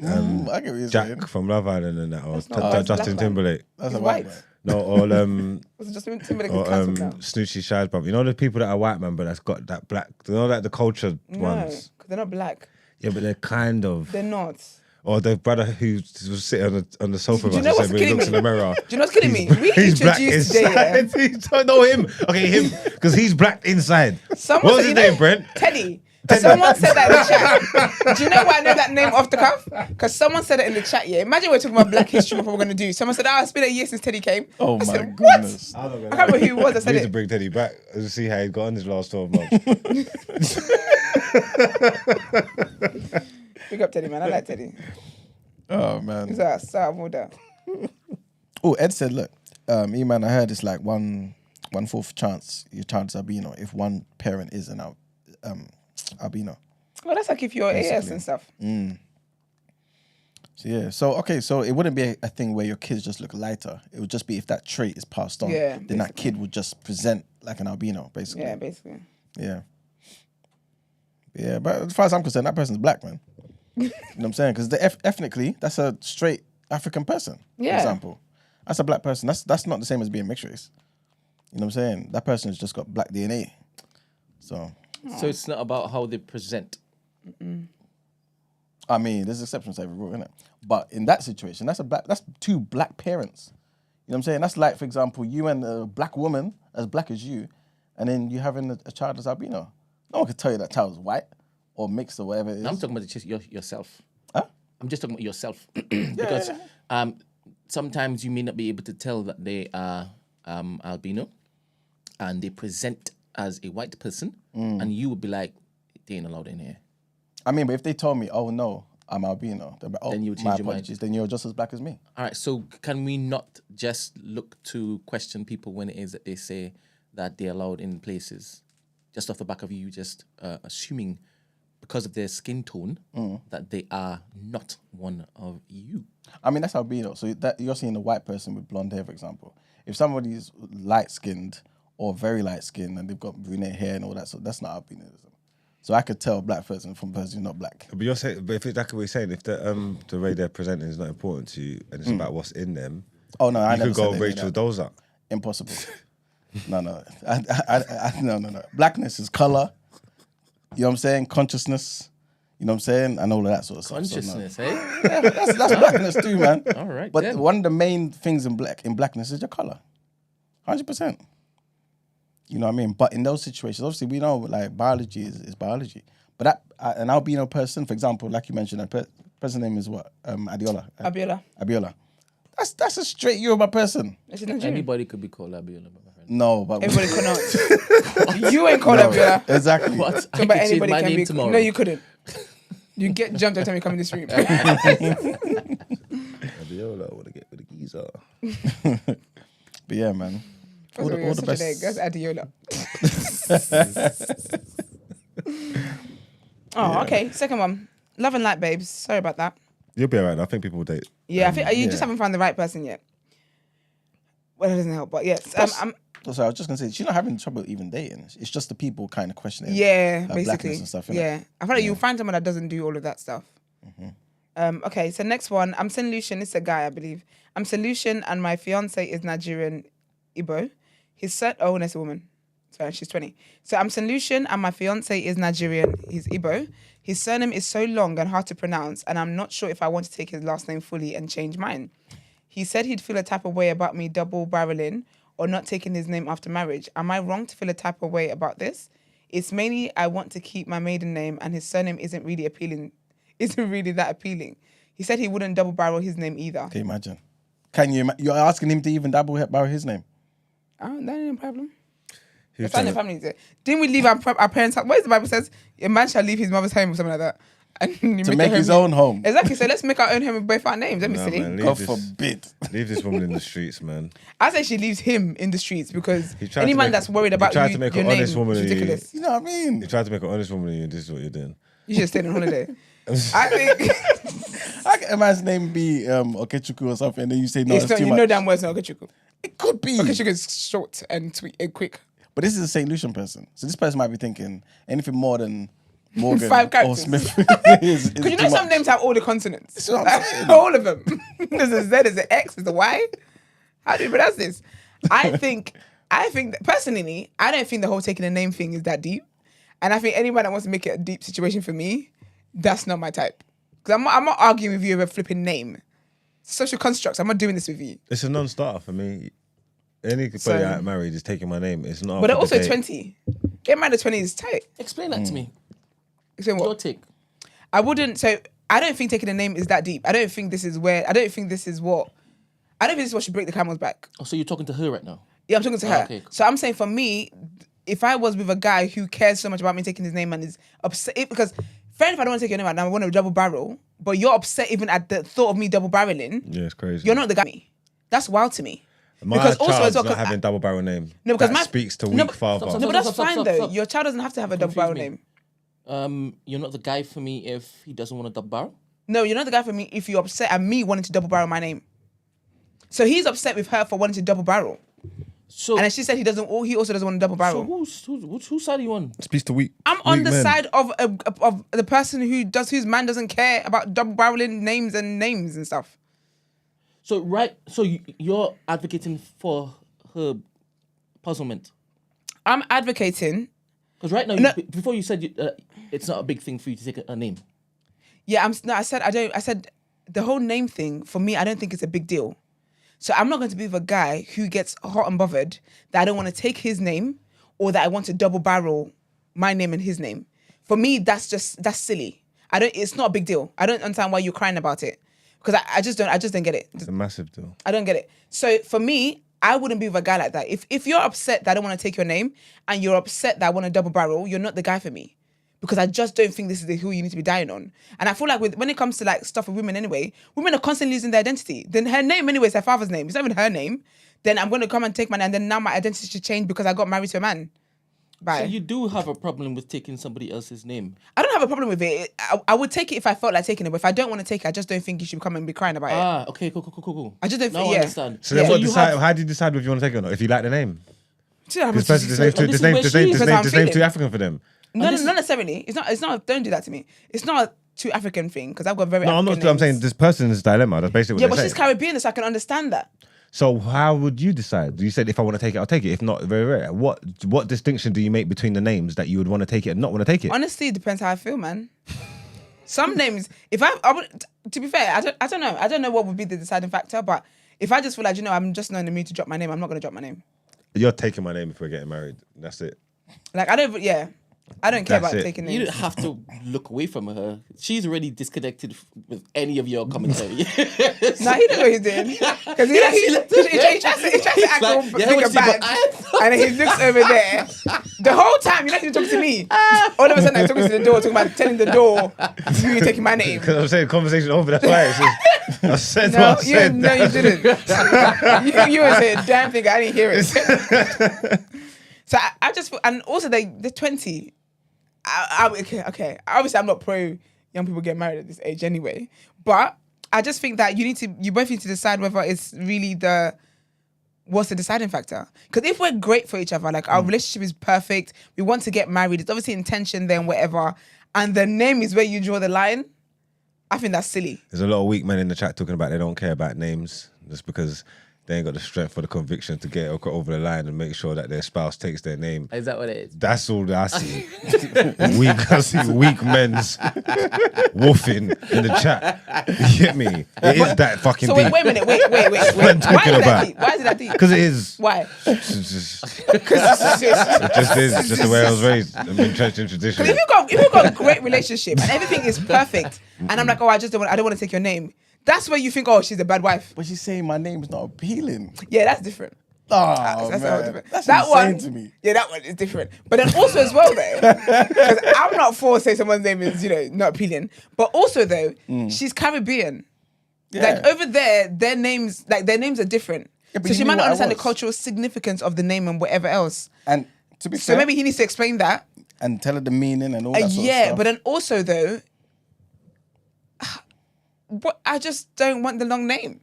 get what you're saying. Jack from Love Island and that, or That's not a white Justin black man. Timberlake. That's He's a white white. man. No, or Was it just Timberlake or is cancelled now? Snoochie Shire's brother. You know the people that are white man, but that's got that black. You know, like the cultured No, ones. because they're not black. Yeah, but they're kind of. They're not. Or the brother who was sitting on the sofa Do you with know us what's and said, when he killing looks me? in the mirror. Do you know what's killing me? We He's black introduced today, inside. yeah? He's no, him. Okay, him, because he's black inside. Someone What was said, his name, Brent? Teddy. Someone said that in the chat. Do you know why I know that name off the cuff? Because someone said it in the chat, yeah. Imagine we're talking about Black History Month, what we're going to do. Someone said, it's been a year since Teddy came. Oh I my said, what? goodness. I can't remember who it was that We said need to it. bring Teddy back and see how he got on his last 12 months. Big up Teddy, man. I like Teddy. Oh, man. He's a star of order. Oh, Ed said, look, man, I heard it's like 1/4 chance your chance albino if one parent is an albino. Well, that's like if you're AS Basically. and stuff. So yeah, so it wouldn't be a thing where your kids just look lighter. It would just be if that trait is passed on, Yeah, then that kid would just present like an albino, basically. Yeah, basically. Yeah. Yeah, but as far as I'm concerned, that person's black, man. You know what I'm saying? Because ethnically, that's a straight African person, Yeah. for example. That's a black person. That's not the same as being mixed race. You know what I'm saying? That person has just got black DNA. So, So it's not about how they present. I mean, there's exceptions to every rule, isn't it? But in that situation, that's two black parents. You know what I'm saying? That's like, for example, you and a black woman as black as you, and then you having a child as albino. No one can tell you that child's white or mixed or whatever it is. I'm talking about just yourself. Huh? I'm just talking about yourself because sometimes you may not be able to tell that they are albino, and they present as a white person, and you would be like, they ain't allowed in here. I mean, but if they told me, oh no, I'm albino, they'll be, oh, Then you would my change your mind. apologies. Then you're just as black as me. All right, so can we not just look to question people when it is that they say that they're allowed in places, just off the back of you just assuming because of their skin tone that they are not one of you? I mean, that's albino. So that you're seeing a white person with blonde hair, for example. If somebody's light-skinned or very light-skinned and they've got brunette hair and all that, so that's not albinism. So I could tell a black person from a person who's not black. But you're saying, but if it's like what we're saying, if the way they're presenting is not important to you and it's about what's in them, Oh no, I you never could said go they Rachel made that. Dozer. Impossible. No. No. Blackness is color. You know what I'm saying? Consciousness. You know what I'm saying? And all of that sort of Consciousness, stuff. So, eh? no. Yeah, that's blackness too, man. All right, But then. one of the main things in blackness is your color. 100%. You know what I mean? But in those situations, obviously we know like biology is biology. But an albino person, for example, like you mentioned, that person's name is what? Abiola. Abiola. That's a straight Yoruba person. Is it Nigerian? Anybody could be called Abiola, my friend. No, but Everybody cannot. You ain't called Abiola. exactly. What? I But could change anybody my can name be. tomorrow. No, you couldn't. You get jumped every time you come in this room. Abiola, I want to get with the geezer. But yeah, man. All the best. That's Adiola. Oh, okay. Second one. Love and light, babes. Sorry about that. You'll be alright. I think people will date. Yeah, I think you just haven't found the right person yet. Well, that doesn't help, but yes. So I was just gonna say she's not having trouble even dating. It's just the people kind of questioning. Yeah, her basically. blackness and stuff. Innit? Yeah, I feel like you'll find someone that doesn't do all of that stuff. Okay, so next one. I'm Solution. It's a guy, I believe. I'm Solution, and my fiance is Nigerian Igbo. His son. Oh, no, it's a woman. Sorry, she's 20. So I'm Solution, and my fiance is Nigerian. He's Igbo. His surname is so long and hard to pronounce, and I'm not sure if I want to take his last name fully and change mine. He said he'd feel a type of way about me double barreling or not taking his name after marriage. Am I wrong to feel a type of way about this? It's mainly I want to keep my maiden name, and his surname isn't really that appealing. He said he wouldn't double barrel his name either. Can you imagine? You're asking him to even double barrel his name? Oh, that ain't a problem. Who's It's not trying the to- family. Didn't we leave our parents' house? What is the Bible says? A man shall leave his mother's home or something like that. And To make his own home. Exactly. So let's make our own home with both our names. Don't be Nah, silly. man, God forbid. Leave this woman in the streets, man. I say she leaves him in the streets because He tried any to man make- that's worried he about tried you, to make your an name honest woman is of you. ridiculous. You know what I mean? You tried to make an honest woman of you, and this is what you're doing. You should have stayed on holiday. I think I can imagine name be Okechukwu or something, and then you say no, it's it's not, too you much. know damn well it's not Okechukwu. It could be. Okechukwu is short and sweet and quick. But this is a St. Lucian person. So this person might be thinking anything more than Morgan 5 or characters. Smith is Because you too know some much. names have all the consonants. That's what I'm saying. All of them. There's a Z, there's an X, there's a Y. How do you pronounce this? I think that personally, I don't think the whole taking a name thing is that deep. And I think anyone that wants to make it a deep situation for me, that's not my type. Because I'm not arguing with you over a flipping name. Social constructs, I'm not doing this with you. It's a non-starter for me. Anybody So- I married is taking my name. It's not. But they're up for also debate. 20. Getting married at 20 is tight. Explain that to me. Explain Your what? take. I wouldn't, so I don't think taking a name is that deep. I don't think this is what should break the camel's back. Oh, so you're talking to her right now? Yeah, I'm talking to her. Okay, cool. So I'm saying for me, if I was with a guy who cares so much about me taking his name and is upset, because fair enough, I don't want to take your name out now, I want to double barrel, but you're upset even at the thought of me double barreling. Yeah, it's crazy. You're not the guy. That's wild to me. My because also child's as well, not 'cause having double barrel name. No, because that my- speaks to No, weak but- father. Stop, No, but that's Stop, fine stop, though. stop. Your child doesn't have to have a double Confuse barrel me. name. You're not the guy for me if he doesn't want to double barrel. No, you're not the guy for me if you're upset at me wanting to double barrel my name. So he's upset with her for wanting to double barrel. So, And then she said he also doesn't want to double barrel. whose side are you on? Speaks to weak. I'm on weak the men. side of the person whose man doesn't care about double barreling names and stuff. So you're advocating for her puzzlement. I'm advocating. Because right now, No. before you said it's not a big thing for you to take a name. Yeah, I said the whole name thing for me. I don't think it's a big deal. So I'm not going to be with a guy who gets hot and bothered that I don't want to take his name or that I want to double barrel my name and his name. For me, that's silly. It's not a big deal. I don't understand why you're crying about it. Because I just don't get it. It's a massive deal. I don't get it. So for me, I wouldn't be with a guy like that. If you're upset that I don't want to take your name and you're upset that I want a double barrel, you're not the guy for me. Because I just don't think this is the hill you need to be dying on. And I feel like when it comes to like stuff with women anyway, women are constantly losing their identity. Then her name anyway is her father's name. It's not even her name. Then I'm going to come and take my name and then now my identity should change because I got married to a man. Bye. So you do have a problem with taking somebody else's name? I don't have a problem with it. I would take it if I felt like taking it. But if I don't want to take it, I just don't think you should come and be crying about it. Okay, cool. I just don't think, I understand. So then how do you decide if you want to take it or not? If you like the name? This This name's too African for them. No, not necessarily. It's not. Don't do that to me. It's not a too African thing because I've got very. No, African I'm saying this person's dilemma. That's basically what yeah, they're but she's saying. Caribbean, so I can understand that. So how would you decide? You said if I want to take it, I'll take it. If not, very rare. What distinction do you make between the names that you would want to take it and not want to take it? Honestly, it depends how I feel, man. Some names, if I would, to be fair, I don't know. I don't know what would be the deciding factor, but if I just feel like, I'm just not in the mood to drop my name, I'm not going to drop my name. You're taking my name if we're getting married. That's it. Like, I don't care about taking names. You don't have to look away from her. She's already disconnected with any of your commentary. No, he didn't know he's doing. Because he tries to act all big and bad. And then he looks over there. The whole time, you're not even talking to me. All of a sudden, I'm talking to the door, telling the door, you're taking my name. Because I'm saying conversation over, that's why I said no, what I said. No, you didn't. you were saying, damn thing, I didn't hear it. So I just feel, and also they're 20. Okay. Obviously, I'm not pro young people get married at this age anyway. But I just think that you both need to decide whether it's really what's the deciding factor. Because if we're great for each other, like our relationship is perfect, we want to get married, it's obviously intention then whatever, and the name is where you draw the line, I think that's silly. There's a lot of weak men in the chat talking about they don't care about names just because they ain't got the strength or the conviction to get over the line and make sure that their spouse takes their name. Is that what it is? That's all that I see. I see weak men's woofing in the chat. You get me? It is that fucking so deep. Wait a minute. Wait. What I'm talking about. Why is it that deep? Because it is. Why? It just is. It's just the way I was raised. I'm entrenched in tradition. If you've got a great relationship and everything is perfect, and I'm like, I don't want to take your name. That's where you think, she's a bad wife. But she's saying my name is not appealing. Yeah, that's different. Oh, That's man. different. That's that insane one, to me. Yeah, that one is different. But then also as well though, because I'm not for say someone's name is, not appealing. But also though, she's Caribbean. Yeah. Like over there, their names are different. Yeah, but so he she knew might not what I understand the was. cultural significance of the name and whatever else. And to be So fair, maybe he needs to explain that. and tell her the meaning and all that sort of Yeah, stuff. but then also though, I just don't want the long name.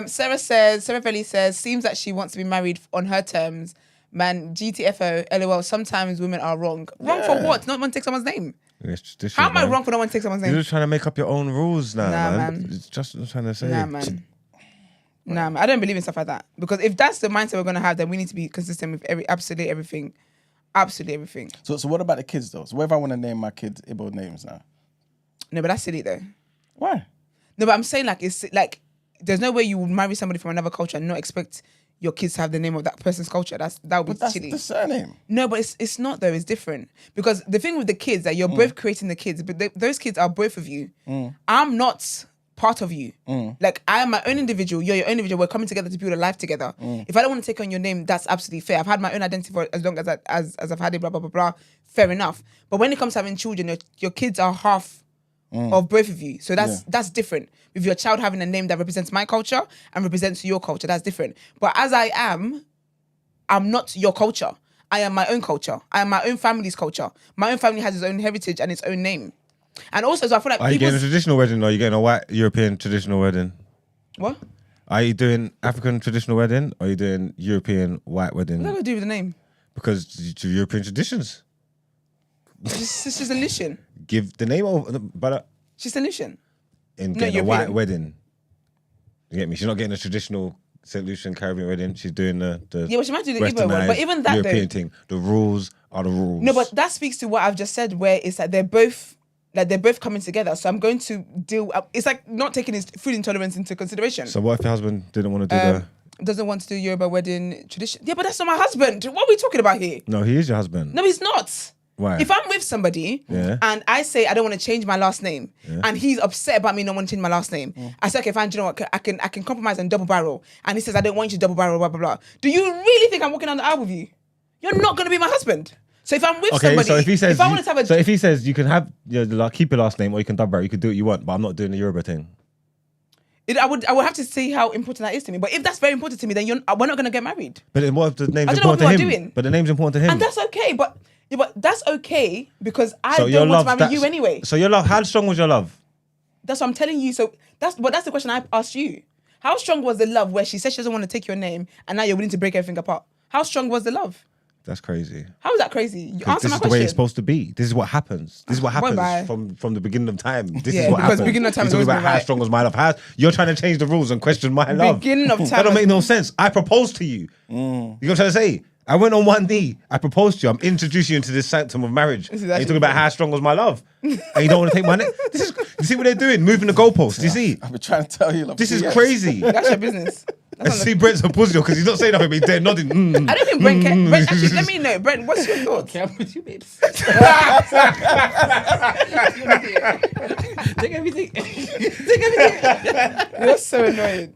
Sarah Velli says, seems that she wants to be married on her terms. Man, GTFO, LOL, sometimes women are wrong. Wrong for what? Not want to take someone's name. It's tradition, How am I man. wrong for not wanting to take someone's You're name? just trying to make up your own rules now, Nah, man. man. It's just what I'm trying to say. Nah, man. I don't believe in stuff like that. Because if that's the mindset we're going to have, then we need to be consistent with absolutely everything. Absolutely everything. So what about the kids though? So what if I want to name my kids Igbo names now? No, but that's silly though. Why? No, but I'm saying it's like there's no way you would marry somebody from another culture and not expect your kids to have the name of that person's culture. That would be But that's silly. the surname. No, but it's not though. It's different because the thing with the kids that you're both creating the kids, but those kids are both of you. I'm not part of you. Like I am my own individual. You're your own individual. We're coming together to build a life together. If I don't want to take on your name, that's absolutely fair. I've had my own identity for as long as I've had it. Blah blah blah blah. Fair enough. But when it comes to having children, your kids are half of both of you. So that's different. With your child having a name that represents my culture and represents your culture, that's different. But as I'm not your culture. I am my own culture. I am my own family's culture. My own family has its own heritage and its own name. And also, so I feel like Are you getting a traditional wedding or are you getting a white European traditional wedding? What? Are you doing African traditional wedding or are you doing European white wedding? What's that got to do with the name? Because it's European traditions. It's just illusion. Give the name over, but It's just illusion. in No, getting a white European. wedding. You get me? She's not getting a traditional St. Lucian Caribbean wedding. She's doing the Yeah, but she might do the Igbo one. westernized But even that European though. thing. The rules are the rules. No, but that speaks to what I've just said, where it's like they're both coming together. So I'm going to deal. It's like not taking his food intolerance into consideration. So what if your husband didn't want to do Doesn't want to do Yoruba wedding tradition. Yeah, but that's not my husband. What are we talking about here? No, he is your husband. No, he's not. Why? If I'm with somebody and I say I don't want to change my last name, and he's upset about me not wanting to change my last name, I say, okay, fine, do you know what? I can compromise and double barrel. And he says, I don't want you to double barrel, blah, blah, blah. Do you really think I'm walking down the aisle with you? You're not going to be my husband. So if I'm with somebody, so if he says, if I wanted to have a... so if he says you can have keep your last name or you can double barrel, you can do what you want, but I'm not doing the Yoruba thing. I would have to see how important that is to me. But if that's very important to me, then we're not going to get married. But then what if the name's I don't know important what to him? people are doing. But the name's important to him. And that's okay. But that's okay because I So your don't want love, to marry you anyway. So your love, how strong was your love? That's what I'm telling you. So that's the question I asked you. How strong was the love where she said she doesn't want to take your name and now you're willing to break everything apart? How strong was the love? That's crazy. How is that crazy? You answer This my is the question. way it's supposed to be. This is what happens. This is what happens Bye-bye. from the beginning of time. This Yeah, is what because happens. beginning of time You're has always talking about been how right. strong was my love. You're trying to change the rules and question my love. Beginning of time That don't has- make no sense. I proposed to you. You know what I'm trying to say? I went on one knee. I proposed to you. I'm introducing you into this sanctum of marriage. This is And you're actually talking about how strong was my love. And you don't want to take my name. You see what they're doing? Moving the goalposts. You see? I've been trying to tell you. Like, This is yes. crazy. That's your business. I see Brent's a pussy because he's not saying nothing, but he's there nodding. I don't think Brent can. Brent, actually, let me know. Brent, what's your thoughts? Okay, I'm with you, babes. Take everything. You're so annoying.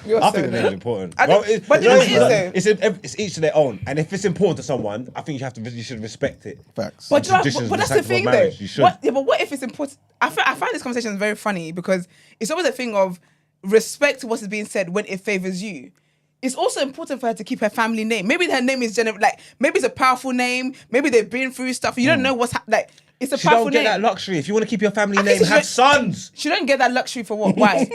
You're I so think the name's annoying. important. I don't- but you know what it is, though? It's each to their own. And if it's important to someone, I think you should respect it. Facts. But, you know, Traditions but and that's the sanctity of thing, though. marriage, you should. But what if it's important? I find this conversation very funny because it's always a thing of respect what is being said when it favors you. It's also important for her to keep her family name. Maybe her name is maybe it's a powerful name. Maybe they've been through stuff. You don't know what's it's a She powerful don't get name. that luxury. If you want to keep your family think name, she have should- sons. She don't get that luxury for what? Why?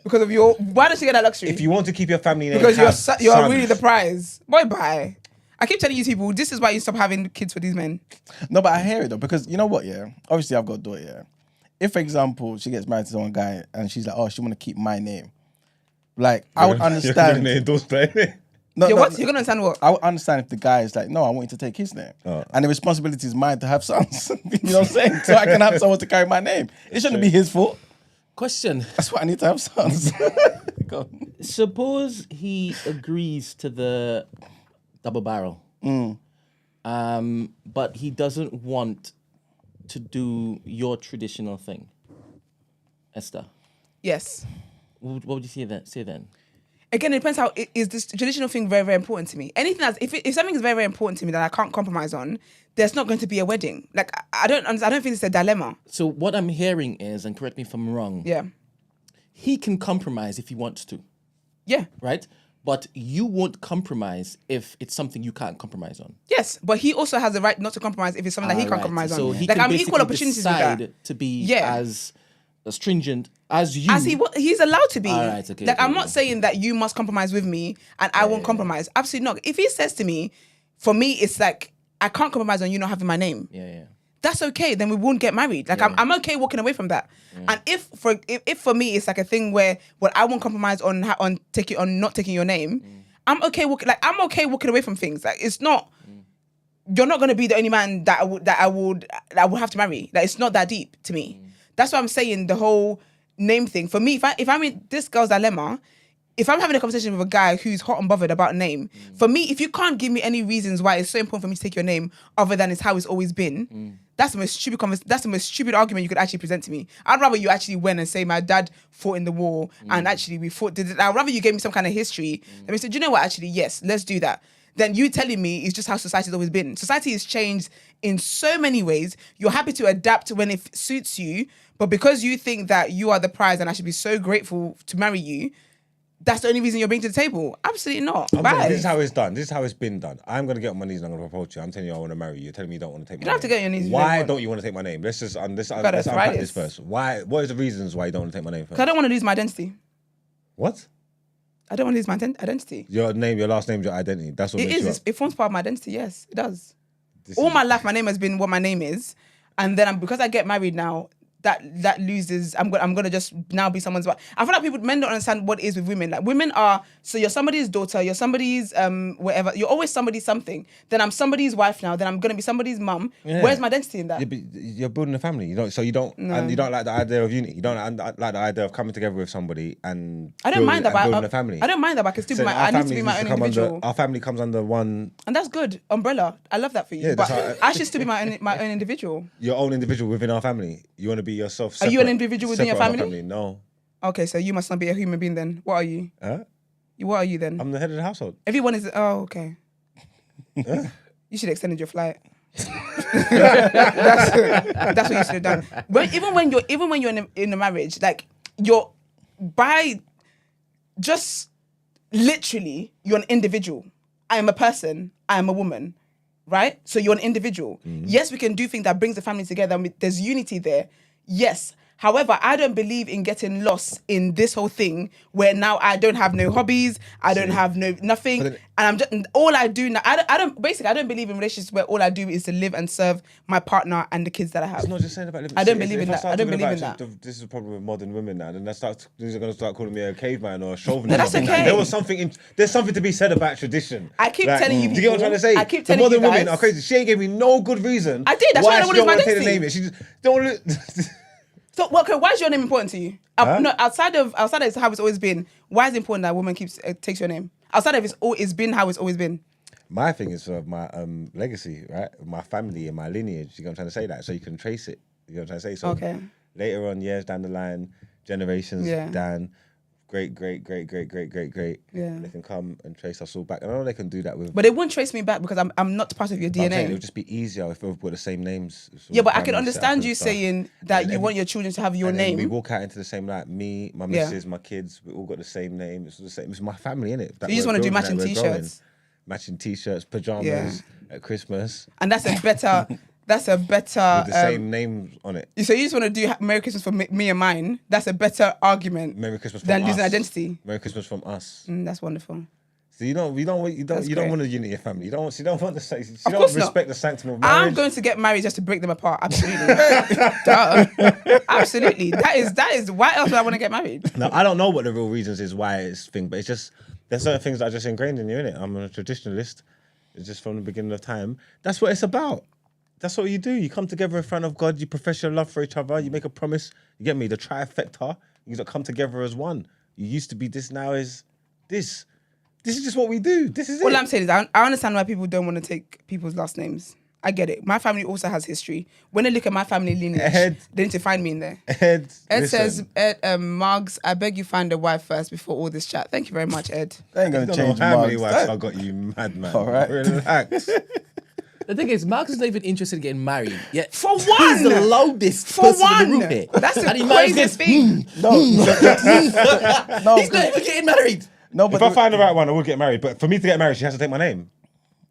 Because of why does she get that luxury? If you want to keep your family name, because have you're sons. really the prize. Bye. I keep telling you people, this is why you stop having kids for these men. No, but I hear it though, because you know what, yeah? Obviously, I've got a daughter, yeah? If, for example, she gets married to some guy and she's like, oh, she want to keep my name. Like, I would understand. You're gonna endorse that. No, You're no, what? You're going to understand what? I would understand if the guy is like, no, I want you to take his name. Oh. And the responsibility is mine to have sons. You know what I'm saying? So I can have someone to carry my name. It shouldn't be his fault. Question. That's why I need to have sons. Go on. Suppose he agrees to the double barrel, but he doesn't want to do your traditional thing. Esther, Yes. what would you say then? Again, it depends how is this traditional thing very, very important to me. Anything that's if something is very, very important to me that I can't compromise on, there's not going to be a wedding. Like I don't think it's a dilemma. So what I'm hearing is, and correct me if I'm wrong, Yeah. he can compromise if he wants to, Yeah. right? But you won't compromise if it's something you can't compromise on. Yes, but he also has the right not to compromise if it's something that he can't Alright, compromise so on. he Like can I'm equal basically opportunities with decide that. to be Yeah. as stringent as you. He's allowed to be. Alright, okay, like okay, I'm not okay. saying that you must compromise with me and I won't compromise. Absolutely not. If he says to me, for me, it's like I can't compromise on you not having my name. Yeah. That's okay. Then we won't get married. Like I'm okay walking away from that. And if for me it's like a thing where I won't compromise on not taking your name, I'm okay walking away from things. Like it's not. You're not gonna be the only man that I would have to marry. Like it's not that deep to me. That's why I'm saying the whole name thing. For me, if I'm in this girl's dilemma, if I'm having a conversation with a guy who's hot and bothered about a name, for me, if you can't give me any reasons why it's so important for me to take your name other than it's how it's always been, that's the most stupid argument you could actually present to me. I'd rather you actually went and say my dad fought in the war and actually we fought. I'd rather you gave me some kind of history. And we said, you know what? Actually, yes, let's do that. Then you telling me it's just how society's always been. Society has changed in so many ways. You're happy to adapt when it suits you, but because you think that you are the prize and I should be so grateful to marry you, that's the only reason you're bringing to the table. Absolutely not. I'm saying, Bye. this is how it's done. This is how it's been done. I'm gonna get on my knees and I'm gonna propose to you. I'm telling you I want to marry you. You're telling me you don't want to take my name. don't have to get on your knees if you Why don't want. don't you want to take my name? Let's just let's gotta unpack try this this. first. Why? What is the reasons why you don't want to take my name first? Because I don't want to lose my identity. What? I don't want to lose my identity. Your name, your last name, your identity. That's what It makes you is. up. It forms part of my identity. Yes, it does. This All is- my life, my name has been what my name is. And then because I get married now, that loses. I'm gonna just now be someone's wife. I feel like men don't understand what it is with women. Like women are, so you're somebody's daughter, you're somebody's whatever. You're always somebody's something. Then I'm somebody's wife now. Then I'm gonna be somebody's mum. Yeah. Where's my identity in that? You're building a family. You don't. So you don't. And you don't like the idea of unity. You don't like the idea of coming together with somebody and. I don't mind that, but building a family. I don't mind that, but I can still be my. I need to be my own individual. Our family comes under one. And that's good. Umbrella. I love that for you. Yeah, but that's I should still be my own individual. Your own individual within our family. You want to be yourself. Are you an individual within your separate family? No. Okay, so you must not be a human being then. What are you? Huh? What are you then? I'm the head of the household. Everyone is. Oh, okay. You should have extended your flight. that's what you should have done. Even when you're in a marriage, like you're just literally you're an individual. I am a person. I am a woman, right? So you're an individual. Yes, we can do things that brings the family together. There's unity there. Yes. However, I don't believe in getting lost in this whole thing where now I don't have no hobbies, I don't have nothing, and I'm just all I do now. I don't believe in relationships where all I do is to live and serve my partner and the kids that I have. It's not just saying about living. I don't believe in that. I don't believe in that. This is the problem with modern women now. Then they're going to start calling me a caveman or a chauvinist. No, that's okay. There's something to be said about tradition. I keep telling you. Do you get what I'm trying to say? I keep telling the modern you guys, women are crazy. She ain't gave me no good reason. I did. That's why I don't want to want to take the name. She just don't. So, okay, why is your name important to you? No, outside of how it's always been, why is it important that a woman takes your name? Outside of it's been how it's always been. My thing is for my legacy, right? My family and my lineage. You know what I'm trying to say? That so you can trace it. You know what I'm trying to say? So later on, years down the line, generations down, great. Yeah. They can come and trace us all back. And I know they can do that with. But they won't trace me back because I'm not part of your DNA. It would just be easier if we put the same names. Yeah, but I can understand you saying that you want your children to have your name. We walk out into the same light. Me, my missus, my kids, we all got the same name. It's the same. It's my family, innit? So you just want to do matching t-shirts. Matching t-shirts, pajamas at Christmas. And that's a better. With the same names on it. So you just want to do Merry Christmas for me and mine. That's a better argument. Merry Christmas from than us. losing identity. Merry Christmas from us. That's wonderful. So you don't want to unite your family. You don't want the she of don't respect the sanctity of marriage. I'm going to get married just to break them apart. Absolutely. Duh. Absolutely. That is why else would I want to get married? No, I don't know what the real reasons is why it's thing, but it's just there's certain things that are just ingrained in you, innit? I'm a traditionalist. It's just from the beginning of time. That's what it's about. That's what you do. You come together in front of God. You profess your love for each other. You make a promise. You get me? The trifecta. You come together as one. You used to be this, now is this. This is just what we do. This is All it. I'm saying is I understand why people don't want to take people's last names. I get it. My family also has history. When they look at my family lineage, they need to find me in there. Ed says, Margs, I beg you find a wife first before all this chat. Thank you very much, Ed. They ain't going to change how many Margs. wives I got you, madman. All right. Relax. The thing is, Marcus is not even interested in getting married. Yet For one! He's the loudest For person one! in the room here. That's the And he marries craziest this- thing. No, He's not even getting married. no, If but I find the right one, I will get married. But for me to get married, she has to take my name.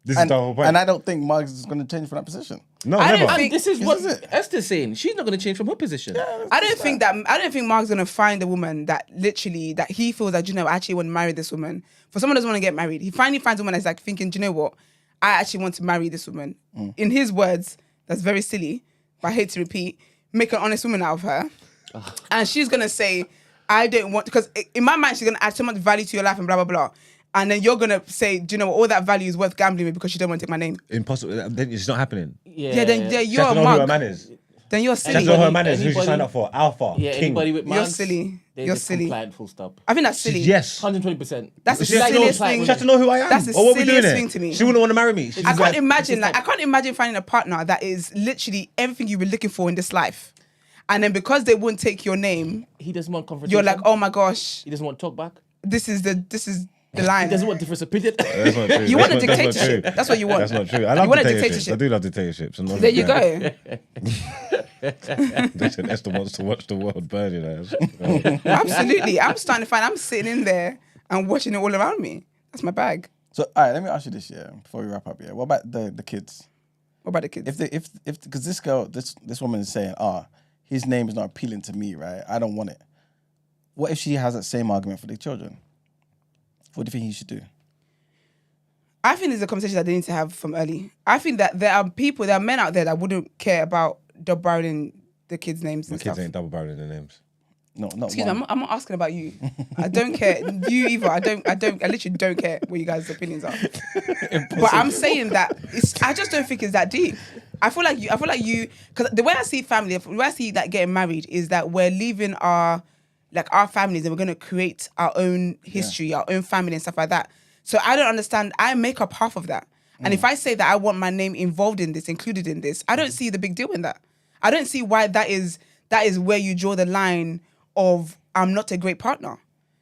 This is the whole point. and I don't think Margs is going to change from that position. No, I never. don't And this is what This is it. Esther's saying. She's not going to change from her position. I don't think Mark's gonna find a woman that literally that he feels that, I actually want to marry this woman. For someone who doesn't want to get married, he finally finds a woman that's like thinking, do you know what? I actually want to marry this woman. In his words, that's very silly, but I hate to repeat, make an honest woman out of her. And she's gonna say, I don't want, because in my mind, she's gonna add so much value to your life and blah, blah, blah. And then you're gonna say, do you know what? All that value is worth gambling with because you don't want to take my name. Impossible. Then it's not happening. Then She you're has a to know who her mug. man is. Then you're She has silly. to know who her man is. Who she Anybody- signed up for. Alpha. Yeah, King. anybody with You're Marks, silly. they're You're just silly. compliant, full stop. I think that's silly. Yes. 120%. That's the She has to know- silliest thing. She has to know who I am. That's the Or what we doing silliest here? thing to me. She wouldn't want to marry me. She's I can't like, imagine, I can't imagine finding a partner that is literally everything you were looking for in this life. And then because they wouldn't take your name, He doesn't want confrontation. you're like, oh my gosh, He doesn't want to talk back. this is the He line. doesn't want different opinion. That's not true. You want a That's not dictatorship. true. That's what you want. That's not true. I love want a dictatorships. dictatorship. I do love dictatorships. I'm not There you gonna- go. Listen, Esther wants to watch the world burn, you know. Absolutely. I'm starting to find I'm sitting in there and watching it all around me. That's my bag. So, all right, let me ask you this, before we wrap up, What about the kids? What about the kids? If because this woman is saying, his name is not appealing to me, right? I don't want it. What if she has that same argument for the children? What do you think he should do? I think there's a conversation that they need to have from early. I think that there are men out there that wouldn't care about Doug Browning the kids' names My and kids stuff. ain't double barreling their names. No, not Excuse me, one. I'm not asking about you. I don't care. You either. I literally don't care what you guys' opinions are. But I'm saying that I just don't think it's that deep. I feel like you, because the way I see family, the way I see like getting married is that we're leaving our families and we're going to create our own history, our own family and stuff like that. So I don't understand. I make up half of that. And if I say that I want my name involved in this, included in this, I don't see the big deal in that. I don't see why that is where you draw the line of I'm not a great partner.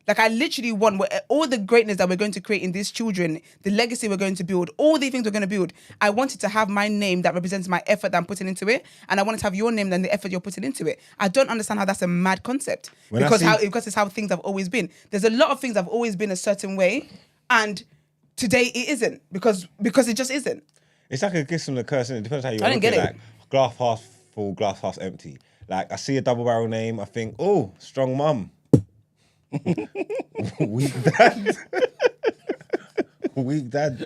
Like I literally want all the greatness that we're going to create in these children, the legacy we're going to build, all the things we're going to build. I wanted to have my name that represents my effort that I'm putting into it, and I wanted to have your name and the effort you're putting into it. I don't understand how that's a mad concept because it's how things have always been. There's a lot of things that have always been a certain way, and today it isn't because it just isn't. It's like a kiss and a curse, and it depends how you I didn't look get at it. it. Like glass half full, glass half empty. Like I see a double barrel name, I think, oh, strong mum. Weak dad. Weak dad.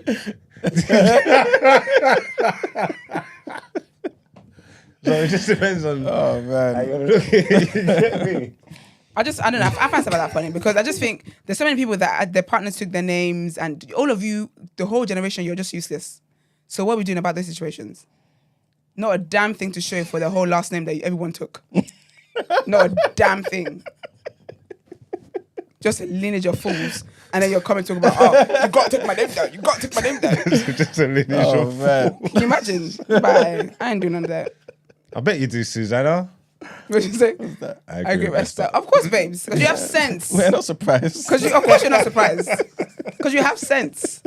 So it just depends on Oh man. how you're looking. You get me? I don't know. I find stuff like that funny because I just think there's so many people that their partners took their names, and all of you, the whole generation, you're just useless. So what are we doing about those situations? Not a damn thing to show for the whole last name that everyone took. Not a damn thing. Just a lineage of fools. And then you're coming talking about, oh, you got to take my name down. You got to take my name down. Just a lineage Oh of man. Can you imagine? Bye. I ain't doing none of that. I bet you do, Susanna. What you say? I I agree with Esther. Of course, babes. Because you have sense. We're not surprised. Of course you're not surprised. Because you have sense.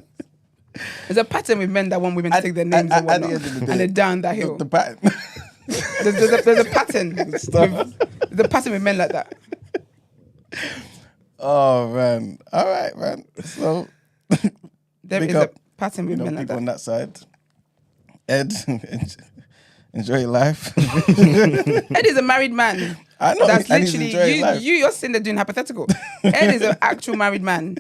There's a pattern with men that want women to take their names and at the whatnot. end of the day, And they're down that hill. The pattern. There's a pattern. There's a pattern with men like that. Oh man. All right, man. So There big is up, a pattern with men like people on that. that side. Ed, enjoy your life. Ed is a married man. I know. That's and he's literally enjoying life. you're sitting there doing hypothetical. Ed is an actual married man.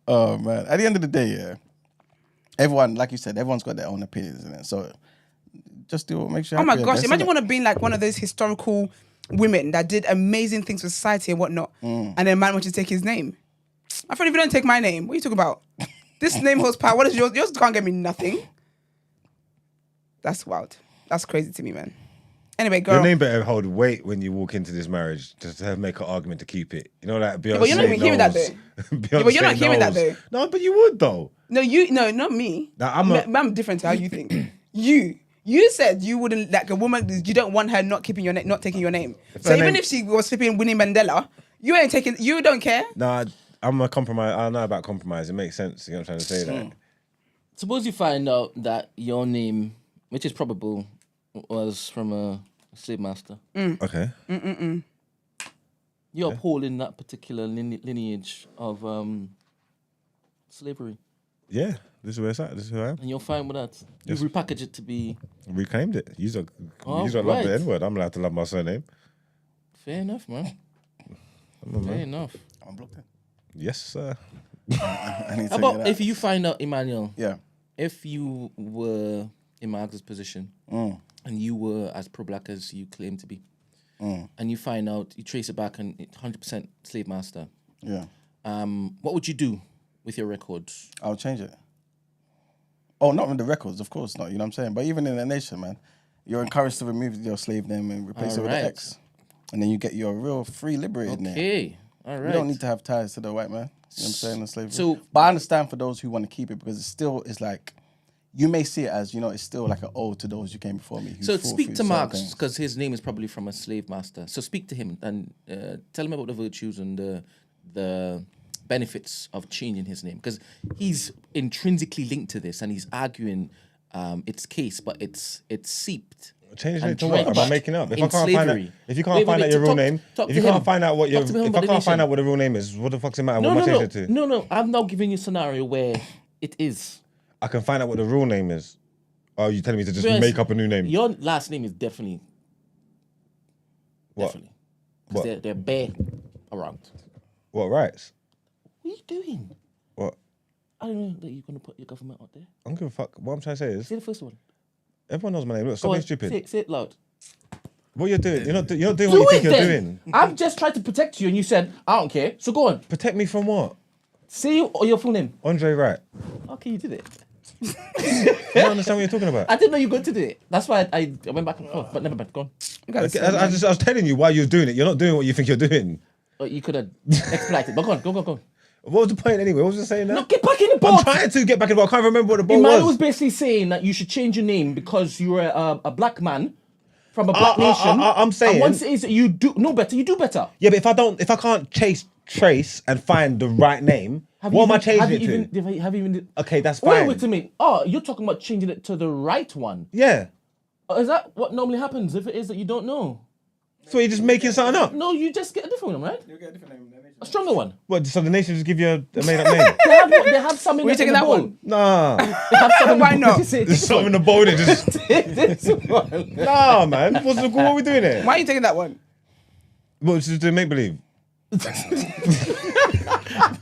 Oh man. At the end of the day, yeah. Everyone, like you said, everyone's got their own opinions in it. So just do what makes you Oh happy. my I gosh! guess, Imagine innit? one of being like one of those historical women that did amazing things for society and whatnot, and then a man wants to take his name. I thought if you don't take my name, what are you talking about? This name holds power. What is yours? Yours can't get me nothing. That's wild. That's crazy to me, man. Anyway, girl. Your name better hold weight when you walk into this marriage just to make an argument to keep it. You know, like Beyonce but you're not even hearing that knows. though. Beyonce but you're not hearing that knows. though. No, but you would though. No, not me. Nah, I'm different to how you think. You said you wouldn't like a woman. You don't want her not keeping your name, not taking your name. So her even name- if she was flipping Winnie Mandela, you ain't taking. You don't care. Nah, I'm a compromise. I know about compromise. It makes sense. You know what I'm trying to say? That. Suppose you find out that your name, which is probable, was from a slave master. Okay. You're upholding that particular lineage of slavery. Yeah, this is where it's at. This is who I am. And you're fine with that. Yes. You repackage it to be Reclaimed it. You don't Oh, love right. the N word. I'm allowed to love my surname. fair enough, man. Fair enough. I'm blocked in. Yes, sir. I need to How get about out. if you find out, Emmanuel, Yeah. if you were in Marx's position and you were as pro-black as you claim to be, and you find out, you trace it back and it's 100% slave master, Yeah. what would you do with your records? I'll change it. Oh, not with the records, of course not. You know what I'm saying? But even in the nation, man, you're encouraged to remove your slave name and replace it with Alright. the X. And then you get your real free liberated name. Okay, all right. You don't need to have ties to the white man. You know what I'm saying? And slavery. So- but I understand for those who want to keep it because it still is like, you may see it as, you know, it's still like an ode to those who came before me. Who So fought speak through to certain Marx things. because his name is probably from a slave master. So speak to him and tell him about the virtues and the benefits of changing his name because he's intrinsically linked to this and he's arguing its case, but it's seeped. Change and it to what? Am I drenched making up? If in I can't find out, slavery. if you can't Wait, find wait, out your real talk- name, talk if to you can't him. find out what your, Talk to him if about I the can't find nation. out what the real name is, what the fuck's it matter? No, What am I no, changing it to? no. I'm now giving you a scenario where it is. I can find out what the real name is. Oh, you telling me to just To be honest, make up a new name? Your last name is definitely. What? Definitely. What? Because they're bare around. What rights? What are you doing? What? I don't know that you're going to put your government out there. I don't give a fuck. What I'm trying to say is, Say the first one. everyone knows my name. Look, Go stop being on, stupid. Say it loud. What you're doing? You're not doing what Do you think it you're then. doing. I've just tried to protect you, and you said I don't care. So go on. Protect me from what? Say your full name. Andre Wright. Okay, you did it. I don't understand what you're talking about. I didn't know you were going to do it. That's why I went back and forth. But never mind. Go on. Okay, I was telling you why you're doing it. You're not doing what you think you're doing. You could have expedited. But go on. Go. What was the point anyway? What was I saying now? No, get back in the I'm boat. trying to get back in the boat. I can't remember what the boat Emmanuel was. was basically saying that you should change your name because you're a black man from a black nation. I'm saying- And once it is that you do know better, you do better. Yeah, but if I can't trace and find the right name, what am I changing it to? Have you even? Okay, that's fine. Wait a minute. Oh, you're talking about changing it to the right one. Yeah. Is that what normally happens if it is that you don't know? So you're just making something up. No, you just get a different one, right? You get a different name. A stronger one. What? So the nation just give you a made up name? They have some in Were you the taking in the that bowl. one? Nah. They have some in Why the not? bowl. There's something in the bowl that just. This one. Nah, man. What are we doing here? Why are you taking that one? What, just to make believe?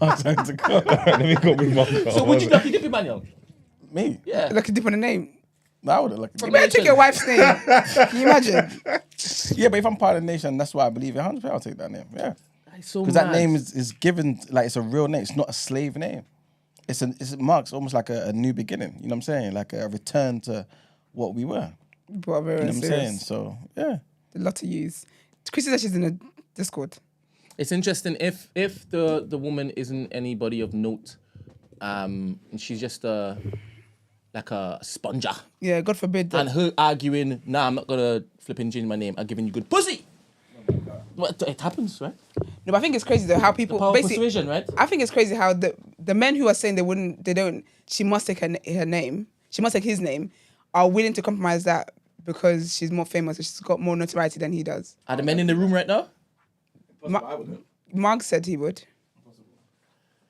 Let me go with my car. So would you lucky dip, Emmanuel? Me? Yeah. Like a dip on the name. I would have like. You better take your wife's name. Can you imagine? Yeah, but if I'm part of the nation, that's why I believe it. 100%, I'll take that name. Yeah, It's so because that mad. name is given like it's a real name. It's not a slave name. It marks almost like a new beginning. You know what I'm saying? Like a return to what we were. But very You know what I'm serious. saying? So yeah. A lot to use. Chrissy said she's in a Discord. It's interesting if the woman isn't anybody of note, and she's just like a sponger, Yeah, God forbid. That. and her arguing, nah, I'm not gonna flipping change my name. I'm giving you good pussy. What it happens, right? No, but I think it's crazy though how people Power of basically. persuasion, right? I think it's crazy how the men who are saying they don't. She must take her name. She must take his name. Are willing to compromise that because she's more famous. So she's got more notoriety than he does. Are the men in the room right now? Mark said he would.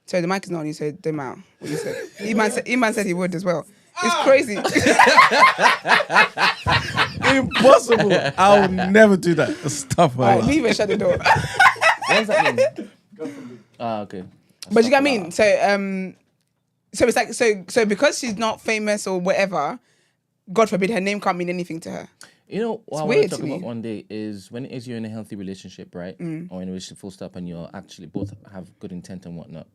So the mic is not on you, so don't matter what you said. Iman said he would as well. It's crazy. Impossible. I would never do that. Stuff like Alright, that. leave it, shut the door. What does that mean? Okay. But you get what I mean? So it's like so because she's not famous or whatever, God forbid her name can't mean anything to her. You know what I want weird to to talk me. about one day is when it is you're in a healthy relationship, right? Or in a relationship full stop, and you're actually both have good intent and whatnot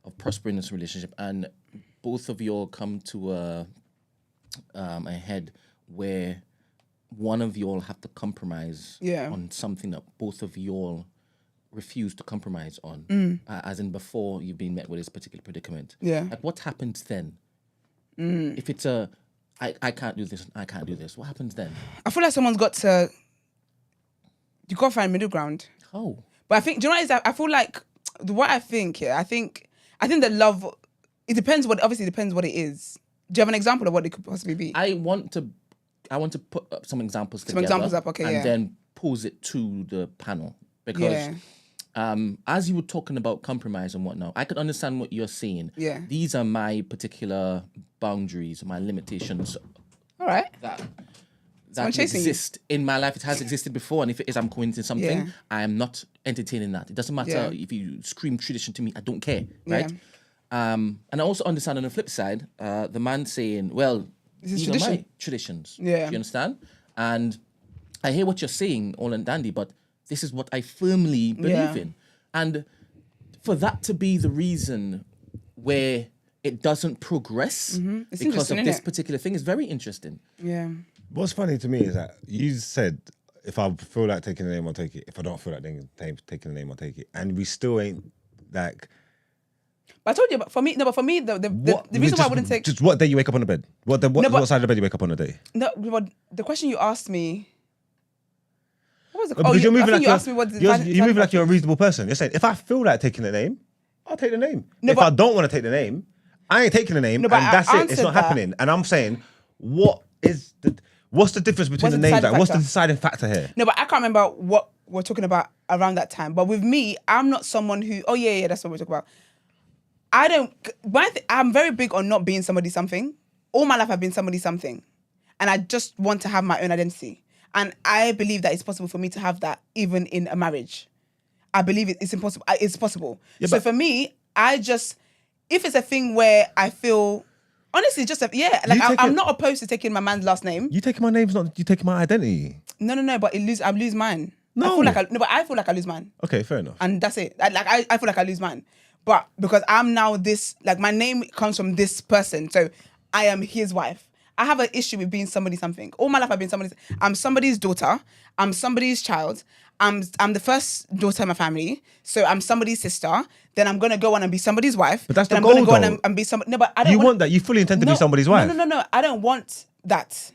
of prospering this relationship, and both of you all come to a head where one of you all have to compromise on something that both of you all refuse to compromise on, as in before you've been met with this particular predicament. Yeah. Like what happens then? If it's I can't do this, I can't do this. What happens then? I feel like someone's got to. You got to find middle ground. Oh. But I think, do you know what it is? I feel like what I think here. I think that love. It depends obviously depends what it is. Do you have an example of what it could possibly be? I want to put up some examples together. examples up, okay, and yeah. then pose it to the panel because as you were talking about compromise and whatnot, I could understand what you're saying. Yeah. These are my particular boundaries, my limitations All right. that Someone chasing you. exist in my life. It has existed before, and if it is, I'm committing something. Yeah. I am not entertaining that. It doesn't matter Yeah. if you scream tradition to me. I don't care, right? And I also understand on the flip side, the man saying, "Well, is these tradition. are my traditions." Yeah. Do you understand? And I hear what you're saying, all and dandy, but this is what I firmly believe in. And for that to be the reason where it doesn't progress It's because of interesting, this innit? particular thing is very interesting. Yeah. What's funny to me is that you said, if I feel like taking the name, I'll take it. If I don't feel like taking the name, I'll take it. And we still ain't like. But I told you, but for me, the reason why I wouldn't take Just what day you wake up on the bed? What side of the bed you wake up on the day? no, but the question you asked me. What was the Because you're moving I think like you asked me what you're moving like you're a reasonable person. You're saying if I feel like taking the name, I'll take the name. No, if but- I don't want to take the name, I ain't taking the name, No, and but I that's it. It's answered not that. happening. And I'm saying, what's the difference between What's the the names? deciding Like, what's the factor? deciding factor here? No, but I can't remember what we're talking about around that time. But with me, I'm not someone who. Oh yeah, that's what we're talking about. I don't. I'm very big on not being somebody something. All my life, I've been somebody something, and I just want to have my own identity. And I believe that it's possible for me to have that even in a marriage. I believe it's impossible. It's possible. Yeah, So but- for me, if it's a thing where I feel Honestly, just like I'm not opposed to taking my man's last name. You taking my name's not you taking my identity. No, but I lose mine. No. I feel like I lose mine. Okay, fair enough. And that's it. I feel like I lose mine. But because I'm now this, like my name comes from this person, so I am his wife. I have an issue with being somebody something. All my life I've been somebody's. I'm somebody's daughter. I'm somebody's child. I'm the first daughter in my family, so I'm somebody's sister. Then I'm gonna go on and be somebody's wife. But that's the then goal, I'm gonna go though. on and be somebody. No, but I don't. You want that? You fully intend to be somebody's wife? No. I don't want that.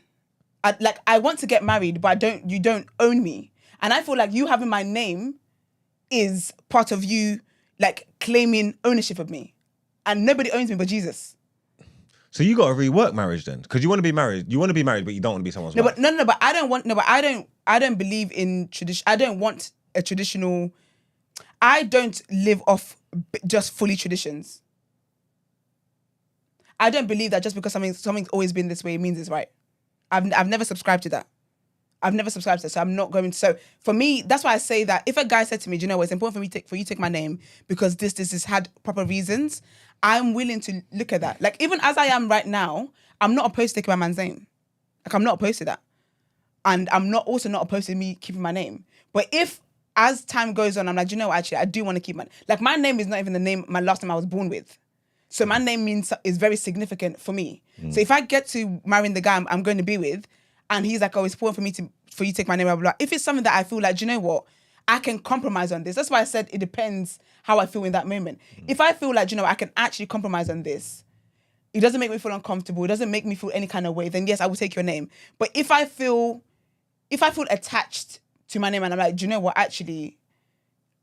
I want to get married, but you don't own me. And I feel like you having my name is part of you, like claiming ownership of me, and nobody owns me but Jesus. So you got to rework marriage then, because you want to be married. You want to be married, but you don't want to be someone's wife. But I don't want. No, but I don't believe in tradition. I don't want a traditional. I don't live off just fully traditions. I don't believe that just because something's always been this way it means it's right. I've never subscribed to that. I've never subscribed to that, so I'm not going to. So for me, that's why I say that if a guy said to me, do you know what, it's important for you to take my name because this had proper reasons, I'm willing to look at that. Like even as I am right now, I'm not opposed to taking my man's name. Like I'm not opposed to that. And I'm also not opposed to me keeping my name. But if as time goes on, I'm like, do you know what, actually, I do want to keep my name is not even the name, my last name I was born with. So my name is very significant for me. So if I get to marrying the guy I'm going to be with, and he's like, oh, it's important for you to take my name, blah, blah, blah. If it's something that I feel like, do you know what? I can compromise on this. That's why I said it depends how I feel in that moment. If I feel like, do you know, I can actually compromise on this, it doesn't make me feel uncomfortable, it doesn't make me feel any kind of way, then yes, I will take your name. But if I feel attached to my name and I'm like, do you know what? Actually,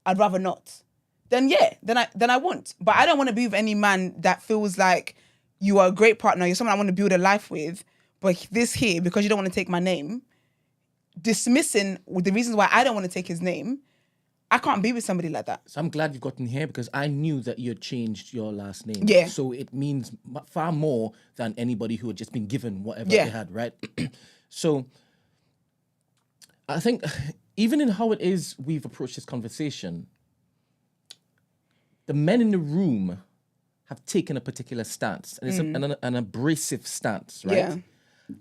I'd rather not. Then yeah, then I won't. But I don't want to be with any man that feels like you are a great partner, you're someone I want to build a life with, but this here, because you don't want to take my name, dismissing the reasons why I don't want to take his name, I can't be with somebody like that. So I'm glad you've gotten here because I knew that you had changed your last name. Yeah. So it means far more than anybody who had just been given whatever Yeah. they had, right? So I think even in how it is we've approached this conversation, the men in the room have taken a particular stance, and it's an abrasive stance, right? Yeah.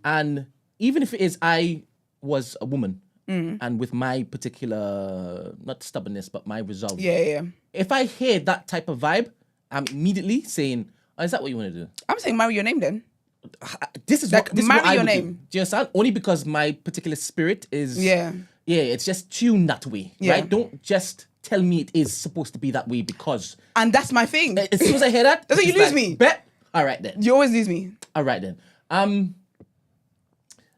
And even if it is I was a woman, and with my particular, not stubbornness, but my resolve. Yeah. If I hear that type of vibe, I'm immediately saying, oh, is that what you want to do? I'm saying marry your name then. This is Like, what, this is marry what I your would do. name. Do you understand? Only because my particular spirit is... Yeah. Yeah, it's just tuned that way, Yeah. right? Don't just tell me it is supposed to be that way because... And that's my thing. As soon as I hear that... That's how you it's lose me. Bet. All right then. You always lose me. All right then.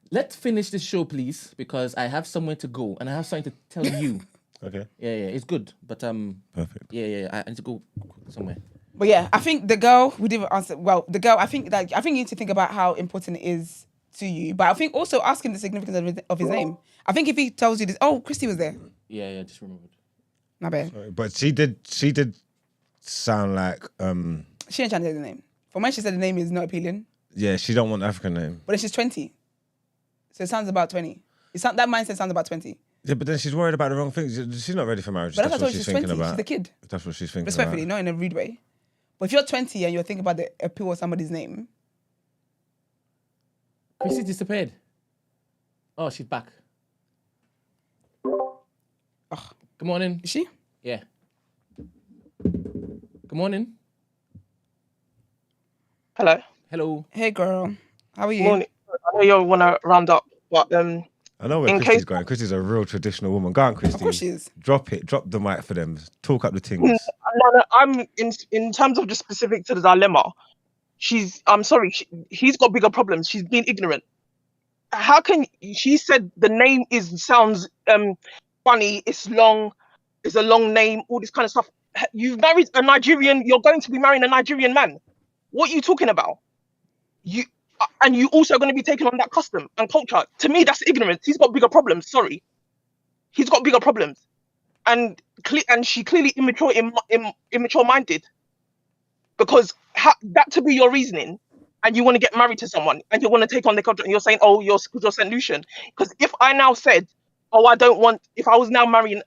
Let's finish this show, please, because I have somewhere to go and I have something to tell you. Okay. Yeah, it's good, but Perfect. Yeah, I need to go somewhere. But yeah, I think the girl, we didn't answer. Well, the girl, I think you need to think about how important it is to you. But I think also asking the significance of his name. I think if he tells you this, oh, Christy was there. Yeah, just remembered. My bad. Sorry, but she did sound like She ain't trying to say the name. For when she said the name is not appealing, yeah, she don't want the African name. but then she's 20. So it sounds about 20. That mindset sounds about 20. Yeah, but then she's worried about the wrong things. She's not ready for marriage. But That's that's what why she's she's thinking 20. about. She's a kid. That's what she's thinking Respectfully, about. not in a rude way. But if you're 20 and you're thinking about the appeal of somebody's name, Chrissy disappeared. Oh, she's back. Good morning. is she? Yeah. Good morning. Hello. Hello. Hey girl, how are you? Morning. I know you want to round up, but I know where in Christy's case- going. Christy's a real traditional woman. Go on, Christy. Of course she is. Drop the mic for them. Talk up the things. no, I'm in terms of just specific to the dilemma. I'm sorry, he's got bigger problems. She's been ignorant. How can she said the name sounds funny? It's long. It's a long name. All this kind of stuff. You've married a Nigerian. You're going to be marrying a Nigerian man. What are you talking about? And you also going to be taking on that custom and culture. To me, that's ignorance. He's got bigger problems. Sorry, he's got bigger problems, and she clearly immature minded. Because that to be your reasoning, and you want to get married to someone, and you want to take on the culture, and you're saying, oh, you're St. Lucian. Because if I now said, oh, I don't want, if I was now marrying,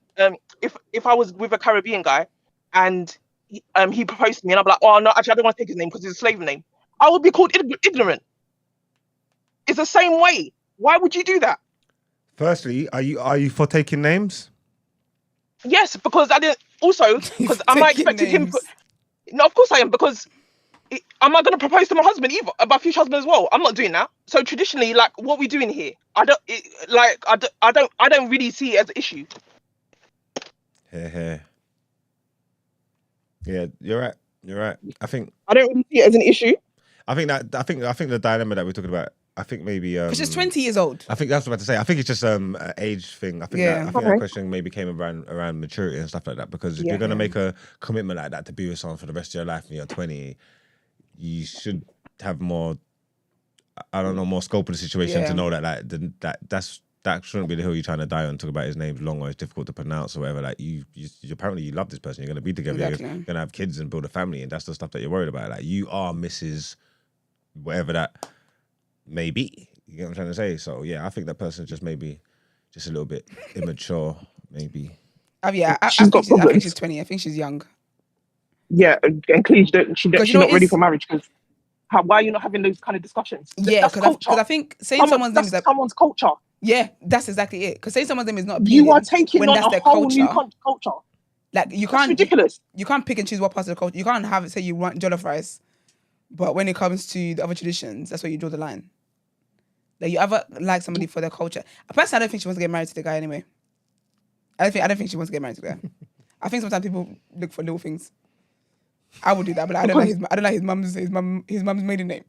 if I was with a Caribbean guy, and he proposed to me, and I'm like, oh no, actually I don't want to take his name because it's a slave name. I would be called ignorant. It's the same way. Why would you do that? Firstly, are you for taking names? Yes, because I didn't. Also, because am I Taking expecting him? names. No, of course I am. Because am I going to propose to my husband either? My future husband as well? I'm not doing that. So traditionally, like, what we doing here? I don't really see it as an issue. Yeah, you're right. You're right. I think I don't really see it as an issue. I think the dilemma that we're talking about. I think maybe Because she's 20 years old. I think that's what I was about to say. I think it's just an age thing. I think that Okay. question maybe came around maturity and stuff like that. Because if Yeah. you're gonna make a commitment like that to be with someone for the rest of your life and you're 20, you should have more. I don't know, more scope of the situation to know that that shouldn't be the hill you're trying to die on. Talk about his name's long or it's difficult to pronounce or whatever. Like you apparently you love this person. You're gonna be together. Exactly. You're gonna have kids and build a family, and that's the stuff that you're worried about. Like you are Mrs. whatever that may be. You get what I'm trying to say? So yeah, I think that person's just maybe just a little bit immature, maybe. I She's got think problems. she's 20. I think she's young. Yeah, and clearly she's you know not ready it's- for marriage. Because why are you not having those kind of discussions? Yeah, That's because culture. I think saying someone's name is That's someone's culture. yeah, that's exactly it. Because saying someone's name is not appealing You are taking when on that's a their whole culture. new culture. Like you That's can't ridiculous. you can't pick and choose what parts of the culture. You can't have it say you want jollof rice, but when it comes to the other traditions, that's where you draw the line. Like you ever like somebody for their culture. Personally, I don't think she wants to get married to the guy anyway. I don't think she wants to get married to the guy. I think sometimes people look for little things. I would do that, but I don't like his mum's maiden name.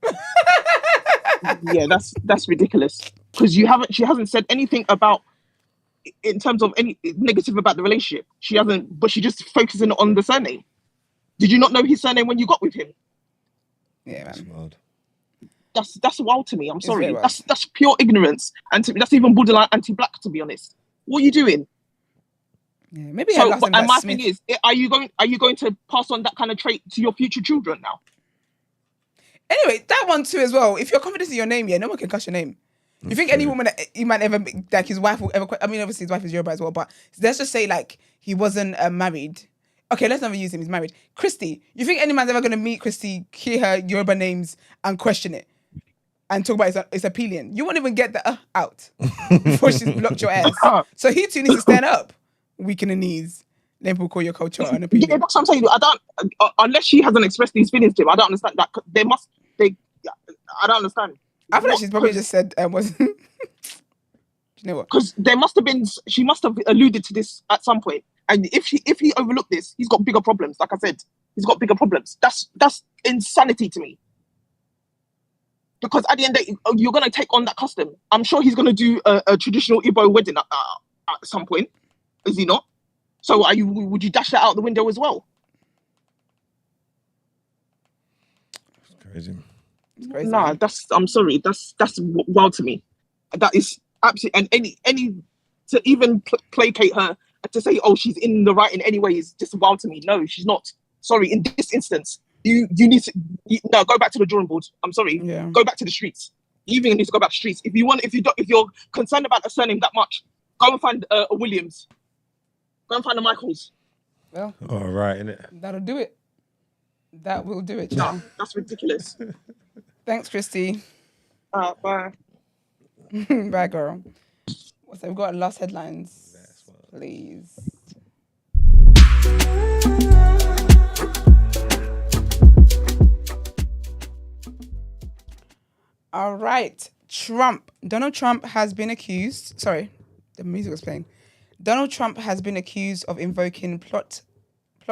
Yeah, that's ridiculous. Because she hasn't said anything about in terms of any negative about the relationship. She hasn't, but she just focusing on the surname. Did you not know his surname when you got with him? Yeah, man. Wild. That's wild to me. I'm sorry. very wild. That's pure ignorance, and that's even borderline anti-black, to be honest. What are you doing? Yeah, maybe her So, last name's and like my Smith. thing is, are you going to pass on that kind of trait to your future children now? Anyway, that one too as well. If you're confident in your name, yeah, no one can cuss your name. You think any woman that he might ever, like his wife will ever, I mean, obviously his wife is Yoruba as well, but let's just say like he wasn't married. Okay, let's never use him, he's married. Christy, you think any man's ever going to meet Christy, hear her Yoruba names and question it? And talk about it's appealing. You won't even get the out before she's blocked your ass. So he too needs to stand up. Weak in the knees. Then people call your culture unappealing. Yeah, that's what I'm saying. I don't, unless she hasn't expressed these feelings to him, I don't understand that. I don't understand. I feel like she's probably just said, wasn't. Do you know what? Because she must have alluded to this at some point. And if he overlooked this, he's got bigger problems. Like I said, he's got bigger problems. That's insanity to me. Because at the end of the day, you're gonna take on that custom. I'm sure he's gonna do a traditional Igbo wedding at some point. Is he not? So would you dash that out the window as well? It's crazy. Crazy. Nah, I'm sorry. That's wild to me. That is absolutely, and any to even placate her to say, oh, she's in the right in any way is just wild to me. No, she's not. Sorry, in this instance, you need to go back to the drawing board. I'm sorry. Yeah. Go back to the streets. You even need to go back to the streets. If you're concerned about a surname that much, go and find a Williams. Go and find a Michaels. Well, All right, innit? that'll do it. That will do it, Nah, child. that's ridiculous. Thanks, Christy. Bye. Bye, girl. So we've got last headlines, please. All right. Donald Trump has been accused. Sorry, the music was playing. Donald Trump has been accused of invoking plot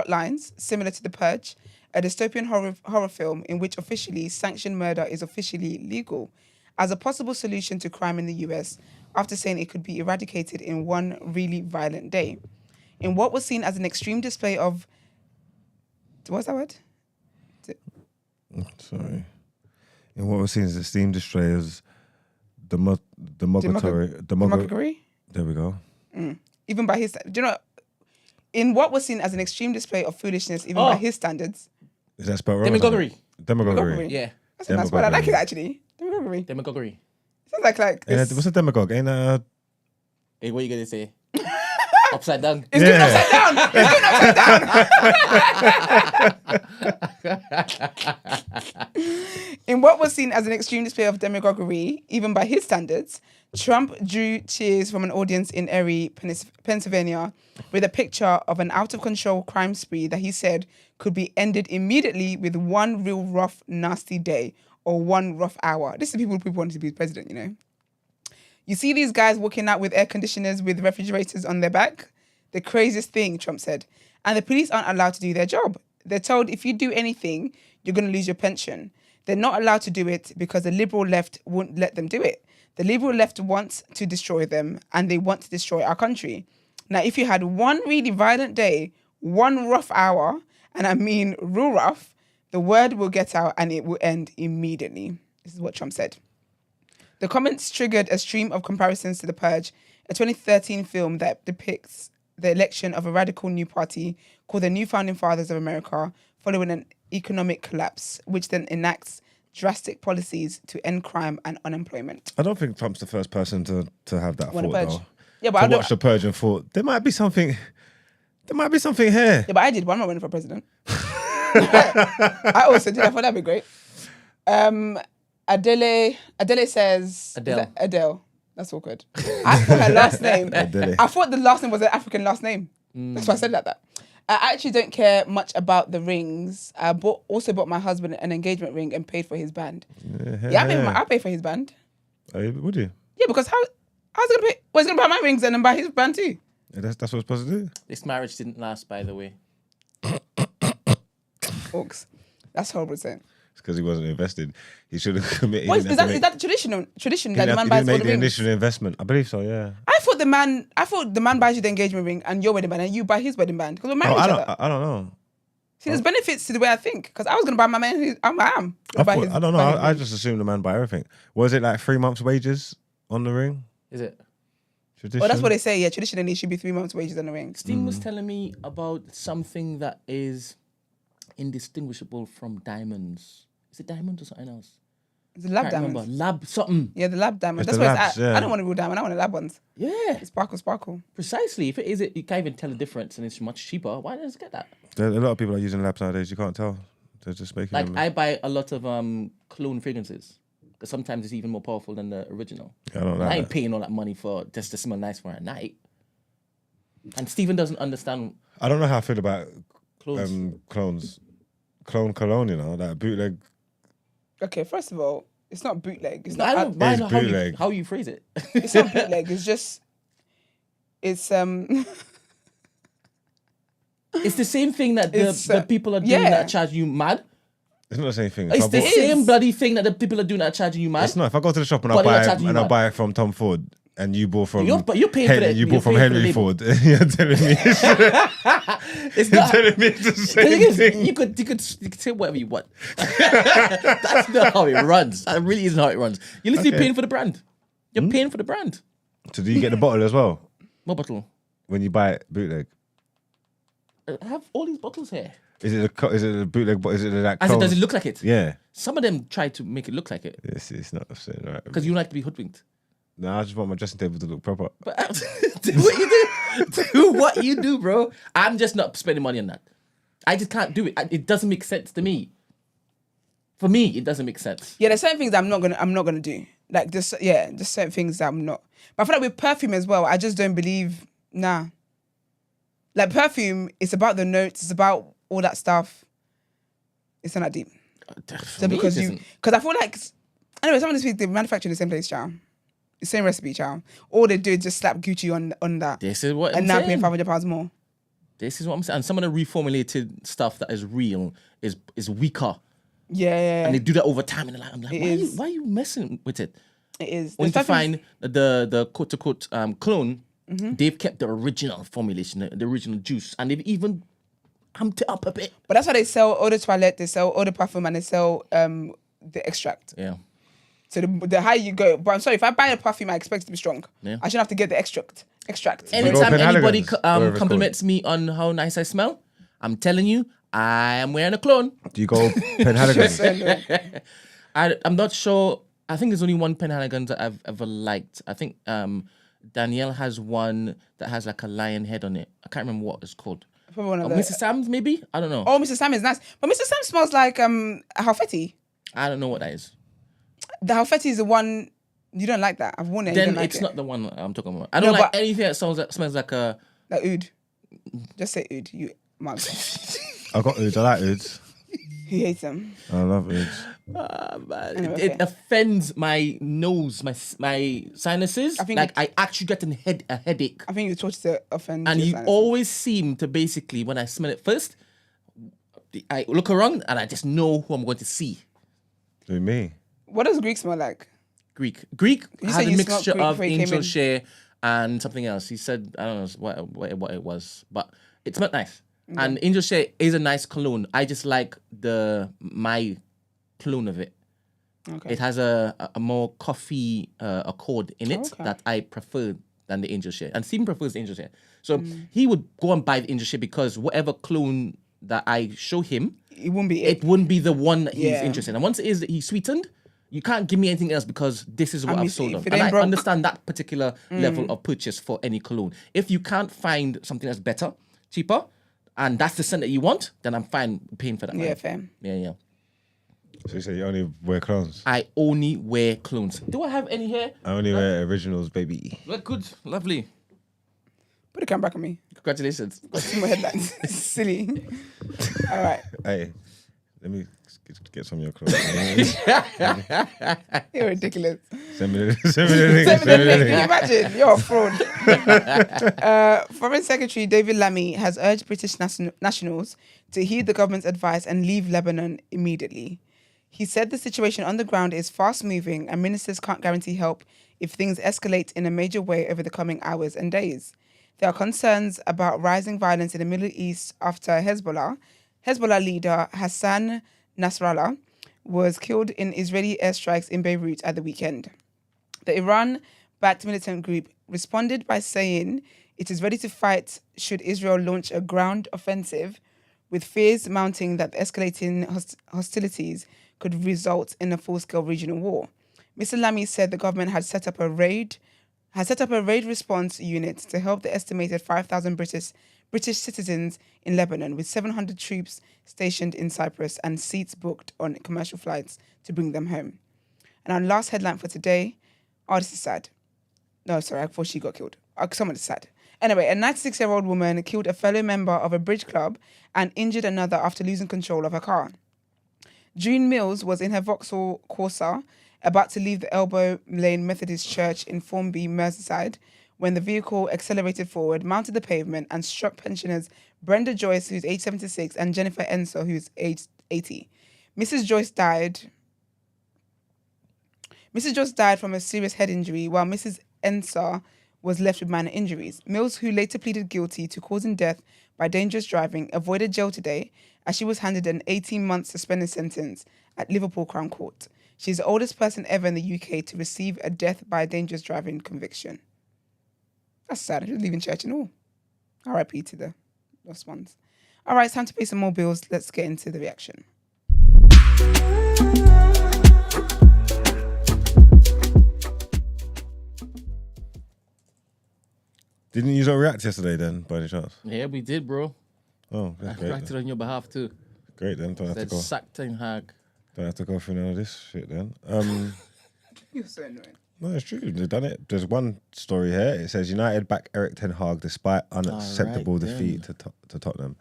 lines similar to The Purge, a dystopian horror film in which officially sanctioned murder is officially legal, as a possible solution to crime in the US, after saying it could be eradicated in one really violent day. In what was seen as an extreme display of... What's that word? Sorry. And what we're seeing is esteemed display as demogatory. Democracy? There we go. Even by his... Do you know... In what was seen as an extreme display of foolishness, even by his standards... Is that spelled wrong? Demagoguery. Demagoguery. Yeah. That's a nice word. I like it, actually. Demagoguery. Demagoguery. Sounds like Ain't this. that, what's a demagogue? Ain't Hey, what are you gonna say? Upside down. It's going upside down. It's going upside down. In what was seen as an extreme display of demagoguery, even by his standards, Trump drew cheers from an audience in Erie, Pennsylvania, with a picture of an out-of-control crime spree that he said could be ended immediately with one real rough, nasty day or one rough hour. This is people wanted to be president, you know. You see these guys walking out with air conditioners with refrigerators on their back? The craziest thing, Trump said. And the police aren't allowed to do their job. They're told if you do anything, you're going to lose your pension. They're not allowed to do it because the liberal left won't let them do it. The liberal left wants to destroy them, and they want to destroy our country. Now, if you had one really violent day, one rough hour, and I mean real rough, the word will get out and it will end immediately. This is what Trump said. The comments triggered a stream of comparisons to The Purge, a 2013 film that depicts the election of a radical new party called the New Founding Fathers of America following an economic collapse, which then enacts drastic policies to end crime and unemployment. I don't think Trump's the first person to have that Want thought, a purge? though. Yeah, but To watch The Purge and thought, there might be something here. Yeah, but I did one more running for president. I also did. I thought that'd be great. Adele says... Adele. Adele. That's awkward. I thought her last name... Adele. I thought the last name was an African last name. That's why I said it like that. I actually don't care much about the rings. I also bought my husband an engagement ring and paid for his band. I paid for his band. Oh, would you? Yeah, because how's he gonna pay? Well, he's gonna buy my rings and then buy his band too. Yeah, that's what it's supposed to do. This marriage didn't last, by the way. Folks, that's horrible saying. It's because he wasn't invested. He should have committed. What is that the tradition that the man buys all make the the rings? initial investment. I believe so. Yeah. I thought the man buys you the engagement ring and your wedding band, and you buy his wedding band because we're married each other. I don't know. See, there's benefits to the way I think because I was gonna buy my man. I am. I don't know. I just assumed the man buy everything. Was it like 3 months' wages on the ring? Is it? Tradition? Well, that's what they say. Yeah, traditionally it should be 3 months' wages on the ring. Steen was telling me about something that is indistinguishable from diamonds. Is it diamonds or something else? It's a lab Can't diamond. remember. Lab something. Yeah, the lab diamond. It's That's the what labs, it's at. yeah. I don't want a real diamond. I want the lab ones. Yeah, Sparkle. precisely. If it is, you can't even tell the difference, and it's much cheaper. Why does it get that? A lot of people are using labs nowadays. You can't tell. They're just making Like them. I buy a lot of clone fragrances because sometimes it's even more powerful than the original. I don't know. I ain't paying all that money for just to smell nice for a night. And Stephen doesn't understand I don't know how I feel about clones. clones. Clone cologne, you know, that bootleg. Okay, first of all, it's not bootleg. It's I not. don't mind It's how you, bootleg. how you phrase it. It's not bootleg. It's just. It's It's the same thing that It's, the people are doing yeah. that charge you mad. It's not the same thing. It's If I the bought- same bloody thing that the people are doing that are charging you mad. It's not. If I go to the shop and I But they're buy charging you and I mad. buy it from Tom Ford and you bought from But you're paying for Henry, it. you You're bought from paying for the Henry label. Ford. You're telling me It's you're not. telling me it's the The thing same is, thing. you could say whatever you want. That's not how it runs. That really isn't how it runs. You're literally paying for the brand. You're paying for the brand. So do you get the bottle as well What bottle? when you buy it bootleg? I have all these bottles here. Is it a bootleg? Is it like? As it, does it clone? look like it? Yeah. Some of them try to make it look like it It's not the same, right? because you like to be hoodwinked. No, I just want my dressing table to look proper. But do what you do. Do what you do, bro. I'm just not spending money on that. I just can't do it. It doesn't make sense to me. For me, it doesn't make sense. Yeah, there's certain things that I'm not gonna do. Like just certain things that I'm not. But I feel like with perfume as well, I just don't believe. Nah. Like perfume, it's about the notes. It's about all that stuff. It's not that deep. For So me, because it isn't. I feel like anyway, some of these people they manufacture in the same place, chow. The same recipe, chow. All they do is just slap Gucci on that, This is what I'm and now paying saying. £500 more. This is what I'm saying. And some of the reformulated stuff that is real is weaker. Yeah. And they do that over time. And I'm like, It why is. are you messing with it? It is. When you There's find the quote unquote clone, Mm-hmm. they've kept the original formulation, the original juice, and they've even amped it up a bit. But that's why they sell eau de toilette, they sell eau de parfum, and they sell the extract. Yeah. So the higher you go, but I'm sorry, if I buy a perfume, I expect it to be strong. Yeah. I shouldn't have to get the extract. Anytime Penhaligon's, anybody whatever it's compliments me on how nice I smell, I'm telling you, I am wearing a clone. Do you go Penhaligon's? I'm not sure. I think there's only one Penhaligon that I've ever liked. I think Danielle has one that has like a lion head on it. I can't remember what it's called. Probably one of the... Mr. Sam's, maybe? I don't know. Oh, Mr. Sam is nice. But Mr. Sam smells like Halfetti. I don't know what that is. The Halfetti is the one... You don't like that. I've worn it. You Then don't like it's it. not the one I'm talking about. I don't like anything that smells like a... Like oud. Just say oud. You mug. I got Oods. I like Oods. He hates them. I love Oods. Anyway, It offends my nose, my sinuses. I actually get a headache. I think you're taught to offend. And your you sinuses. always seem to basically, when I smell it first, I look around and I just know who I'm going to see. Do me. What does Greek smell like? Greek You had said a you smelled mixture Greek of before you came angel in. share and something else. He said, I don't know what it was, but it smelled nice. And angel share is a nice cologne. I just like my cologne of it. Okay. It has a more coffee accord in it Okay. that I prefer than the angel share. And Stephen prefers the angel share. So he would go and buy the angel share because whatever clone that I show him, It wouldn't be it wouldn't be the one that he's Yeah. interested in. And once it is that he's sweetened, you can't give me anything else because this is what I mean, I've sold if on. it And ain't I broke- understand that particular level of purchase for any cologne. If you can't find something that's better, cheaper, and that's the scent that you want, then I'm fine paying for that. Yeah, money. fair. Yeah. So you say you only wear clones? I only wear clones. Do I have any here? I only wear originals, baby. Look good. Lovely. Put the camera back on me. Congratulations. See my headlines. Silly. All right. Hey, let me get some of your clothes. You're ridiculous. Send me the link. Send me the link. Can you imagine? You're a fraud. Foreign Secretary David Lammy has urged British nationals to heed the government's advice and leave Lebanon immediately. He said the situation on the ground is fast moving and ministers can't guarantee help if things escalate in a major way over the coming hours and days. There are concerns about rising violence in the Middle East after Hezbollah leader Hassan Nasrallah was killed in Israeli airstrikes in Beirut at the weekend. The Iran-backed militant group responded by saying it is ready to fight should Israel launch a ground offensive, with fears mounting that escalating hostilities could result in a full-scale regional war. Mr. Lammy said the government had set up a raid response unit to help the estimated 5,000 British citizens in Lebanon, with 700 troops stationed in Cyprus and seats booked on commercial flights to bring them home. And our last headline for today, this is sad. No, sorry, I thought she got killed. Someone is sad. Anyway, a 96-year-old woman killed a fellow member of a bridge club and injured another after losing control of her car. June Mills was in her Vauxhall Corsa about to leave the Elbow Lane Methodist Church in Formby, Merseyside, when the vehicle accelerated forward, mounted the pavement, and struck pensioners Brenda Joyce, who's age 76, and Jennifer Ensor, who's age 80. Mrs. Joyce died from a serious head injury, while Mrs. Ensor was left with minor injuries. Mills, who later pleaded guilty to causing death by dangerous driving, avoided jail today as she was handed an 18-month suspended sentence at Liverpool Crown Court. She's the oldest person ever in the UK to receive a death by dangerous driving conviction. That's sad. She's leaving church and all. R.I.P. to the lost ones. All right, it's time to pay some more bills. Let's get into the reaction. Didn't you all react yesterday then, by any chance? Yeah, we did, bro. Oh, I that's great. reacted on your behalf too. Great then. Don't have to Said go. sack Ten Hag. Don't have to go through none of this shit then. You're so annoying. No, it's true. They've done it. There's one story here. It says United back Eric Ten Hag despite unacceptable Alright, defeat to Tottenham.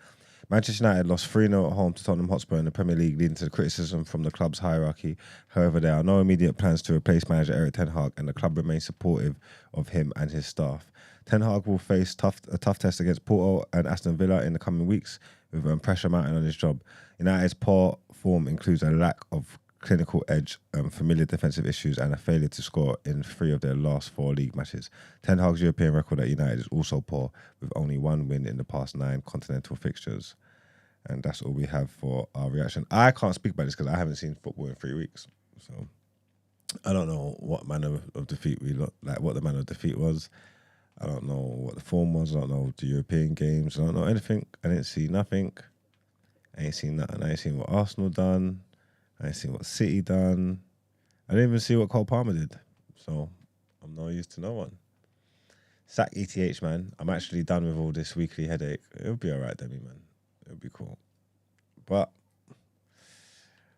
Manchester United lost 3-0 at home to Tottenham Hotspur in the Premier League, leading to criticism from the club's hierarchy. However, there are no immediate plans to replace manager Eric Ten Hag, and the club remains supportive of him and his staff. Ten Hag will face a tough test against Porto and Aston Villa in the coming weeks, with pressure mounting on his job. United's poor form includes a lack of clinical edge, familiar defensive issues, and a failure to score in 3 of their last 4 league matches. Ten Hag's European record at United is also poor, with only 1 win in the past 9 continental fixtures. And that's all we have for our reaction. I can't speak about this because I haven't seen football in 3 weeks, so I don't know what manner of defeat what the manner of defeat was. I don't know what the form was. I don't know the European games. I don't know anything. I didn't see nothing. I ain't seen nothing. I ain't seen what Arsenal done. I ain't seen what City done. I didn't even see what Cole Palmer did. So I'm no use to no one. Sack ETH, man. I'm actually done with all this weekly headache. It'll be all right, Demi, man. It'll be cool. But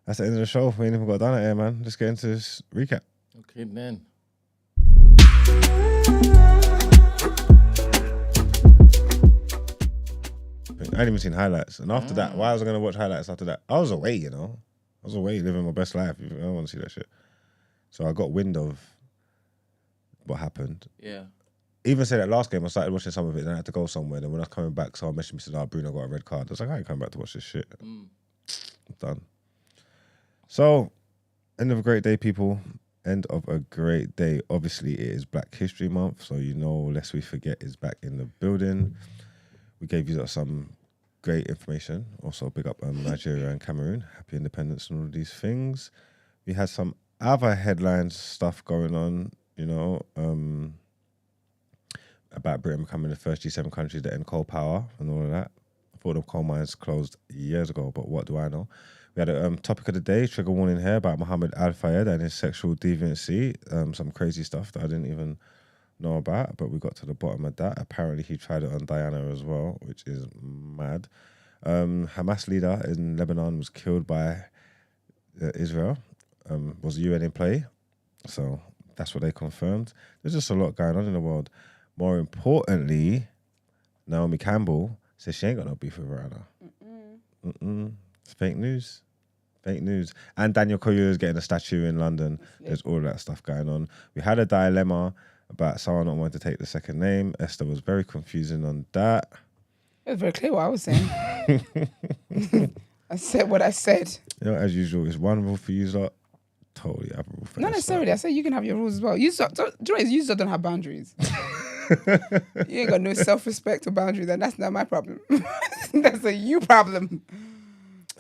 that's the end of the show. We ain't even got done it here, man. Let's get into this recap. Okay, then. I ain't even seen highlights. And after that, why was I going to watch highlights after that? I was away, you know. I was away living my best life. I don't want to see that shit. So I got wind of what happened. Yeah. Even say that last game, I started watching some of it and I had to go somewhere. Then when I was coming back, someone messaged me and said, "Oh, Bruno got a red card." I was like, I ain't coming back to watch this shit. Done. So, end of a great day, people. End of a great day. Obviously, it is Black History Month. So, you know, Lest We Forget is back in the building. We gave you some great information. Also, big up Nigeria and Cameroon. Happy independence and all of these things. We had some other headlines stuff going on, you know, about Britain becoming the first G7 country to end coal power and all of that. I thought the coal mines closed years ago, but what do I know? We had a topic of the day, trigger warning here, about Mohamed Al-Fayed and his sexual deviancy. Some crazy stuff that I didn't even know about, but we got to the bottom of that. Apparently he tried it on Diana as well, which is mad. Hamas leader in Lebanon was killed by Israel. Was the UN in play? So that's what they confirmed. There's just a lot going on in the world. More importantly, Naomi Campbell says she ain't got no beef with Rihanna. It's fake news. Fake news. And Daniel Koyo is getting a statue in London. There's all that stuff going on. We had a dilemma about someone not wanting to take the second name. Esther was very confusing on that. It was very clear what I was saying. I said what I said. You know, as usual, it's one rule for you lot, totally other rule for Not Esther. necessarily. I say you can have your rules as well. You just don't have boundaries. You ain't got no self-respect or boundaries, and that's not my problem. That's a you problem.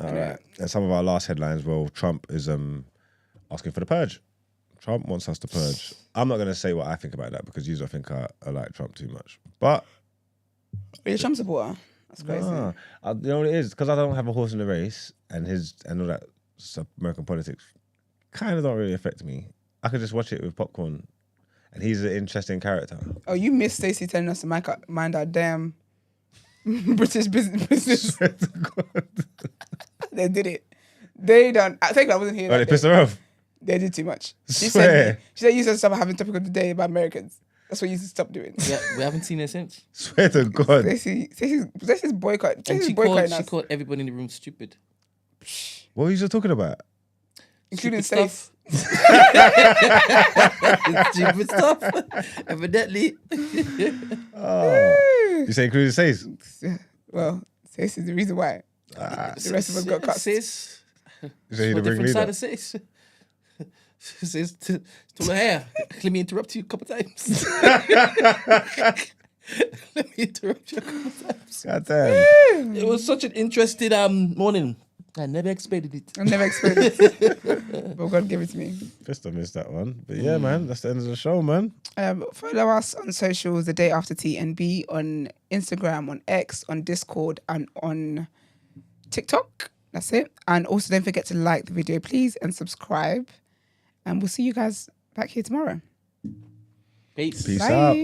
All right. And some of our last headlines, well, Trump is asking for the purge. Trump wants us to purge. I'm not going to say what I think about that because you don't think I like Trump too much. But Are you a Trump supporter? That's crazy. you know what it is? Because I don't have a horse in the race and all that American politics kind of don't really affect me. I could just watch it with popcorn. And he's an interesting character. Oh, you missed Stacey telling us to mind our damn British business. Swear to God. They did it. They done. I think I wasn't here. Oh, they pissed her off. They did too much. She Swear. said you said stop having topic of the day about Americans. That's what you should stop doing. Yeah, we haven't seen her since. Swear to God. Stacey's boycott. And Stacey's she boycotting called us, everybody in the room stupid. What were you talking about? including Stupid Stace. Stupid stuff. Evidently. You say including Says? Well, Stace is the reason why. The rest of us got cut. Sis. You say you're the Different side ringleader? of sis. Sis to her hair. Let me interrupt you a couple times. Let me interrupt you a couple times. God damn. It was such an interesting morning. I never expected it. I never expected it. But God gave it to me. Pissed I missed that one. But yeah, man, that's the end of the show, man. Follow us on socials, The Day After TNB, on Instagram, on X, on Discord, and on TikTok. That's it. And also don't forget to like the video, please, and subscribe. And we'll see you guys back here tomorrow. Peace. Peace Bye. out.